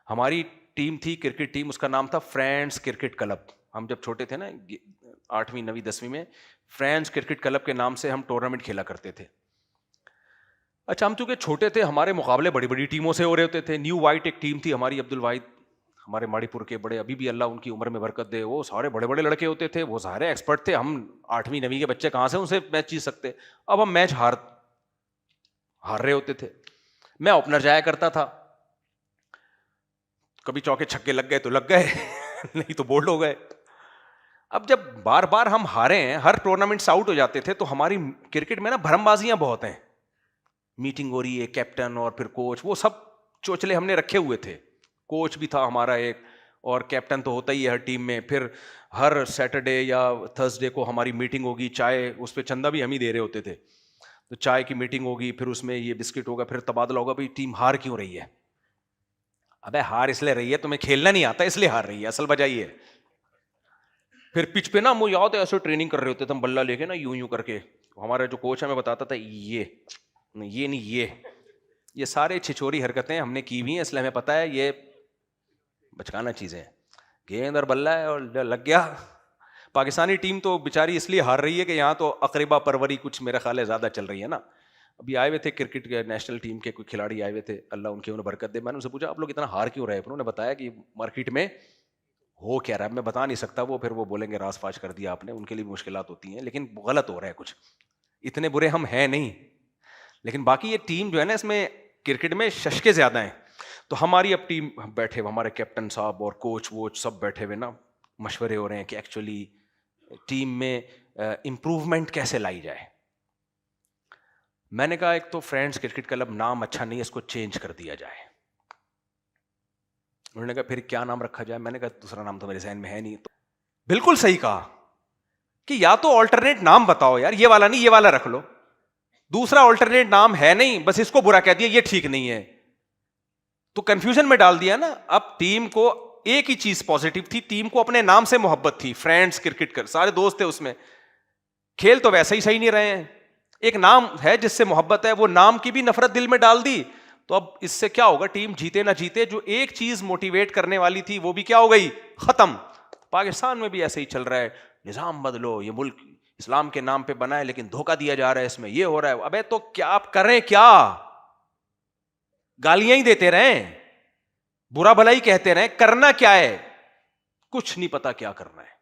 ہماری ٹیم تھی کرکٹ ٹیم, اس کا نام تھا فرینڈس کرکٹ کلب. ہم جب چھوٹے تھے نا 8ویں 9ویں 10ویں میں, فرینڈس کرکٹ کلب کے نام سے ہم ٹورنامنٹ کھیلا کرتے تھے. اچھا, ہم چونکہ چھوٹے تھے, ہمارے مقابلے بڑی بڑی ٹیموں سے ہو رہے ہوتے تھے. نیو وائٹ ایک ٹیم تھی ہماری, عبد الواحد ہمارے ماڑی پور کے بڑے, ابھی بھی اللہ ان کی عمر میں برکت دے, وہ سارے بڑے بڑے لڑکے ہوتے تھے, وہ سارے ایکسپرٹ تھے. ہم 8ویں 9ویں کے بچے کہاں سے ان سے میچ جیت سکتے. اب ہم میچ ہار رہے ہوتے تھے. میں اوپنر جایا کرتا تھا, کبھی چوکے چھکے لگ گئے تو لگ گئے, نہیں تو بولڈ ہو گئے. اب جب بار بار ہم ہارے ہیں, ہر ٹورنامنٹ سے آؤٹ ہو جاتے تھے, تو ہماری کرکٹ میں نا بھرم بازیاں بہت ہیں. میٹنگ ہو رہی ہے, کیپٹن اور پھر کوچ, وہ سب چوچلے ہم نے رکھے ہوئے تھے. کوچ بھی تھا ہمارا ایک, اور کیپٹن تو ہوتا ہی ہے ہر ٹیم میں. پھر ہر سیٹرڈے یا تھرسڈے کو ہماری میٹنگ ہوگی, چائے, اس پہ چندہ بھی ہم ہی دے رہے ہوتے تھے, تو چائے کی میٹنگ ہوگی, پھر اس میں یہ بسکٹ ہوگا, پھر تبادلہ ہوگا, بھائی ٹیم ہار کیوں رہی ہے. ابے ہار اس لیے رہی ہے, تمہیں کھیلنا نہیں آتا اس لیے ہار رہی ہے, اصل وجہ یہ ہے. پھر پچ پہ نا مجھے یاد ہے ایسے ٹریننگ کر رہے ہوتے تھے ہم, بلہ لے کے نا یوں یوں کر کے. ہمارا جو کوچ ہے ہمیں بتاتا تھا یہ نہیں, یہ سارے چھچوری حرکتیں ہم نے کی ہوئی ہیں, اس لیے ہمیں پتا ہے یہ بچکانا چیزیں ہیں. گیند اور بلہ ہے اور لگ گیا. پاکستانی ٹیم تو بیچاری اس لیے ہار رہی ہے کہ یہاں تو اقربا پروری کچھ میرا خیال ہے زیادہ چل رہی ہے نا. ابھی آئے ہوئے تھے کرکٹ کے نیشنل ٹیم کے کوئی کھلاڑی آئے ہوئے تھے, اللہ ان کی انہیں برکت دے. میں نے ان سے پوچھا آپ لوگ اتنا ہار کیوں رہے, انہوں نے بتایا کہ مارکیٹ میں ہو کیا رہا ہے, میں بتا نہیں سکتا وہ, پھر وہ بولیں گے راز فاش کر دیا آپ نے, ان کے لیے مشکلات ہوتی ہیں, لیکن غلط ہو رہا ہے کچھ. اتنے برے ہم ہیں نہیں, لیکن باقی یہ ٹیم جو ہے نا اس میں کرکٹ میں ششکے زیادہ ہیں. تو ہماری اب ٹیم بیٹھے ہوئے, ہمارے کیپٹن صاحب اور کوچ ووچ سب بیٹھے ہوئے نا, مشورے ہو رہے ہیں کہ ایکچولی ٹیم میں امپروومنٹ کیسے لائی جائے. میں نے کہا ایک تو فرینڈس کرکٹ کلب نام اچھا نہیں ہے, اس کو چینج کر دیا جائے. انہوں نے کہا پھر کیا نام رکھا جائے. میں نے کہا دوسرا نام تو میرے ذہن میں ہے نہیں. تو بالکل صحیح کہا کہ یا تو آلٹرنیٹ نام بتاؤ یار, یہ والا نہیں یہ والا رکھ لو. دوسرا آلٹرنیٹ نام ہے نہیں, بس اس کو برا کہہ دیا, یہ ٹھیک نہیں ہے, تو کنفیوژن میں ڈال دیا نا. اب ٹیم کو ایک ہی چیز پازیٹو تھی, ٹیم کو اپنے نام سے محبت تھی, فرینڈس کرکٹ کر, سارے دوست تھے اس میں. کھیل تو ویسے ہی صحیح نہیں رہے ہیں, ایک نام ہے جس سے محبت ہے, وہ نام کی بھی نفرت دل میں ڈال دی. تو اب اس سے کیا ہوگا, ٹیم جیتے نہ جیتے, جو ایک چیز موٹیویٹ کرنے والی تھی وہ بھی کیا ہو گئی, ختم. پاکستان میں بھی ایسے ہی چل رہا ہے, نظام بدلو, یہ ملک اسلام کے نام پہ بنا ہے لیکن دھوکہ دیا جا رہا ہے اس میں, یہ ہو رہا ہے. ابے تو کیا آپ کریں, کیا گالیاں ہی دیتے رہیں, برا بھلائی کہتے رہیں, کرنا کیا ہے, کچھ نہیں پتا کیا کرنا ہے.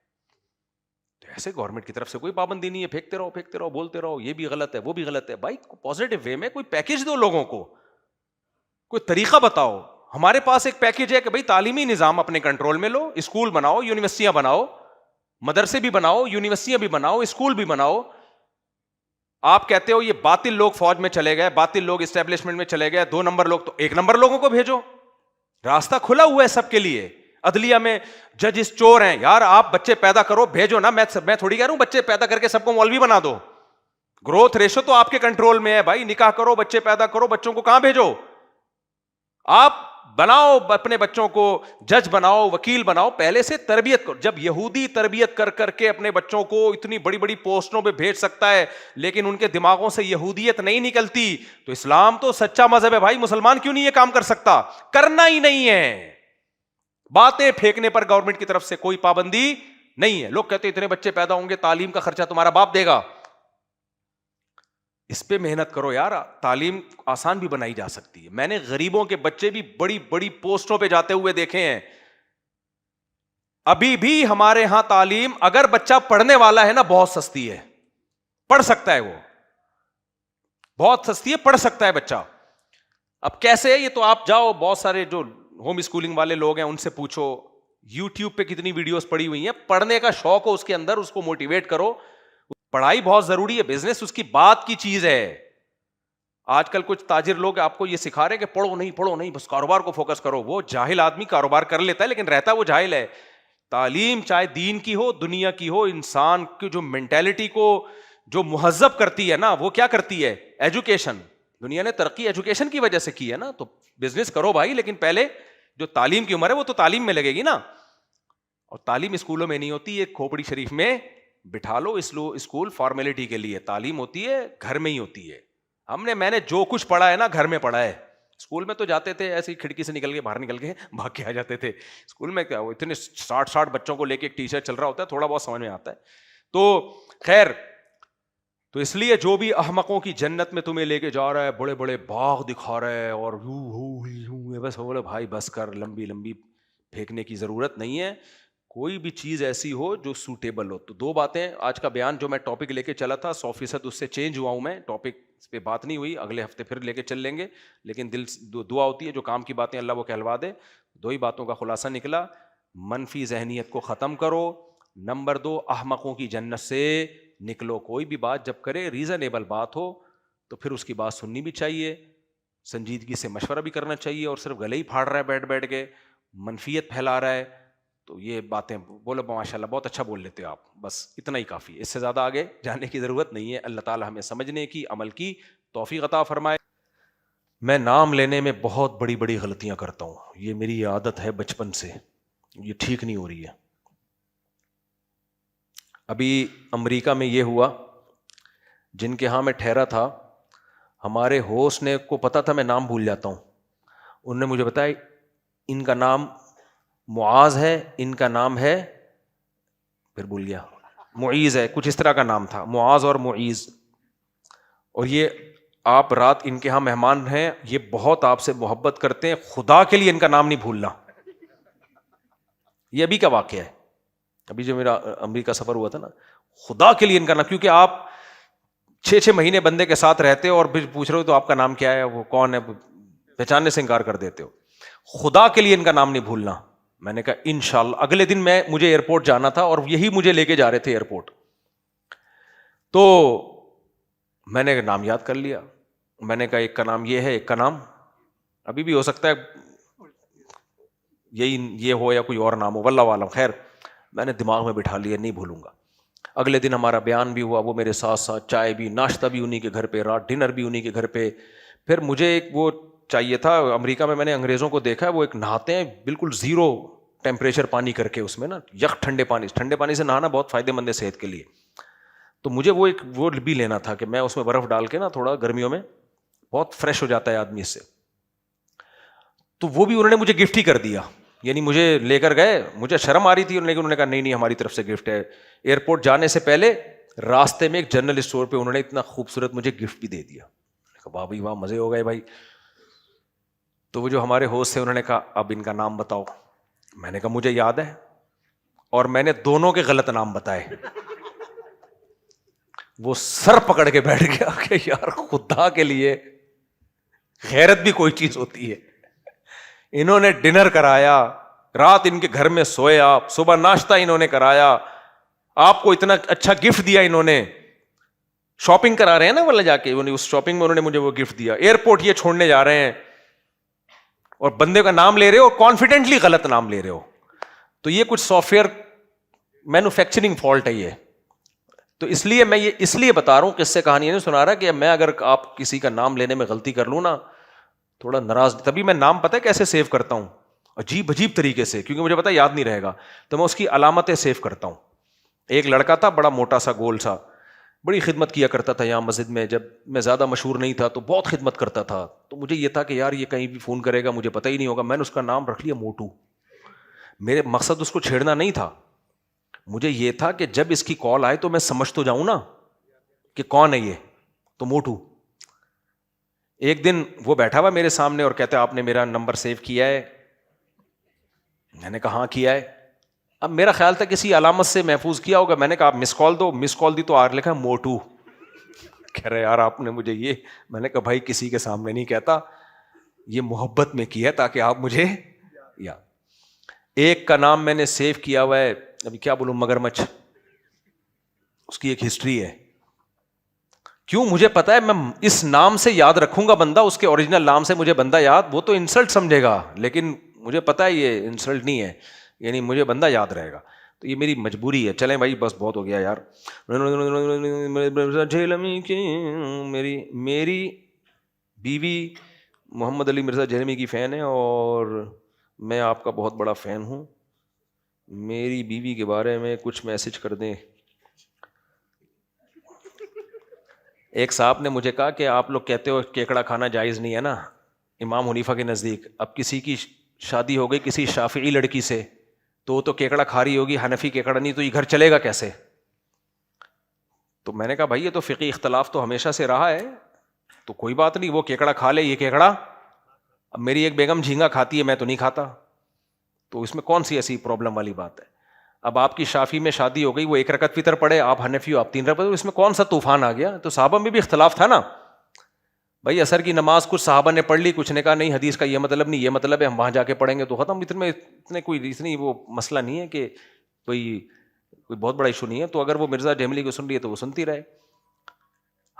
تو ایسے گورنمنٹ کی طرف سے کوئی پابندی نہیں ہے, پھینکتے رہو بولتے رہو, یہ بھی غلط ہے وہ بھی غلط ہے. بھائی پازیٹو وے میں کوئی پیکج دو لوگوں کو, کوئی طریقہ بتاؤ. ہمارے پاس ایک پیکج ہے کہ بھائی تعلیمی نظام اپنے کنٹرول میں لو, اسکول بناؤ, یونیورسٹیاں بناؤ, مدرسے بھی بناؤ, یونیورسٹیاں بھی بناؤ, اسکول بھی بناؤ. آپ کہتے ہو یہ باطل لوگ فوج میں چلے گئے, باطل لوگ اسٹیبلشمنٹ میں چلے گئے, 2 نمبر لوگ, تو 1 نمبر لوگوں کو بھیجو, راستہ کھلا ہوا ہے سب کے لیے. عدلیہ میں ججز چور ہیں یار, آپ بچے پیدا کرو بھیجو نا. میں تھوڑی کہہ رہا ہوں بچے پیدا کر کے سب کو مولوی بنا دو. گروتھ ریشو تو آپ کے کنٹرول میں ہے بھائی, نکاح کرو, بچے پیدا کرو, بچوں کو کہاں بھیجو. آپ بناؤ اپنے بچوں کو, جج بناؤ, وکیل بناؤ, پہلے سے تربیت کرو. جب یہودی تربیت کر کے اپنے بچوں کو اتنی بڑی بڑی پوسٹوں پہ بھیج سکتا ہے لیکن ان کے دماغوں سے یہودیت نہیں نکلتی, تو اسلام تو سچا مذہب ہے بھائی, مسلمان کیوں نہیں یہ کام کر سکتا. کرنا ہی نہیں ہے, باتیں پھینکنے پر گورنمنٹ کی طرف سے کوئی پابندی نہیں ہے. لوگ کہتے اتنے بچے پیدا ہوں گے, تعلیم کا خرچہ تمہارا باپ دے گا. اس پہ محنت کرو یار, تعلیم آسان بھی بنائی جا سکتی ہے. میں نے غریبوں کے بچے بھی بڑی بڑی پوسٹوں پہ جاتے ہوئے دیکھے ہیں. ابھی بھی ہمارے ہاں تعلیم, اگر بچہ پڑھنے والا ہے نا, بہت سستی ہے, پڑھ سکتا ہے, وہ بہت سستی ہے, پڑھ سکتا ہے بچہ. اب کیسے ہے یہ تو آپ جاؤ, بہت سارے جو ہوم اسکولنگ والے لوگ ہیں ان سے پوچھو, یوٹیوب پہ کتنی ویڈیوز پڑی ہوئی ہیں. پڑھنے کا شوق ہو اس کے اندر, اس کو موٹیویٹ کرو. پڑھائی بہت ضروری ہے, بزنس اس کی بات کی چیز ہے. آج کل کچھ تاجر لوگ آپ کو یہ سکھا رہے کہ پڑھو نہیں بس کاروبار کو فوکس کرو. وہ جاہل آدمی کاروبار کر لیتا ہے لیکن رہتا وہ جاہل ہے. تعلیم چاہے دین کی ہو دنیا کی ہو, انسان کی جو مینٹالٹی کو جو مہذب کرتی ہے نا, وہ کیا کرتی ہے, ایجوکیشن. دنیا نے ترقی ایجوکیشن کی وجہ سے کی ہے نا. تو بزنس کرو بھائی, لیکن پہلے جو تعلیم کی عمر ہے وہ تو تعلیم میں لگے گی نا. اور تعلیم اسکولوں میں نہیں ہوتی, ایک کھوپڑی شریف میں بٹھا لو اسکول فارمیلٹی کے لیے. تعلیم ہوتی ہے گھر میں ہی ہوتی ہے. میں نے جو کچھ پڑھا ہے نا گھر میں پڑھا ہے, اسکول میں تو جاتے تھے ایسے ہی کھڑکی سے نکل کے باہر نکل کے بھاگ کے آ جاتے تھے. اسکول میں کیا, وہ اتنے 60 بچوں کو لے کے ایک ٹیچر چل رہا ہوتا ہے, تھوڑا بہت سمجھ میں آتا ہے. تو خیر, تو اس لیے جو بھی احمقوں کی جنت میں تمہیں لے کے جا رہا ہے, بڑے بڑے باغ دکھا رہا ہے اور بس بولے بھائی بس کر, لمبی لمبی پھینکنے کی ضرورت نہیں ہے. کوئی بھی چیز ایسی ہو جو سوٹیبل ہو. تو 2 باتیں آج کا بیان جو میں ٹاپک لے کے چلا تھا 100% اس سے چینج ہوا ہوں میں. ٹاپک اس پہ بات نہیں ہوئی, اگلے ہفتے پھر لے کے چل لیں گے, لیکن دل دعا ہوتی ہے جو کام کی باتیں اللہ وہ کہلوا دے. 2 ہی باتوں کا خلاصہ نکلا, منفی ذہنیت کو ختم کرو. نمبر 2, احمقوں کی جنت سے نکلو. کوئی بھی بات جب کرے ریزنیبل بات ہو تو پھر اس کی بات سننی بھی چاہیے, سنجیدگی سے مشورہ بھی کرنا چاہیے. اور صرف گلے ہی پھاڑ رہا ہے بیٹھ کے, منفیت پھیلا رہا ہے, تو یہ باتیں بولو ماشاء اللہ بہت اچھا بول لیتے ہو آپ, بس اتنا ہی کافی ہے, اس سے زیادہ آگے جانے کی ضرورت نہیں ہے. اللہ تعالیٰ ہمیں سمجھنے کی, عمل کی توفیق عطا فرمائے. میں نام لینے میں بہت بڑی بڑی غلطیاں کرتا ہوں, یہ میری عادت ہے بچپن سے, یہ ٹھیک نہیں ہو رہی ہے. ابھی امریکہ میں یہ ہوا, جن کے ہاں میں ٹھہرا تھا, ہمارے ہوسٹ نے کو پتا تھا میں نام بھول جاتا ہوں. انہوں نے مجھے بتایا ان کا نام معاذ ہے, ان کا نام ہے, پھر بھول گیا, معیز ہے, کچھ اس طرح کا نام تھا, معاذ اور معیز. اور یہ آپ رات ان کے ہاں مہمان ہیں, یہ بہت آپ سے محبت کرتے ہیں, خدا کے لیے ان کا نام نہیں بھولنا. یہ ابھی کا واقعہ ہے, ابھی جو میرا امریکہ سفر ہوا تھا نا, خدا کے لیے ان کا نام, کیونکہ آپ 6 مہینے بندے کے ساتھ رہتے ہو اور پھر پوچھ رہے ہو تو آپ کا نام کیا ہے, وہ کون ہے, پہچاننے سے انکار کر دیتے ہو. خدا کے لیے ان کا نام نہیں بھولنا. میں نے کہا انشاءاللہ. اگلے دن مجھے ایئرپورٹ جانا تھا اور یہی مجھے لے کے جا رہے تھے ایئرپورٹ, تو میں نے نام یاد کر لیا. میں نے کہا ایک کا نام یہ ہے, ایک کا نام ابھی بھی ہو سکتا ہے یہی یہ ہو یا کوئی اور نام ہو, واللہ عالم. خیر, میں نے دماغ میں بٹھا لیا, نہیں بھولوں گا. اگلے دن ہمارا بیان بھی ہوا, وہ میرے ساتھ ساتھ, چائے بھی, ناشتہ بھی انہی کے گھر پہ, رات ڈنر بھی انہی کے گھر پہ. پھر مجھے ایک وہ چاہیے تھا, امریکہ میں نے انگریزوں کو دیکھا وہ ایک نہاتے ہیں بالکل 0 ٹیمپریچر پانی کر کے, اس میں نا یک ٹھنڈے پانی سے نہانا بہت فائدے مند ہے صحت کے لیے. تو مجھے وہ بھی لینا تھا کہ میں اس میں برف ڈال کے نا تھوڑا گرمیوں میں بہت فریش ہو جاتا ہے آدمی اس سے. تو وہ بھی انہوں نے مجھے گفٹ ہی کر دیا, یعنی مجھے لے کر گئے, مجھے شرم آ رہی تھی, لیکن انہوں نے کہا نہیں ہماری طرف سے گفٹ ہے. ایئرپورٹ جانے سے پہلے راستے میں ایک جنرل اسٹور پہ انہوں نے اتنا خوبصورت مجھے گفٹ بھی دے دیا. واہ بھائی واہ, مزے ہو گئے بھائی. تو وہ جو ہمارے ہوسٹ تھے انہوں نے کہا اب ان کا نام بتاؤ. میں نے کہا مجھے یاد ہے, اور میں نے دونوں کے غلط نام بتائے. وہ سر پکڑ کے بیٹھ گیا کہ یار خدا کے لیے غیرت بھی کوئی چیز ہوتی ہے. انہوں نے ڈنر کرایا, رات ان کے گھر میں سوئے آپ, صبح ناشتہ انہوں نے کرایا, آپ کو اتنا اچھا گفٹ دیا انہوں نے. شاپنگ کرا رہے ہیں نا والا جا کے, اس شاپنگ میں انہوں نے مجھے وہ گفٹ دیا. ایئرپورٹ یہ چھوڑنے جا رہے ہیں اور بندے کا نام لے رہے ہو, کانفیڈنٹلی غلط نام لے رہے ہو. تو یہ کچھ سافٹ ویئر مینوفیکچرنگ فالٹ ہے یہ. تو اس لیے میں یہ اس لیے بتا رہا ہوں, کس سے کہانی نہیں سنا رہا, کہ میں اگر آپ کسی کا نام لینے میں غلطی کر لوں نا تھوڑا ناراض, تبھی میں نام پتہ ہے کیسے سیو کرتا ہوں, عجیب طریقے سے, کیونکہ مجھے پتا یاد نہیں رہے گا, تو میں اس کی علامتیں سیو کرتا ہوں. ایک لڑکا تھا بڑا موٹا سا گول سا, بڑی خدمت کیا کرتا تھا یہاں مسجد میں, جب میں زیادہ مشہور نہیں تھا تو بہت خدمت کرتا تھا. تو مجھے یہ تھا کہ یار یہ کہیں بھی فون کرے گا مجھے پتہ ہی نہیں ہوگا. میں نے اس کا نام رکھ لیا موٹو. میرے مقصد اس کو چھیڑنا نہیں تھا, مجھے یہ تھا کہ جب اس کی کال آئے تو میں سمجھ تو جاؤں نا کہ کون ہے یہ, تو موٹو. ایک دن وہ بیٹھا ہوا میرے سامنے اور کہتا ہے آپ نے میرا نمبر سیو کیا ہے. میں نے کہا ہاں کیا ہے. اب میرا خیال تھا کسی علامت سے محفوظ کیا ہوگا. میں نے کہا آپ مس کال دو, مس کال دی تو آر لکھا موٹو. کہہ رہے یار آپ نے مجھے یہ, میں نے کہا بھائی کسی کے سامنے نہیں کہتا, یہ محبت میں کی ہے تاکہ آپ مجھے یا. ایک کا نام میں نے سیو کیا ہوا ہے, ابھی کیا بولوں, مگرمچھ. اس کی ایک ہسٹری ہے. کیوں, مجھے پتا ہے میں اس نام سے یاد رکھوں گا بندہ, اس کے اوریجنل نام سے مجھے بندہ یاد, وہ تو انسلٹ سمجھے گا, لیکن مجھے پتا ہے یہ انسلٹ نہیں ہے, یعنی مجھے بندہ یاد رہے گا. تو یہ میری مجبوری ہے. چلیں بھائی بس بہت ہو گیا یار. میری بیوی محمد علی مرزا جہلمی کی فین ہے اور میں آپ کا بہت بڑا فین ہوں. میری بیوی کے بارے میں کچھ میسج کر دیں. ایک صاحب نے مجھے کہا کہ آپ لوگ کہتے ہو کیکڑا کھانا جائز نہیں ہے نا, امام حنیفہ کے نزدیک اب کسی کی شادی ہو گئی کسی شافعی لڑکی سے تو وہ تو کیکڑا کھا رہی ہوگی, حنفی کیکڑا نہیں, تو یہ گھر چلے گا کیسے؟ تو میں نے کہا بھائی یہ تو فقہی اختلاف تو ہمیشہ سے رہا ہے, تو کوئی بات نہیں, وہ کیکڑا کھا لے, یہ کیکڑا, اب میری ایک بیگم جھینگا کھاتی ہے میں تو نہیں کھاتا, تو اس میں کون سی ایسی پرابلم والی بات ہے؟ اب آپ کی شافی میں شادی ہو گئی, وہ 1 رکعت فطر پڑھے, آپ حنفی ہو آپ 3 رکعت, اس میں کون سا طوفان آ گیا؟ تو صحابہ میں بھی اختلاف تھا نا بھائی, اثر کی نماز کچھ صحابہ نے پڑھ لی, کچھ نے کہا نہیں حدیث کا یہ مطلب نہیں, یہ مطلب ہے, ہم وہاں جا کے پڑھیں گے تو ختم. اتنے کوئی اتنی وہ مسئلہ نہیں ہے کہ کوئی بہت بڑا ایشو نہیں ہے. تو اگر وہ مرزا جیملی کو سن رہی ہے تو وہ سنتی رہے.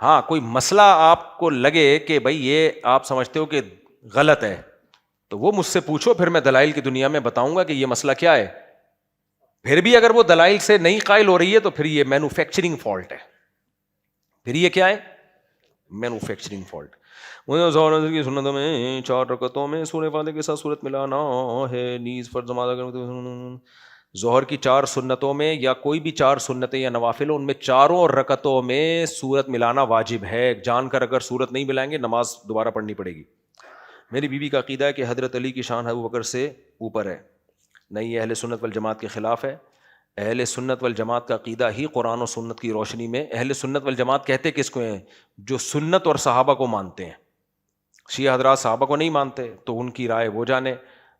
ہاں کوئی مسئلہ آپ کو لگے کہ بھائی یہ آپ سمجھتے ہو کہ غلط ہے تو وہ مجھ سے پوچھو, پھر میں دلائل کی دنیا میں بتاؤں گا کہ یہ مسئلہ کیا ہے. پھر بھی اگر وہ دلائل سے نہیں قائل ہو رہی ہے تو پھر یہ مینوفیکچرنگ فالٹ ہے, پھر یہ کیا ہے؟ Manufacturing fault. مجھے ظہر کی سنتوں میں 4 رکعتوں میں سورہ فاتحہ کے ساتھ سورت ملانا ہے, نیز فرض نماز ظہر کی 4 سنتوں میں یا کوئی بھی 4 سنتیں یا نوافل ان میں 4 رکعتوں میں سورت ملانا واجب ہے. جان کر اگر سورت نہیں ملائیں گے نماز دوبارہ پڑھنی پڑے گی. میری بیوی کا عقیدہ ہے کہ حضرت علی کی شان ابو بکر سے اوپر ہے. نہیں, یہ اہل سنت والجماعت کے خلاف ہے. اہل سنت والجماعت کا عقیدہ ہی قرآن و سنت کی روشنی میں, اہل سنت والجماعت کہتے کس کو ہیں؟ جو سنت اور صحابہ کو مانتے ہیں. شیعہ حضرات صحابہ کو نہیں مانتے تو ان کی رائے وہ جانے,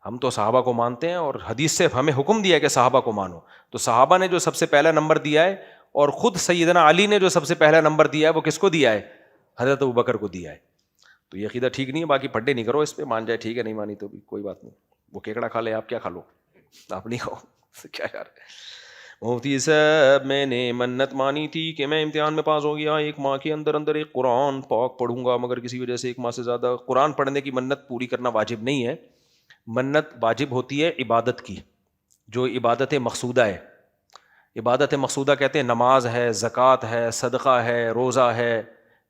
ہم تو صحابہ کو مانتے ہیں اور حدیث سے ہمیں حکم دیا ہے کہ صحابہ کو مانو. تو صحابہ نے جو سب سے پہلا نمبر دیا ہے اور خود سیدنا علی نے جو سب سے پہلا نمبر دیا ہے وہ کس کو دیا ہے؟ حضرت ابوبکر کو دیا ہے. تو یہ عقیدہ ٹھیک نہیں ہے. باقی پھڈے نہیں کرو اس پہ, مان جائے ٹھیک ہے, نہیں مانی تو بھی کوئی بات نہیں. وہ کیکڑا کھا لے, آپ کیا کھا لو, آپ نہیں کھاؤ, کیا یار. مفتی صاحب میں نے منت مانی تھی کہ میں امتحان میں پاس ہو گیا, 1 ماہ کے اندر اندر ایک قرآن پاک پڑھوں گا, مگر کسی وجہ سے 1 ماہ سے زیادہ. قرآن پڑھنے کی منت پوری کرنا واجب نہیں ہے. منت واجب ہوتی ہے عبادت کی, جو عبادت مقصودہ ہے. عبادت مقصودہ کہتے ہیں نماز ہے, زکوٰۃ ہے, صدقہ ہے, روزہ ہے,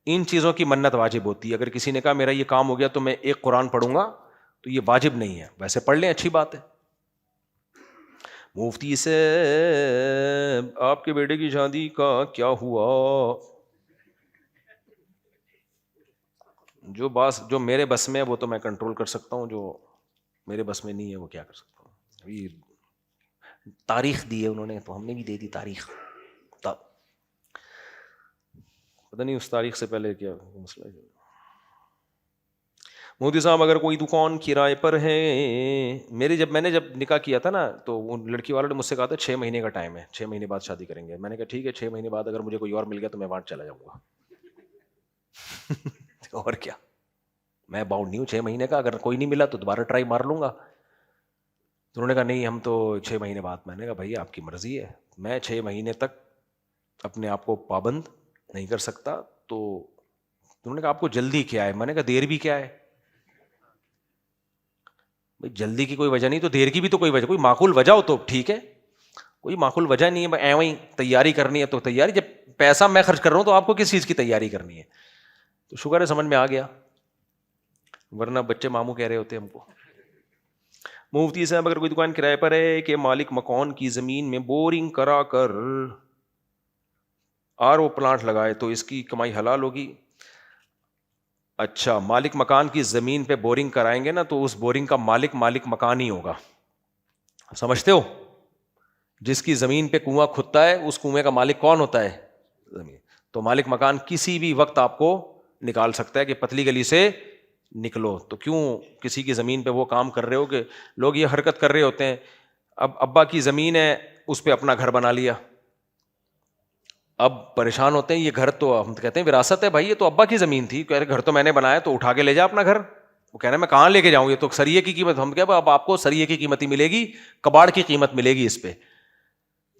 ان چیزوں کی منت واجب ہوتی ہے. اگر کسی نے کہا میرا یہ کام ہو گیا تو میں 1 قرآن پڑھوں گا تو یہ واجب نہیں ہے. ویسے پڑھ لیں, اچھی بات ہے. مفتی سے آپ کے بیٹے کی شادی کا کیا ہوا؟ جو میرے بس میں ہے وہ تو میں کنٹرول کر سکتا ہوں, جو میرے بس میں نہیں ہے وہ کیا کر سکتا ہوں. ابھی تاریخ دی ہے انہوں نے تو ہم نے بھی دے دی تاریخ, تب پتہ نہیں اس تاریخ سے پہلے کیا مسئلہ ہے. مودی صاحب اگر کوئی دکان کرائے پر ہے, جب میں نے نکاح کیا تھا نا تو ان لڑکی والوں نے مجھ سے کہا تھا 6 مہینے کا ٹائم ہے, 6 مہینے بعد شادی کریں گے. میں نے کہا ٹھیک ہے, 6 مہینے بعد اگر مجھے کوئی اور مل گیا تو میں وہاں چلا جاؤں گا. اور کیا, میں باؤنڈ نہیں ہوں 6 مہینے کا, اگر کوئی نہیں ملا تو دوبارہ ٹرائی مار لوں گا. تو انہوں نے کہا نہیں ہم تو 6 مہینے بعد. میں نے کہا بھائی آپ کی مرضی ہے, میں 6 مہینے تک اپنے آپ کو پابند نہیں کر سکتا. تو انہوں نے کہا آپ کو جلدی کیا ہے؟ میں نے کہا دیر بھی کیا ہے بھائی, جلدی کی کوئی وجہ نہیں تو دیر کی بھی تو کوئی وجہ, کوئی معقول وجہ ہو تو ٹھیک ہے, کوئی معقول وجہ نہیں ہے. ایویں تیاری کرنی ہے تو تیاری, جب پیسہ میں خرچ کر رہا ہوں تو آپ کو کس چیز کی تیاری کرنی ہے؟ تو شکر ہے سمجھ میں آ گیا, ورنہ بچے ماموں کہہ رہے ہوتے ہم کو. مفتی صاحب اگر کوئی دکان کرائے پر ہے کہ مالک مکان کی زمین میں بورنگ کرا کر RO پلانٹ لگائے تو اس کی کمائی حلال ہوگی؟ اچھا, مالک مکان کی زمین پہ بورنگ کرائیں گے نا تو اس بورنگ کا مالک مکان ہی ہوگا, سمجھتے ہو؟ جس کی زمین پہ کنواں کھدتا ہے اس کنویں کا مالک کون ہوتا ہے؟ زمین. تو مالک مکان کسی بھی وقت آپ کو نکال سکتا ہے کہ پتلی گلی سے نکلو. تو کیوں کسی کی زمین پہ وہ کام کر رہے ہو کہ لوگ یہ حرکت کر رہے ہوتے ہیں, اب ابا کی زمین ہے اس پہ اپنا گھر بنا لیا, اب پریشان ہوتے ہیں یہ گھر تو ہم کہتے ہیں وراثت ہے بھائی, یہ تو ابا کی زمین تھی, کہہ رہے گھر تو میں نے بنایا تو اٹھا کے لے جا اپنا گھر. وہ کہہ رہے ہیں میں کہاں لے کے جاؤں, یہ تو سریے کی قیمت. ہم کہہ اب آپ کو سریے کی قیمت ہی ملے گی, کباڑ کی قیمت ملے گی اس پہ.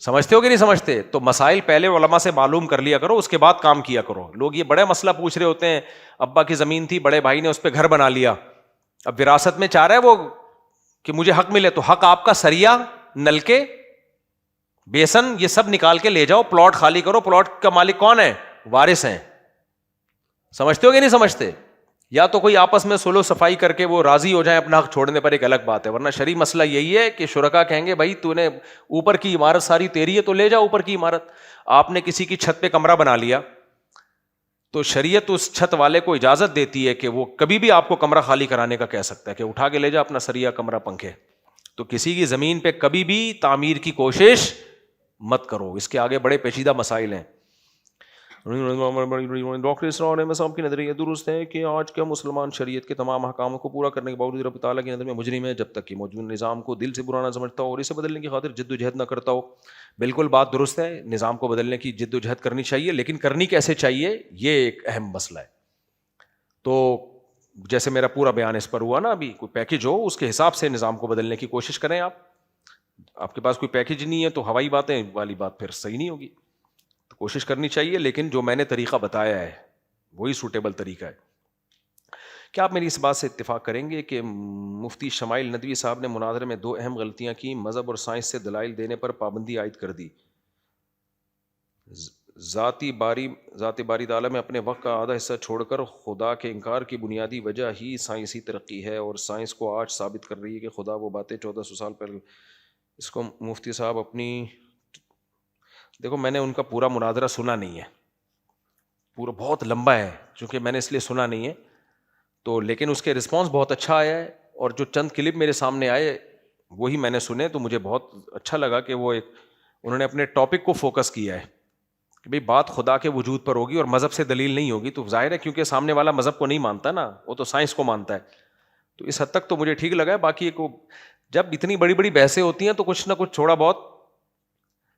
سمجھتے ہو کہ نہیں سمجھتے؟ تو مسائل پہلے علماء سے معلوم کر لیا کرو, اس کے بعد کام کیا کرو. لوگ یہ بڑے مسئلہ پوچھ رہے ہوتے ہیں, ابا کی زمین تھی بڑے بھائی نے اس پہ گھر بنا لیا, اب وراثت میں چاہ رہا ہے وہ کہ مجھے حق ملے, تو حق آپ کا سریا, نلکے, بیسن یہ سب نکال کے لے جاؤ, پلاٹ خالی کرو. پلاٹ کا مالک کون ہے؟ وارث ہیں. سمجھتے ہو کہ نہیں سمجھتے؟ یا تو کوئی آپس میں سلو صفائی کر کے وہ راضی ہو جائیں اپنا حق چھوڑنے پر, ایک الگ بات ہے. ورنہ شرعی مسئلہ یہی ہے کہ شرکا کہیں گے بھائی تو نے اوپر کی عمارت ساری تیری ہے تو لے جا اوپر کی عمارت. آپ نے کسی کی چھت پہ کمرہ بنا لیا تو شریعت اس چھت والے کو اجازت دیتی ہے کہ وہ کبھی بھی آپ کو کمرہ خالی کرانے کا کہہ سکتا ہے کہ اٹھا کے لے جا اپنا سریا کمرہ پنکھے. تو کسی کی زمین پہ کبھی بھی تعمیر کی کوشش مت کرو. اس کے آگے بڑے پیچیدہ مسائل ہیں. ڈاکٹر اسرار احمد صاحب کی نظریہ درست ہے کہ آج کا مسلمان شریعت کے تمام احکاموں کو پورا کرنے کے باوجود رب تعالیٰ کی نظر میں مجرم ہے جب تک کہ موجود نظام کو دل سے برا نہ سمجھتا ہو اور اسے بدلنے کی خاطر جد و جہد نہ کرتا ہو. بالکل بات درست ہے, نظام کو بدلنے کی جد و جہد کرنی چاہیے, لیکن کرنی کیسے چاہیے یہ ایک اہم مسئلہ ہے. تو جیسے میرا پورا بیان اس پر ہوا نا, ابھی کوئی پیکج ہو اس کے حساب سے نظام کو بدلنے کی کوشش کریں. آپ کے پاس کوئی پیکج نہیں ہے تو ہوائی باتیں والی بات پھر صحیح نہیں ہوگی. تو کوشش کرنی چاہیے, لیکن جو میں نے طریقہ بتایا ہے وہی سوٹیبل طریقہ ہے. کیا آپ میری اس بات سے اتفاق کریں گے کہ مفتی شمائل ندوی صاحب نے مناظرے میں 2 اہم غلطیاں کی, مذہب اور سائنس سے دلائل دینے پر پابندی عائد کر دی, ذاتی باری تعالیٰ میں اپنے وقت کا آدھا حصہ چھوڑ کر خدا کے انکار کی بنیادی وجہ ہی سائنسی ترقی ہے, اور سائنس کو آج ثابت کر رہی ہے کہ خدا وہ باتیں 1400 سال پہلے. اس کو مفتی صاحب اپنی, دیکھو میں نے ان کا پورا مناظرہ سنا نہیں ہے, پورا بہت لمبا ہے چونکہ میں نے اس لیے سنا نہیں ہے تو, لیکن اس کے رسپانس بہت اچھا آیا ہے, اور جو چند کلپ میرے سامنے آئے وہی میں نے سنے تو مجھے بہت اچھا لگا کہ وہ انہوں نے اپنے ٹاپک کو فوکس کیا ہے کہ بھئی بات خدا کے وجود پر ہوگی اور مذہب سے دلیل نہیں ہوگی. تو ظاہر ہے کیونکہ سامنے والا مذہب کو نہیں مانتا نا, وہ تو سائنس کو مانتا ہے, تو اس حد تک تو مجھے ٹھیک لگا ہے. باقی جب اتنی بڑی بڑی بحثیں ہوتی ہیں تو کچھ نہ کچھ تھوڑا بہت,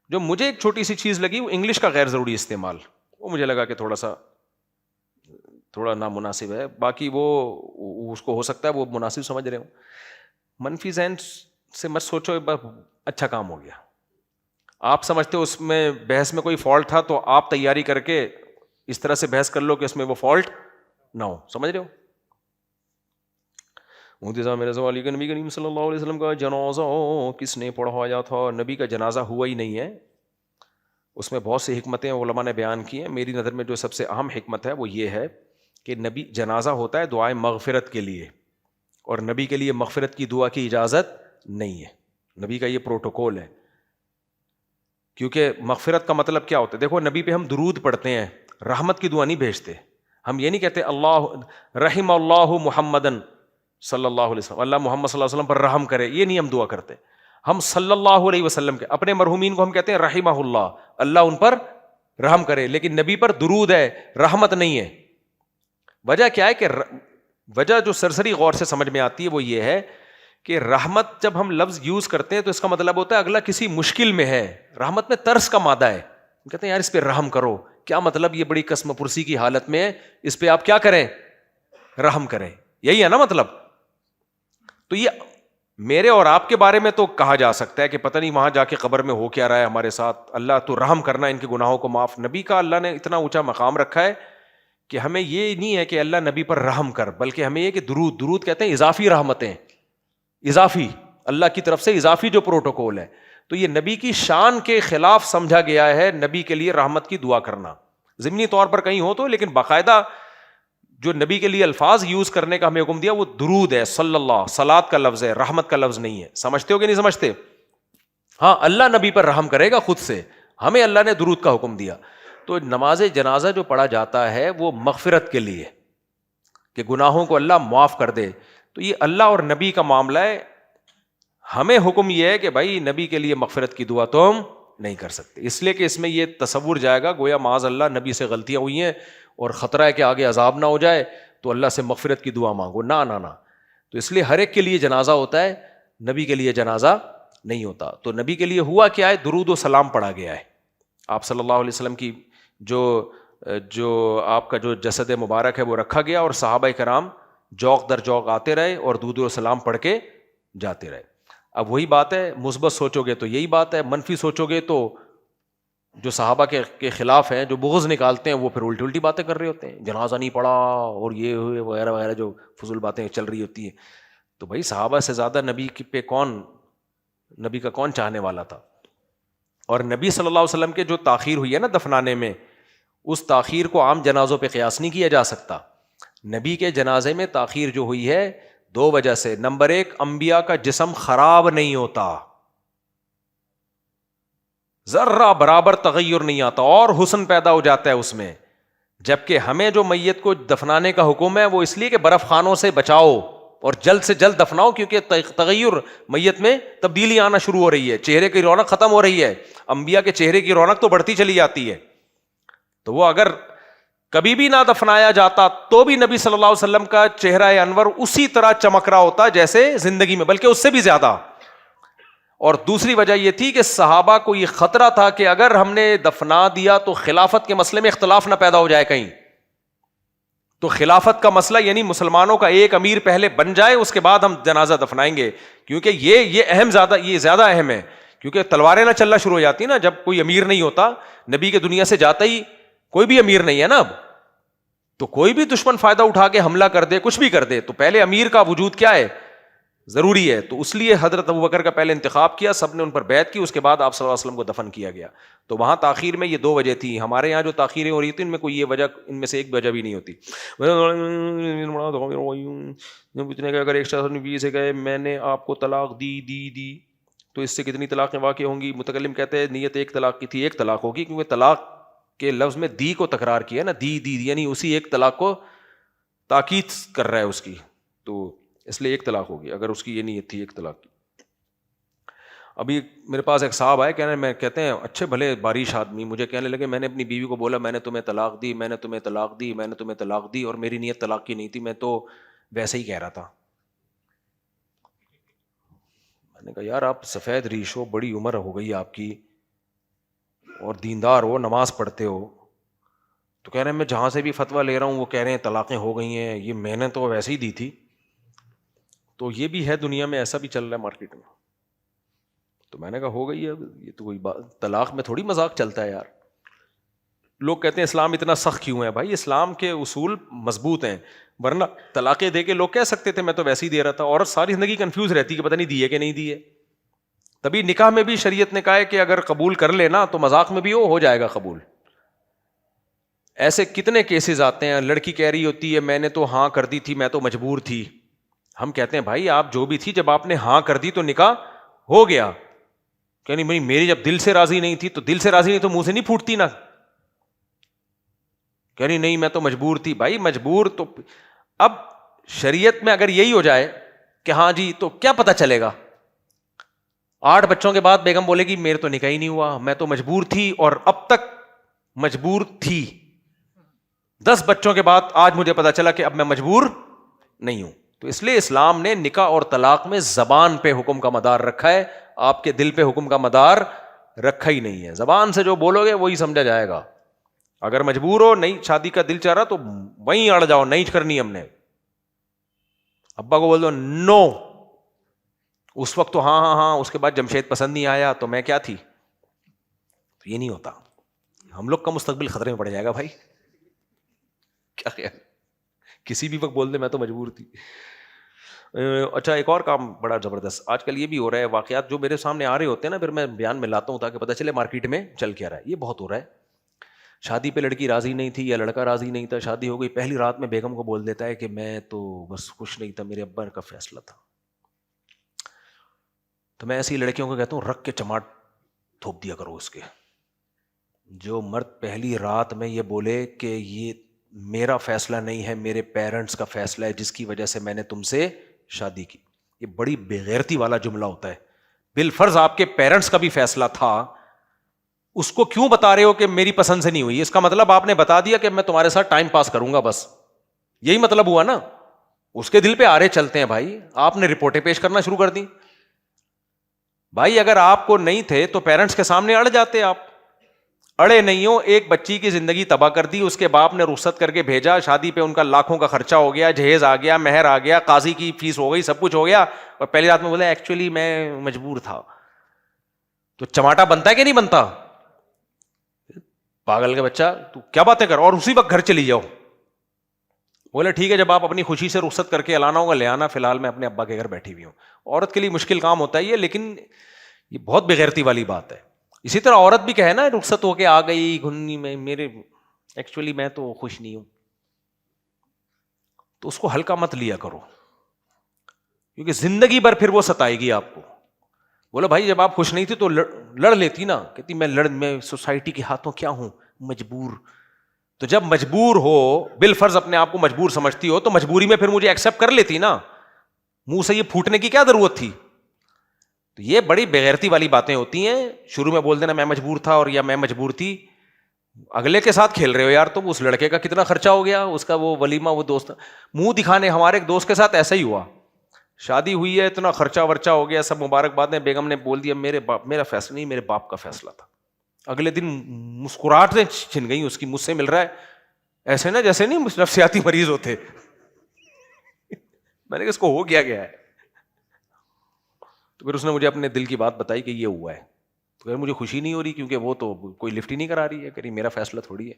جو مجھے ایک چھوٹی سی چیز لگی وہ انگلش کا غیر ضروری استعمال, وہ مجھے لگا کہ تھوڑا نامناسب ہے. باقی وہ اس کو ہو سکتا ہے وہ مناسب سمجھ رہے ہوں. منفی ذہن سے مت سوچو, اچھا کام ہو گیا. آپ سمجھتے ہو اس میں بحث میں کوئی فالٹ تھا تو آپ تیاری کر کے اس طرح سے بحث کر لو کہ اس میں وہ فالٹ نہ ہو, سمجھ رہے ہو. مفتی صاحب میرا سوال یہ کہ نبی کریم صلی اللہ علیہ وسلم کا جنازہ کس نے پڑھوایا تھا؟ نبی کا جنازہ ہوا ہی نہیں ہے. اس میں بہت سی حکمتیں علماء نے بیان کی ہیں. میری نظر میں جو سب سے اہم حکمت ہے وہ یہ ہے کہ نبی جنازہ ہوتا ہے دعائے مغفرت کے لیے, اور نبی کے لیے مغفرت کی دعا کی اجازت نہیں ہے. نبی کا یہ پروٹوکول ہے, کیونکہ مغفرت کا مطلب کیا ہوتا ہے؟ دیکھو نبی پہ ہم درود پڑھتے ہیں, رحمت کی دعا نہیں بھیجتے. ہم یہ نہیں کہتے اللہ رحم اللہ محمدن صلی اللہ علیہ وسلم, اللہ محمد صلی اللہ علیہ وسلم پر رحم کرے, یہ نہیں ہم دعا کرتے. ہم صلی اللہ علیہ وسلم کے اپنے مرحومین کو ہم کہتے ہیں رحمہ اللہ, اللہ ان پر رحم کرے, لیکن نبی پر درود ہے, رحمت نہیں ہے. وجہ کیا ہے کہ وجہ جو سرسری غور سے سمجھ میں آتی ہے وہ یہ ہے کہ رحمت جب ہم لفظ یوز کرتے ہیں تو اس کا مطلب ہوتا ہے اگلا کسی مشکل میں ہے. رحمت میں ترس کا مادہ ہے, کہتے ہیں یار اس پہ رحم کرو. کیا مطلب؟ یہ بڑی قسم پرسی کی حالت میں ہے, اس پہ آپ کیا کریں؟ رحم کریں. یہی ہے نا مطلب. تو یہ میرے اور آپ کے بارے میں تو کہا جا سکتا ہے کہ پتہ نہیں وہاں جا کے قبر میں ہو کیا رہا ہے ہمارے ساتھ, اللہ تو رحم کرنا, ان کے گناہوں کو معاف. نبی کا اللہ نے اتنا اونچا مقام رکھا ہے کہ ہمیں یہ نہیں ہے کہ اللہ نبی پر رحم کر, بلکہ ہمیں یہ کہ درود کہتے ہیں اضافی رحمتیں, اضافی اللہ کی طرف سے اضافی جو پروٹوکول ہے. تو یہ نبی کی شان کے خلاف سمجھا گیا ہے نبی کے لیے رحمت کی دعا کرنا. ضمنی طور پر کہیں ہو تو, لیکن باقاعدہ جو نبی کے لیے الفاظ یوز کرنے کا ہمیں حکم دیا وہ درود ہے, صلی اللہ, صلات کا لفظ ہے, رحمت کا لفظ نہیں ہے. سمجھتے ہو کہ نہیں سمجھتے؟ ہاں اللہ نبی پر رحم کرے گا خود سے, ہمیں اللہ نے درود کا حکم دیا. تو نماز جنازہ جو پڑھا جاتا ہے وہ مغفرت کے لیے, کہ گناہوں کو اللہ معاف کر دے. تو یہ اللہ اور نبی کا معاملہ ہے. ہمیں حکم یہ ہے کہ بھائی نبی کے لیے مغفرت کی دعا تم نہیں کر سکتے, اس لیے کہ اس میں یہ تصور جائے گا گویا معاذ اللہ نبی سے غلطیاں ہوئی ہیں اور خطرہ ہے کہ آگے عذاب نہ ہو جائے تو اللہ سے مغفرت کی دعا مانگو. نہ. تو اس لیے ہر ایک کے لیے جنازہ ہوتا ہے, نبی کے لیے جنازہ نہیں ہوتا. تو نبی کے لیے ہوا کیا ہے؟ درود و سلام پڑھا گیا ہے. آپ صلی اللہ علیہ وسلم کی جو آپ کا جو جسد مبارک ہے وہ رکھا گیا, اور صحابہ کرام جوق در جوق آتے رہے اور درود و سلام پڑھ کے جاتے رہے. اب وہی بات ہے, مثبت سوچو گے تو یہی بات ہے, منفی سوچو گے تو جو صحابہ کے خلاف ہیں, جو بغض نکالتے ہیں, وہ پھر الٹی باتیں کر رہے ہوتے ہیں, جنازہ نہیں پڑھا اور یہ ہوئے وغیرہ وغیرہ جو فضول باتیں چل رہی ہوتی ہیں. تو بھائی صحابہ سے زیادہ نبی پہ نبی کا کون چاہنے والا تھا؟ اور نبی صلی اللہ علیہ وسلم کے جو تاخیر ہوئی ہے نا دفنانے میں, اس تاخیر کو عام جنازوں پہ قیاس نہیں کیا جا سکتا. نبی کے جنازے میں تاخیر جو ہوئی ہے 2 وجہ سے. نمبر 1, انبیاء کا جسم خراب نہیں ہوتا, ذرہ برابر تغیر نہیں آتا, اور حسن پیدا ہو جاتا ہے اس میں. جبکہ ہمیں جو میت کو دفنانے کا حکم ہے وہ اس لیے کہ برف خانوں سے بچاؤ اور جلد سے جلد دفناؤ، کیونکہ تغیر میت میں تبدیلی آنا شروع ہو رہی ہے، چہرے کی رونق ختم ہو رہی ہے، انبیاء کے چہرے کی رونق تو بڑھتی چلی جاتی ہے. تو وہ اگر کبھی بھی نہ دفنایا جاتا تو بھی نبی صلی اللہ علیہ وسلم کا چہرہ انور اسی طرح چمک رہا ہوتا جیسے زندگی میں، بلکہ اس سے بھی زیادہ. اور دوسری وجہ یہ تھی کہ صحابہ کو یہ خطرہ تھا کہ اگر ہم نے دفنا دیا تو خلافت کے مسئلے میں اختلاف نہ پیدا ہو جائے کہیں. تو خلافت کا مسئلہ یعنی مسلمانوں کا ایک امیر پہلے بن جائے، اس کے بعد ہم جنازہ دفنائیں گے، کیونکہ یہ زیادہ اہم ہے. کیونکہ تلواریں نہ چلنا شروع ہو جاتی نا جب کوئی امیر نہیں ہوتا. نبی کے دنیا سے جاتا ہی کوئی بھی امیر نہیں ہے نا اب، تو کوئی بھی دشمن فائدہ اٹھا کے حملہ کر دے، کچھ بھی کر دے، تو پہلے امیر کا وجود کیا ہے، ضروری ہے. تو اس لیے حضرت ابوبکر کا پہلے انتخاب کیا، سب نے ان پر بیعت کی، اس کے بعد آپ صلی اللہ علیہ وسلم کو دفن کیا گیا. تو وہاں تاخیر میں یہ دو وجہ تھی. ہمارے یہاں جو تاخیریں ہو رہی تھیں ان میں کوئی یہ وجہ، ان میں سے ایک وجہ بھی نہیں ہوتی. اگر ایک شخص نے بیوی سے کہے میں نے آپ کو طلاق دی تو اس سے کتنی طلاقیں واقع ہوں گی؟ متکلم کہتے ہیں نیت ایک طلاق کی تھی، ایک طلاق ہوگی، کیونکہ طلاق کے لفظ میں دی کو تکرار کیا نا، دی یعنی اسی ایک طلاق کو تاکید کر رہا ہے اس کی، تو اس لیے ایک طلاق ہوگی اگر اس کی یہ نیت تھی ایک طلاق کی. ابھی میرے پاس ایک صاحب آئے کہتے ہیں اچھے بھلے بارش آدمی، مجھے کہنے لگے میں نے اپنی بیوی کو بولا میں نے تمہیں طلاق دی، میں نے تمہیں طلاق دی، میں نے تمہیں طلاق دی، اور میری نیت طلاق کی نہیں تھی، میں تو ویسے ہی کہہ رہا تھا. میں نے کہا یار آپ سفید ریش ہو، بڑی عمر ہو گئی آپ کی، اور دیندار ہو، نماز پڑھتے ہو، تو کہہ رہے ہیں میں جہاں سے بھی فتویٰ لے رہا ہوں وہ کہہ رہے ہیں طلاقیں ہو گئی ہیں، یہ میں نے تو ویسے ہی دی تھی. تو یہ بھی ہے دنیا میں، ایسا بھی چل رہا ہے مارکیٹ میں. تو میں نے کہا ہو گئی ہے، یہ تو کوئی بات، طلاق میں تھوڑی مذاق چلتا ہے یار. لوگ کہتے ہیں اسلام اتنا سخت کیوں ہے؟ بھائی اسلام کے اصول مضبوط ہیں، ورنہ طلاقیں دے کے لوگ کہہ سکتے تھے میں تو ویسے ہی دے رہا تھا. عورت ساری زندگی کنفیوز رہتی کہ پتہ نہیں دی ہے کہ نہیں دی ہے. تبھی نکاح میں بھی شریعت نے کہا ہے کہ اگر قبول کر لینا تو مذاق میں بھی ہو جائے گا قبول. ایسے کتنے کیسز آتے ہیں، لڑکی کہہ رہی ہوتی ہے میں نے تو ہاں کر دی تھی، میں تو مجبور تھی. ہم کہتے ہیں بھائی آپ جو بھی تھی، جب آپ نے ہاں کر دی تو نکاح ہو گیا. کہ نہیں بھائی میری جب دل سے راضی نہیں تھی، تو دل سے راضی نہیں تو منہ سے نہیں پھوٹتی نا. کہ نہیں میں تو مجبور تھی. بھائی مجبور تو اب شریعت میں اگر یہی ہو جائے کہ ہاں جی، تو کیا پتہ چلے گا؟ 8 بچوں کے بعد بیگم بولے گی میرے تو نکاح ہی نہیں ہوا، میں تو مجبور تھی اور اب تک مجبور تھی. 10 بچوں کے بعد آج مجھے پتا چلا کہ اب میں مجبور نہیں ہوں. تو اس لیے اسلام نے نکاح اور طلاق میں زبان پہ حکم کا مدار رکھا ہے، آپ کے دل پہ حکم کا مدار رکھا ہی نہیں ہے. زبان سے جو بولو گے وہی سمجھا جائے گا. اگر مجبور ہو، نہیں شادی کا دل چاہ رہا تو وہیں اڑ جاؤ، نہیں کرنی ہم نے. ابا کو بول دو نو، اس وقت تو ہاں، اس کے بعد جمشید پسند نہیں آیا تو میں کیا تھی. تو یہ نہیں ہوتا. ہم لوگ کا مستقبل خطرے میں پڑ جائے گا بھائی. کیا خیال؟ کسی بھی وقت بول دے میں تو مجبور تھی. اچھا ایک اور کام بڑا زبردست آج کل یہ بھی ہو رہا ہے، واقعات جو میرے سامنے آ رہے ہوتے ہیں نا پھر میں بیان میں لاتا ہوں تاکہ پتہ چلے مارکیٹ میں چل کیا رہا ہے. یہ بہت ہو رہا ہے. شادی پہ لڑکی راضی نہیں تھی یا لڑکا راضی نہیں تھا، شادی ہو گئی، پہلی رات میں بیگم کو بول دیتا ہے کہ میں تو بس خوش نہیں تھا، میرے ابا کا فیصلہ تھا. تو میں ایسی لڑکیوں کو کہتا ہوں رکھ کے چماٹ تھوپ دیا کرو اس کے. جو مرد پہلی رات میں یہ بولے کہ یہ میرا فیصلہ نہیں ہے، میرے پیرنٹس کا فیصلہ ہے جس کی وجہ سے میں نے تم سے شادی کی، یہ بڑی بےغیرتی والا جملہ ہوتا ہے. بالفرض آپ کے پیرنٹس کا بھی فیصلہ تھا، اس کو کیوں بتا رہے ہو کہ میری پسند سے نہیں ہوئی؟ اس کا مطلب آپ نے بتا دیا کہ میں تمہارے ساتھ ٹائم پاس کروں گا، بس یہی مطلب ہوا نا. اس کے دل پہ آرے چلتے ہیں بھائی، آپ نے رپورٹیں پیش کرنا شروع کر دی. بھائی اگر آپ کو نہیں تھے تو پیرنٹس کے سامنے اڑ جاتے، آپ اڑے نہیں ہو. ایک بچی کی زندگی تباہ کر دی، اس کے باپ نے رخصت کر کے بھیجا، شادی پہ ان کا لاکھوں کا خرچہ ہو گیا، جہیز آ گیا، مہر آ گیا، قاضی کی فیس ہو گئی، سب کچھ ہو گیا، اور پہلی رات میں بولے ایکچولی میں مجبور تھا. تو چماٹا بنتا ہے کہ نہیں بنتا؟ پاگل کے بچہ تو کیا باتیں کر، اور اسی وقت گھر چلی جاؤ. بولے ٹھیک ہے جب آپ اپنی خوشی سے رخصت کر کے لانا ہوگا لے آنا، فی الحال میں اپنے ابا کے گھر بیٹھی ہوئی ہوں. عورت کے لیے مشکل کام ہوتا ہے یہ، لیکن یہ بہت بےغیرتی والی بات ہے. اسی طرح عورت بھی کہے نا رخصت ہو کے آ گئی گھنی میں، میرے ایکچولی میں تو خوش نہیں ہوں، تو اس کو ہلکا مت لیا کرو، کیونکہ زندگی بھر پھر وہ ستائے گی آپ کو. بولو بھائی جب آپ خوش نہیں تھی تو لڑ لیتی نا، کہتی میں سوسائٹی کے ہاتھوں کیا ہوں، مجبور. تو جب مجبور ہو، بالفرض اپنے آپ کو مجبور سمجھتی ہو، تو مجبوری میں پھر مجھے ایکسیپٹ کر لیتی نا، منہ سے یہ پھوٹنے کی کیا ضرورت تھی؟ تو یہ بڑی بےغیرتی والی باتیں ہوتی ہیں، شروع میں بول دینا میں مجبور تھا اور یا میں مجبور تھی. اگلے کے ساتھ کھیل رہے ہو یار تم. اس لڑکے کا کتنا خرچہ ہو گیا، اس کا وہ ولیمہ، وہ دوست منہ دکھانے. ہمارے ایک دوست کے ساتھ ایسا ہی ہوا، شادی ہوئی ہے، اتنا خرچہ ورچہ ہو گیا، سب مبارکبادیں. بیگم نے بول دیا میرا فیصلہ نہیں، میرے باپ کا فیصلہ تھا. اگلے دن مسکراہٹیں چھن گئی اس کی، مجھ سے مل رہا ہے ایسے نا جیسے نہیں نفسیاتی مریض ہوتے. میں نے کہا اس کو ہو گیا ہے. تو پھر اس نے مجھے اپنے دل کی بات بتائی کہ یہ ہوا ہے. تو پھر مجھے خوشی نہیں ہو رہی کیونکہ وہ تو کوئی لفٹ ہی نہیں کرا رہی ہے، کہ میرا فیصلہ تھوڑی ہے.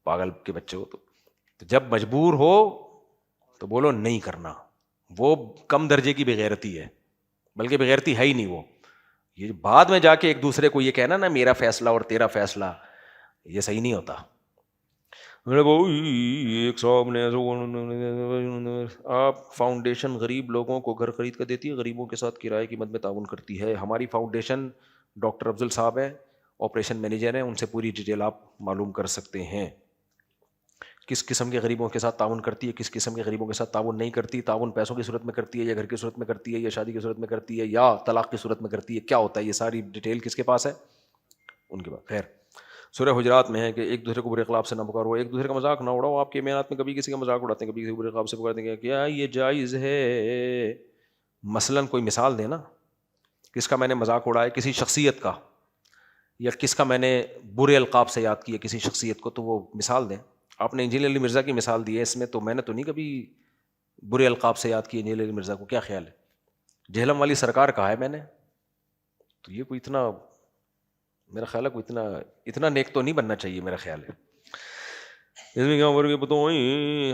پاگل کے بچے ہو. تو جب مجبور ہو تو بولو نہیں کرنا. وہ کم درجے کی بغیرتی ہے، بلکہ بغیرتی ہے ہی نہیں. وہ یہ بعد میں جا کے ایک دوسرے کو یہ کہنا نا میرا فیصلہ اور تیرا فیصلہ، یہ صحیح نہیں ہوتا. ایک صاحب نے آپ فاؤنڈیشن غریب لوگوں کو گھر خرید کر دیتی ہے، غریبوں کے ساتھ کرائے کی مد میں تعاون کرتی ہے. ہماری فاؤنڈیشن ڈاکٹر افضل صاحب ہے، آپریشن مینیجر ہیں، ان سے پوری ڈیٹیل آپ معلوم کر سکتے ہیں. کس قسم کے غریبوں کے ساتھ تعاون کرتی ہے، کس قسم کے غریبوں کے ساتھ تعاون نہیں کرتی. تعاون پیسوں کی صورت میں کرتی ہے یا گھر کی صورت میں کرتی ہے یا شادی کی صورت میں کرتی ہے یا طلاق کی صورت میں کرتی ہے، کیا ہوتا ہے، یہ ساری ڈیٹیل کس کے پاس ہے؟ ان کے پاس. خیر، سورہ حجرات میں ہے کہ ایک دوسرے کو برے اخلاق سے نہ پکارو، ایک دوسرے کا مذاق نہ اڑاؤ. آپ کے میانات میں کبھی کسی کا مذاق اڑاتے ہیں، کبھی کسی کو برے اخلاق سے پکارتے ہیں. کیا یہ جائز ہے؟ مثلاً کوئی مثال دینا، کس کا میں نے مذاق اڑایا، کسی شخصیت کا، یا کس کا میں نے برے القاب سے یاد کیا کسی شخصیت کو، تو وہ مثال دیں. آپ نے انجینئر علی مرزا کی مثال دی ہے اس میں، تو میں نے تو نہیں کبھی برے القاب سے یاد کیا انجینئر علی مرزا کو. کیا خیال ہے؟ جہلم والی سرکار کہا ہے میں نے. تو یہ کوئی اتنا، میرا خیال ہے کوئی اتنا نیک تو نہیں بننا چاہیے میرا خیال ہے. اس میں کیا بتاؤں.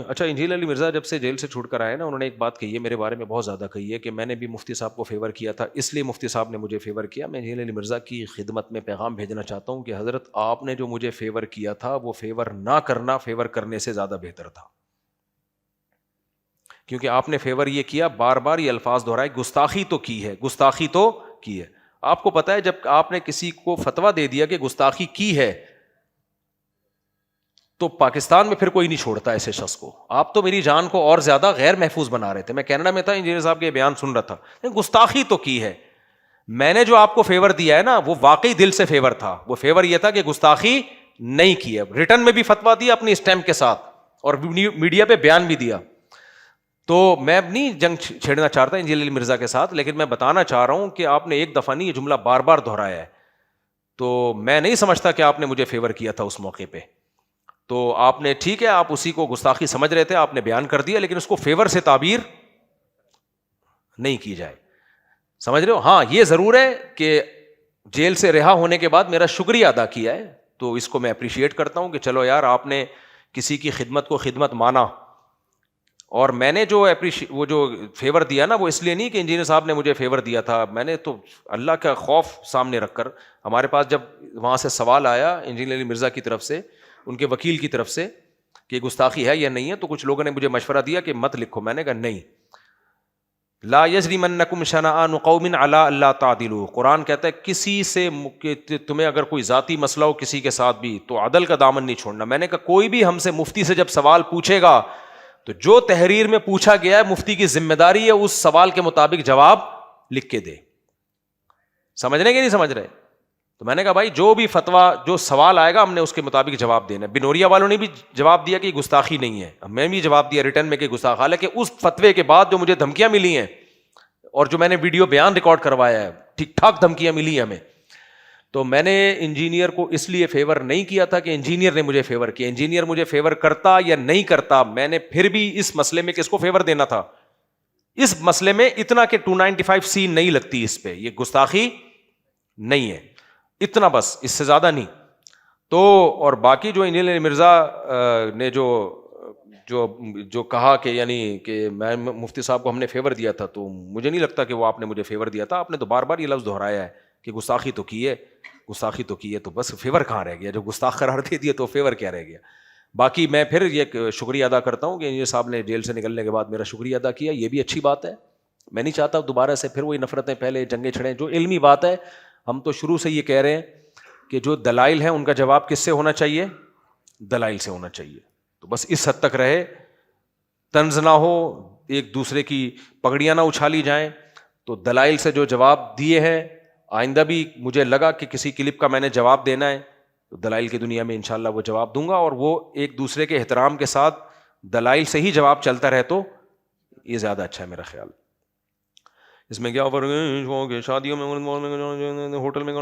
اچھا، انجینئر علی مرزا جب سے جیل سے چھوٹ کر آئے نا، انہوں نے ایک بات کہی ہے میرے بارے میں، بہت زیادہ کہی ہے، کہ میں نے بھی مفتی صاحب کو فیور کیا تھا، اس لیے مفتی صاحب نے مجھے فیور کیا. میں انجینئر علی مرزا کی خدمت میں پیغام بھیجنا چاہتا ہوں کہ حضرت آپ نے جو مجھے فیور کیا تھا وہ فیور نہ کرنا فیور کرنے سے زیادہ بہتر تھا. کیونکہ آپ نے فیور یہ کیا، بار بار یہ الفاظ دہرائے، گستاخی تو کی ہے، گستاخی تو کی ہے. آپ کو پتا ہے جب آپ نے کسی کو فتویٰ دے دیا کہ گستاخی کی ہے، تو پاکستان میں پھر کوئی نہیں چھوڑتا ایسے شخص کو. آپ تو میری جان کو اور زیادہ غیر محفوظ بنا رہے تھے. میں کینیڈا میں تھا، انجینئر صاحب کے بیان سن رہا تھا، گستاخی تو کی ہے. میں نے جو آپ کو فیور دیا ہے نا، وہ واقعی دل سے فیور تھا. وہ فیور یہ تھا کہ گستاخی نہیں کی ہے. ریٹرن میں بھی فتویٰ دیا اپنی اسٹیمپ کے ساتھ، اور میڈیا پہ بیان بھی دیا. تو میں نہیں جنگ چھیڑنا چاہتا انجینئر علی مرزا کے ساتھ، لیکن میں بتانا چاہ رہا ہوں کہ آپ نے ایک دفعہ نہیں یہ جملہ بار بار دہرایا ہے. تو میں نہیں سمجھتا کہ آپ نے مجھے فیور کیا تھا اس موقع پہ. تو آپ نے، ٹھیک ہے، آپ اسی کو گستاخی سمجھ رہے تھے، آپ نے بیان کر دیا، لیکن اس کو فیور سے تعبیر نہیں کی جائے. سمجھ رہے ہو؟ ہاں، یہ ضرور ہے کہ جیل سے رہا ہونے کے بعد میرا شکریہ ادا کیا ہے، تو اس کو میں اپریشیٹ کرتا ہوں کہ چلو یار آپ نے کسی کی خدمت کو خدمت مانا. اور میں نے جو وہ جو فیور دیا نا، وہ اس لیے نہیں کہ انجینئر صاحب نے مجھے فیور دیا تھا. میں نے تو اللہ کا خوف سامنے رکھ کر، ہمارے پاس جب وہاں سے سوال آیا انجینئر علی مرزا کی طرف سے، ان کے وکیل کی طرف سے، کہ گستاخی ہے یا نہیں ہے، تو کچھ لوگوں نے مجھے مشورہ دیا کہ مت لکھو. میں نے کہا نہیں. لا یجرمنکم شنآن قوم علی الا تعدلوا. قرآن کہتا ہے کسی سے تمہیں اگر کوئی ذاتی مسئلہ ہو کسی کے ساتھ بھی، تو عدل کا دامن نہیں چھوڑنا. میں نے کہا کوئی بھی ہم سے مفتی سے جب سوال پوچھے گا تو جو تحریر میں پوچھا گیا ہے، مفتی کی ذمہ داری ہے اس سوال کے مطابق جواب لکھ کے دے. سمجھ رہے کہ نہیں سمجھ رہے؟ تو میں نے کہا بھائی جو بھی فتویٰ، جو سوال آئے گا ہم نے اس کے مطابق جواب دینا ہے. بنوریا والوں نے بھی جواب دیا کہ گستاخی نہیں ہے، میں بھی جواب دیا ریٹرن میں کہ گستاخ. حالانکہ اس فتوے کے بعد جو مجھے دھمکیاں ملی ہیں اور جو میں نے ویڈیو بیان ریکارڈ کروایا ہے، ٹھیک ٹھاک دھمکیاں ملی ہیں ہمیں. تو میں نے انجینئر کو اس لیے فیور نہیں کیا تھا کہ انجینئر نے مجھے فیور کیا. انجینئر مجھے فیور کرتا یا نہیں کرتا، میں نے پھر بھی اس مسئلے میں کس کو فیور دینا تھا؟ اس مسئلے میں اتنا کہ 295C نہیں لگتی اس پہ، یہ گستاخی نہیں ہے، اتنا بس، اس سے زیادہ نہیں. تو اور باقی جو انجینئر مرزا نے جو کہا کہ یعنی کہ میں مفتی صاحب کو ہم نے فیور دیا تھا، تو مجھے نہیں لگتا کہ وہ آپ نے مجھے فیور دیا تھا. آپ نے تو بار بار یہ لفظ دہرایا ہے کہ گستاخی تو کی ہے، گستاخی تو کی ہے، تو بس فیور کہاں رہ گیا؟ جو گستاخ قرار دے دیا تو فیور کیا رہ گیا؟ باقی میں پھر یہ شکریہ ادا کرتا ہوں کہ انجینئر صاحب نے جیل سے نکلنے کے بعد میرا شکریہ ادا کیا، یہ بھی اچھی بات ہے. میں نہیں چاہتا دوبارہ سے پھر وہی نفرتیں پہلے جنگیں چھڑیں. جو علمی بات ہے، ہم تو شروع سے یہ کہہ رہے ہیں کہ جو دلائل ہیں ان کا جواب کس سے ہونا چاہیے؟ دلائل سے ہونا چاہیے. تو بس اس حد تک رہے, طنز نہ ہو, ایک دوسرے کی پگڑیاں نہ اچھالی جائیں. تو دلائل سے جو جواب دیے ہیں, آئندہ بھی مجھے لگا کہ کسی کلپ کا میں نے جواب دینا ہے تو دلائل کی دنیا میں انشاءاللہ وہ جواب دوں گا, اور وہ ایک دوسرے کے احترام کے ساتھ دلائل سے ہی جواب چلتا رہے تو یہ زیادہ اچھا ہے میرا خیال. اس میں کیا فرق ہے؟ شادیوں میں ہوٹل میں,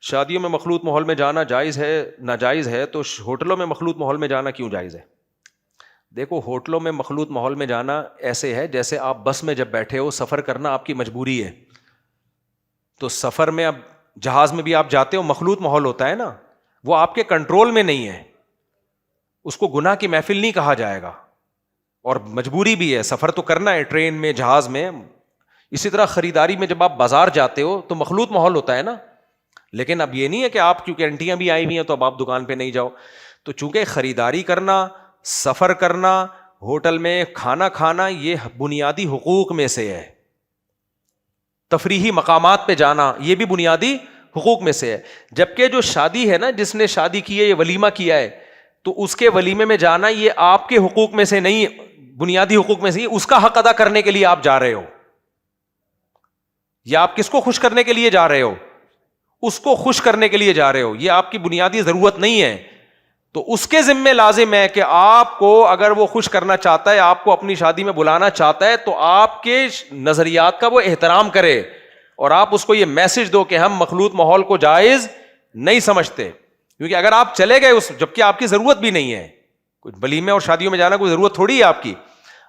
شادیوں میں مخلوط ماحول میں جانا جائز ہے ناجائز ہے, تو ہوٹلوں میں مخلوط ماحول میں جانا کیوں جائز ہے؟ دیکھو, ہوٹلوں میں مخلوط ماحول میں جانا ایسے ہے جیسے آپ بس میں جب بیٹھے ہو, سفر کرنا آپ کی مجبوری ہے. تو سفر میں اب جہاز میں بھی آپ جاتے ہو, مخلوط ماحول ہوتا ہے نا, وہ آپ کے کنٹرول میں نہیں ہے, اس کو گناہ کی محفل نہیں کہا جائے گا, اور مجبوری بھی ہے, سفر تو کرنا ہے ٹرین میں جہاز میں. اسی طرح خریداری میں جب آپ بازار جاتے ہو تو مخلوط ماحول ہوتا ہے نا, لیکن اب یہ نہیں ہے کہ آپ کیونکہ انٹیاں بھی آئی ہوئی ہیں تو اب آپ دکان پہ نہیں جاؤ. تو چونکہ خریداری کرنا, سفر کرنا, ہوٹل میں کھانا کھانا, یہ بنیادی حقوق میں سے ہے. تفریحی مقامات پہ جانا یہ بھی بنیادی حقوق میں سے ہے. جبکہ جو شادی ہے نا, جس نے شادی کی ہے, یہ ولیمہ کیا ہے, تو اس کے ولیمے میں جانا یہ آپ کے حقوق میں سے نہیں, بنیادی حقوق میں سے, اس کا حق ادا کرنے کے لیے آپ جا رہے ہو. یا آپ کس کو خوش کرنے کے لیے جا رہے ہو؟ اس کو خوش کرنے کے لیے جا رہے ہو, یہ آپ کی بنیادی ضرورت نہیں ہے. تو اس کے ذمہ لازم ہے کہ آپ کو اگر وہ خوش کرنا چاہتا ہے, آپ کو اپنی شادی میں بلانا چاہتا ہے, تو آپ کے نظریات کا وہ احترام کرے, اور آپ اس کو یہ میسج دو کہ ہم مخلوط ماحول کو جائز نہیں سمجھتے. کیونکہ اگر آپ چلے گئے جبکہ آپ کی ضرورت بھی نہیں ہے, کچھ ولیمے اور شادیوں میں جانا کوئی ضرورت تھوڑی ہے آپ کی.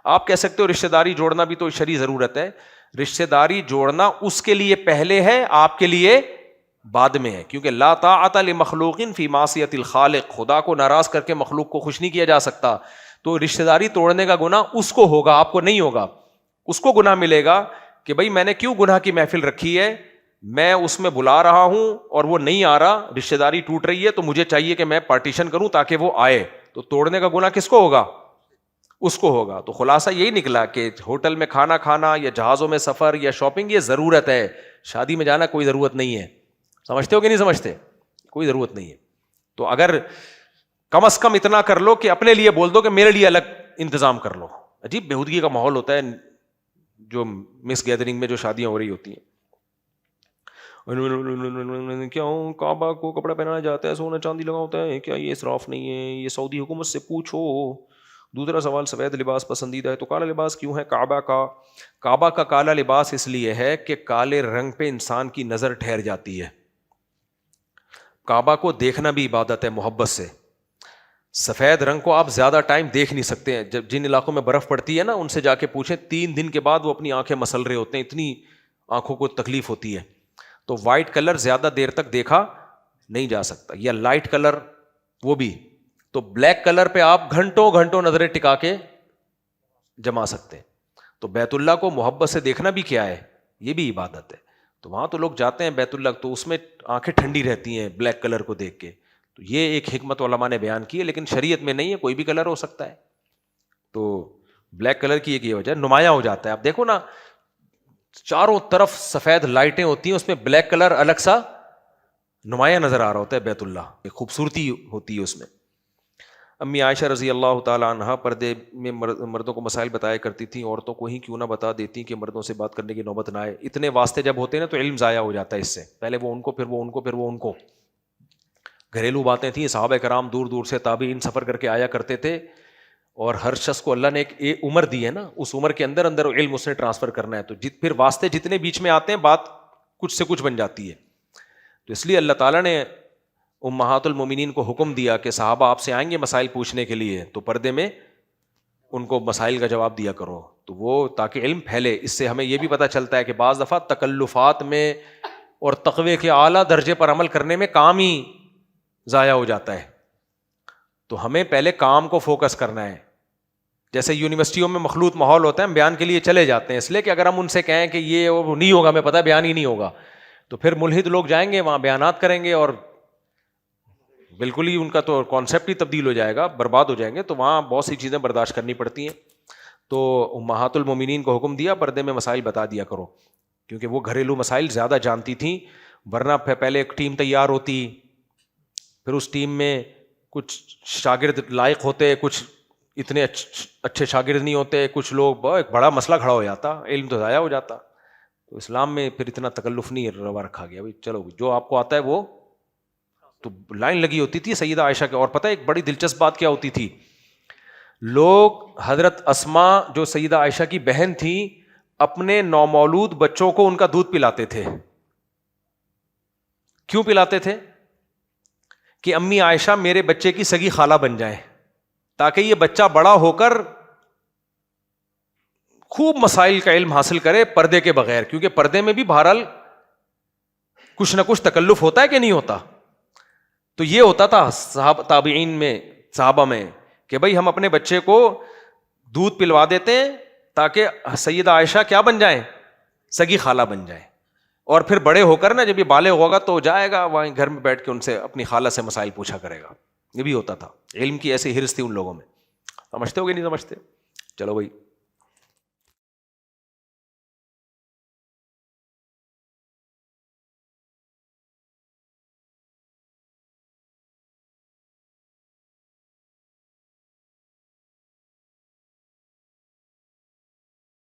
آپ کہہ سکتے ہو رشتہ داری جوڑنا بھی تو شرعی ضرورت ہے. رشتہ داری جوڑنا اس کے لیے پہلے ہے, آپ کے لیے بعد میں ہے. کیونکہ لا طاعت لمخلوق فی معصیۃ الخالق, خدا کو ناراض کر کے مخلوق کو خوش نہیں کیا جا سکتا. تو رشتہ داری توڑنے کا گناہ اس کو ہوگا, آپ کو نہیں ہوگا. اس کو گناہ ملے گا کہ بھائی میں نے کیوں گناہ کی محفل رکھی ہے, میں اس میں بلا رہا ہوں اور وہ نہیں آ رہا, رشتہ داری ٹوٹ رہی ہے, تو مجھے چاہیے کہ میں پارٹیشن کروں تاکہ وہ آئے. تو توڑنے کا گناہ کس کو ہوگا؟ اس کو ہوگا. تو خلاصہ یہی نکلا کہ ہوٹل میں کھانا کھانا یا جہازوں میں سفر یا شاپنگ یہ ضرورت ہے, شادی میں جانا کوئی ضرورت نہیں ہے. سمجھتے ہو کہ نہیں سمجھتے؟ کوئی ضرورت نہیں ہے. تو اگر کم از کم اتنا کر لو کہ اپنے لیے بول دو کہ میرے لیے الگ انتظام کر لو. عجیب بےہودگی کا ماحول ہوتا ہے جو مس گیدرنگ میں جو شادیاں ہو رہی ہوتی ہیں. کیوں کعبہ کو کپڑا پہنایا جاتا ہے, سونا چاندی لگا ہوتا ہے, کیا یہ اسراف نہیں ہے؟ یہ سعودی حکومت سے پوچھو. دوسرا سوال, سفید لباس پسندیدہ ہے تو کالا لباس کیوں ہے کعبہ کا کالا لباس اس لیے ہے کہ کالے رنگ پہ انسان کی نظر ٹھہر جاتی ہے. کعبہ کو دیکھنا بھی عبادت ہے محبت سے. سفید رنگ کو آپ زیادہ ٹائم دیکھ نہیں سکتے ہیں. جب جن علاقوں میں برف پڑتی ہے نا, ان سے جا کے پوچھیں, 3 دن کے بعد وہ اپنی آنکھیں مسل رہے ہوتے ہیں, اتنی آنکھوں کو تکلیف ہوتی ہے. تو وائٹ کلر زیادہ دیر تک دیکھا نہیں جا سکتا, یا لائٹ کلر وہ بھی. تو بلیک کلر پہ آپ گھنٹوں گھنٹوں نظریں ٹکا کے جما سکتے ہیں. تو بیت اللہ کو محبت سے دیکھنا بھی کیا ہے, یہ بھی عبادت ہے. تو وہاں تو لوگ جاتے ہیں بیت اللہ, تو اس میں آنکھیں ٹھنڈی رہتی ہیں بلیک کلر کو دیکھ کے. تو یہ ایک حکمت علماء نے بیان کی ہے, لیکن شریعت میں نہیں ہے, کوئی بھی کلر ہو سکتا ہے. تو بلیک کلر کی ایک یہ وجہ, نمایاں ہو جاتا ہے. آپ دیکھو نا, چاروں طرف سفید لائٹیں ہوتی ہیں, اس میں بلیک کلر الگ سا نمایاں نظر آ رہا ہوتا ہے بیت اللہ, ایک خوبصورتی ہوتی ہے اس میں. امی عائشہ رضی اللہ تعالیٰ عنہا پردے میں مردوں کو مسائل بتایا کرتی تھیں, عورتوں کو ہی کیوں نہ بتا دیتی کہ مردوں سے بات کرنے کی نوبت نہ آئے. اتنے واسطے جب ہوتے ہیں نا تو علم ضائع ہو جاتا ہے اس سے. پہلے وہ ان کو, پھر وہ ان کو, پھر وہ ان کو. گھریلو باتیں تھیں, صحابہ کرام دور دور سے تابعین سفر کر کے آیا کرتے تھے, اور ہر شخص کو اللہ نے ایک عمر دی ہے نا, اس عمر کے اندر اندر علم اس نے ٹرانسفر کرنا ہے. تو پھر واسطے جتنے بیچ میں آتے ہیں بات کچھ سے کچھ بن جاتی ہے. تو اس لیے اللہ تعالیٰ نے امہات المومنین کو حکم دیا کہ صحابہ آپ سے آئیں گے مسائل پوچھنے کے لیے, تو پردے میں ان کو مسائل کا جواب دیا کرو. تو وہ تاکہ علم پھیلے. اس سے ہمیں یہ بھی پتہ چلتا ہے کہ بعض دفعہ تکلفات میں اور تقوی کے اعلیٰ درجے پر عمل کرنے میں کام ہی ضائع ہو جاتا ہے. تو ہمیں پہلے کام کو فوکس کرنا ہے. جیسے یونیورسٹیوں میں مخلوط ماحول ہوتا ہے, ہم بیان کے لیے چلے جاتے ہیں, اس لیے کہ اگر ہم ان سے کہیں کہ یہ وہ نہیں ہوگا, ہمیں پتہ ہے بیان ہی نہیں ہوگا, تو پھر ملحد لوگ جائیں گے وہاں بیانات کریں گے, اور بالکل ہی ان کا تو کانسیپٹ ہی تبدیل ہو جائے گا, برباد ہو جائیں گے. تو وہاں بہت سی چیزیں برداشت کرنی پڑتی ہیں. تو امہات المومنین کو حکم دیا پردے میں مسائل بتا دیا کرو, کیونکہ وہ گھریلو مسائل زیادہ جانتی تھیں. ورنہ پہلے ایک ٹیم تیار ہوتی, پھر اس ٹیم میں کچھ شاگرد لائق ہوتے, کچھ اتنے اچھے شاگرد نہیں ہوتے, کچھ لوگ ایک بڑا مسئلہ کھڑا ہو جاتا, علم تو ضائع ہو جاتا. تو اسلام میں پھر اتنا تکلف نہیں روا رکھا گیا, بھائی چلو جو آپ کو آتا ہے وہ. تو لائن لگی ہوتی تھی سیدہ عائشہ کے. اور پتہ ہے ایک بڑی دلچسپ بات کیا ہوتی تھی, لوگ حضرت اسماء جو سیدہ عائشہ کی بہن تھی اپنے نومولود بچوں کو ان کا دودھ پلاتے تھے. کیوں پلاتے تھے؟ کہ امی عائشہ میرے بچے کی سگی خالہ بن جائیں, تاکہ یہ بچہ بڑا ہو کر خوب مسائل کا علم حاصل کرے پردے کے بغیر, کیونکہ پردے میں بھی بہرحال کچھ نہ کچھ تکلف ہوتا ہے کہ نہیں ہوتا. تو یہ ہوتا تھا تابعین میں, صحابہ میں, کہ بھائی ہم اپنے بچے کو دودھ پلوا دیتے ہیں تاکہ سیدہ عائشہ کیا بن جائیں, سگی خالہ بن جائیں. اور پھر بڑے ہو کر نا جب یہ بالغ ہوگا تو جائے گا وہیں گھر میں بیٹھ کے ان سے اپنی خالہ سے مسائل پوچھا کرے گا. یہ بھی ہوتا تھا, علم کی ایسی ہرس تھی ان لوگوں میں. سمجھتے ہو کہ نہیں سمجھتے؟ چلو بھائی